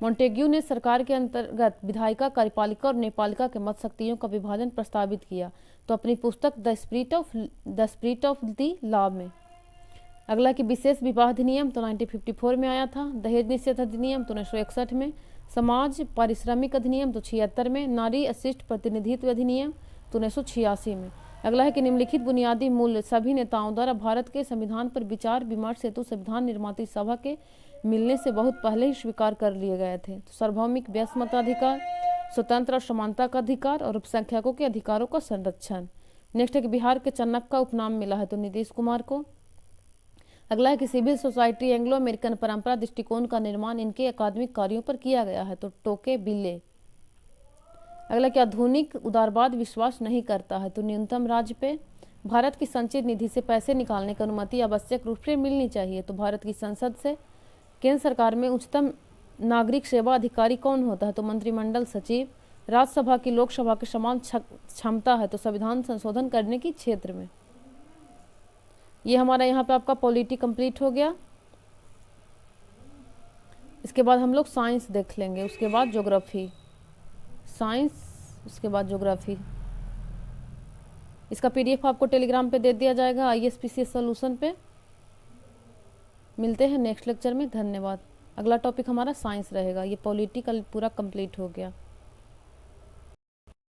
मोंटेग्यू ने सरकार के अंतर्गत विधायिका, कार्यपालिका और न्यायपालिका के मत शक्तियों का विभाजन प्रस्तावित किया तो अपनी पुस्तक the spirit of the law में। अगला कि विशेष विवाह अधिनियम तो 1954 में आया था। दहेज निषेध अधिनियम तो 1961 में, समाज पारिश्रमिक अधिनियम तो 76 में, नारी अशिष्ट प्रतिनिधित्व अधिनियम तो 1986 में। अगला है कि निम्नलिखित बुनियादी मूल्य सभी नेताओं द्वारा भारत के संविधान पर विचार विमर्श हेतु संविधान निर्मात्री सभा के मिलने से बहुत पहले ही स्वीकार कर लिए गए थे तो सार्वभौमिक व्यस्त मताधिकार, स्वतंत्र और समानता का अधिकार और अल्पसंख्यकों के अधिकारों का संरक्षण। नेक्स्ट है कि बिहार के चन्नक का उपनाम मिला है तो नीतीश कुमार को। अगला है कि सिविल सोसाइटी एंग्लो अमेरिकन परंपरा दृष्टिकोण का निर्माण इनके अकादमिक कार्यों पर किया गया है तो टोके बिल्ले। अगला कि आधुनिक उदारवाद विश्वास नहीं करता है तो न्यूनतम राज्य पे। भारत की संचित निधि से पैसे निकालने की अनुमति आवश्यक रूप से मिलनी चाहिए तो भारत की संसद से। केंद्र सरकार में उच्चतम नागरिक सेवा अधिकारी कौन होता है तो मंत्रिमंडल सचिव। राज्यसभा की लोकसभा के समान क्षमता है तो संविधान संशोधन करने की क्षेत्र में। ये हमारा यहाँ पे आपका पॉलिटी कंप्लीट हो गया। इसके बाद हम लोग साइंस देख लेंगे, उसके बाद ज्योग्राफी, साइंस उसके बाद ज्योग्राफी। इसका PDF आपको टेलीग्राम पे दे दिया जाएगा ISPCS सॉल्यूशन पे। मिलते हैं नेक्स्ट लेक्चर में, धन्यवाद। अगला टॉपिक हमारा साइंस रहेगा। ये पॉलिटिकल पूरा कंप्लीट हो गया।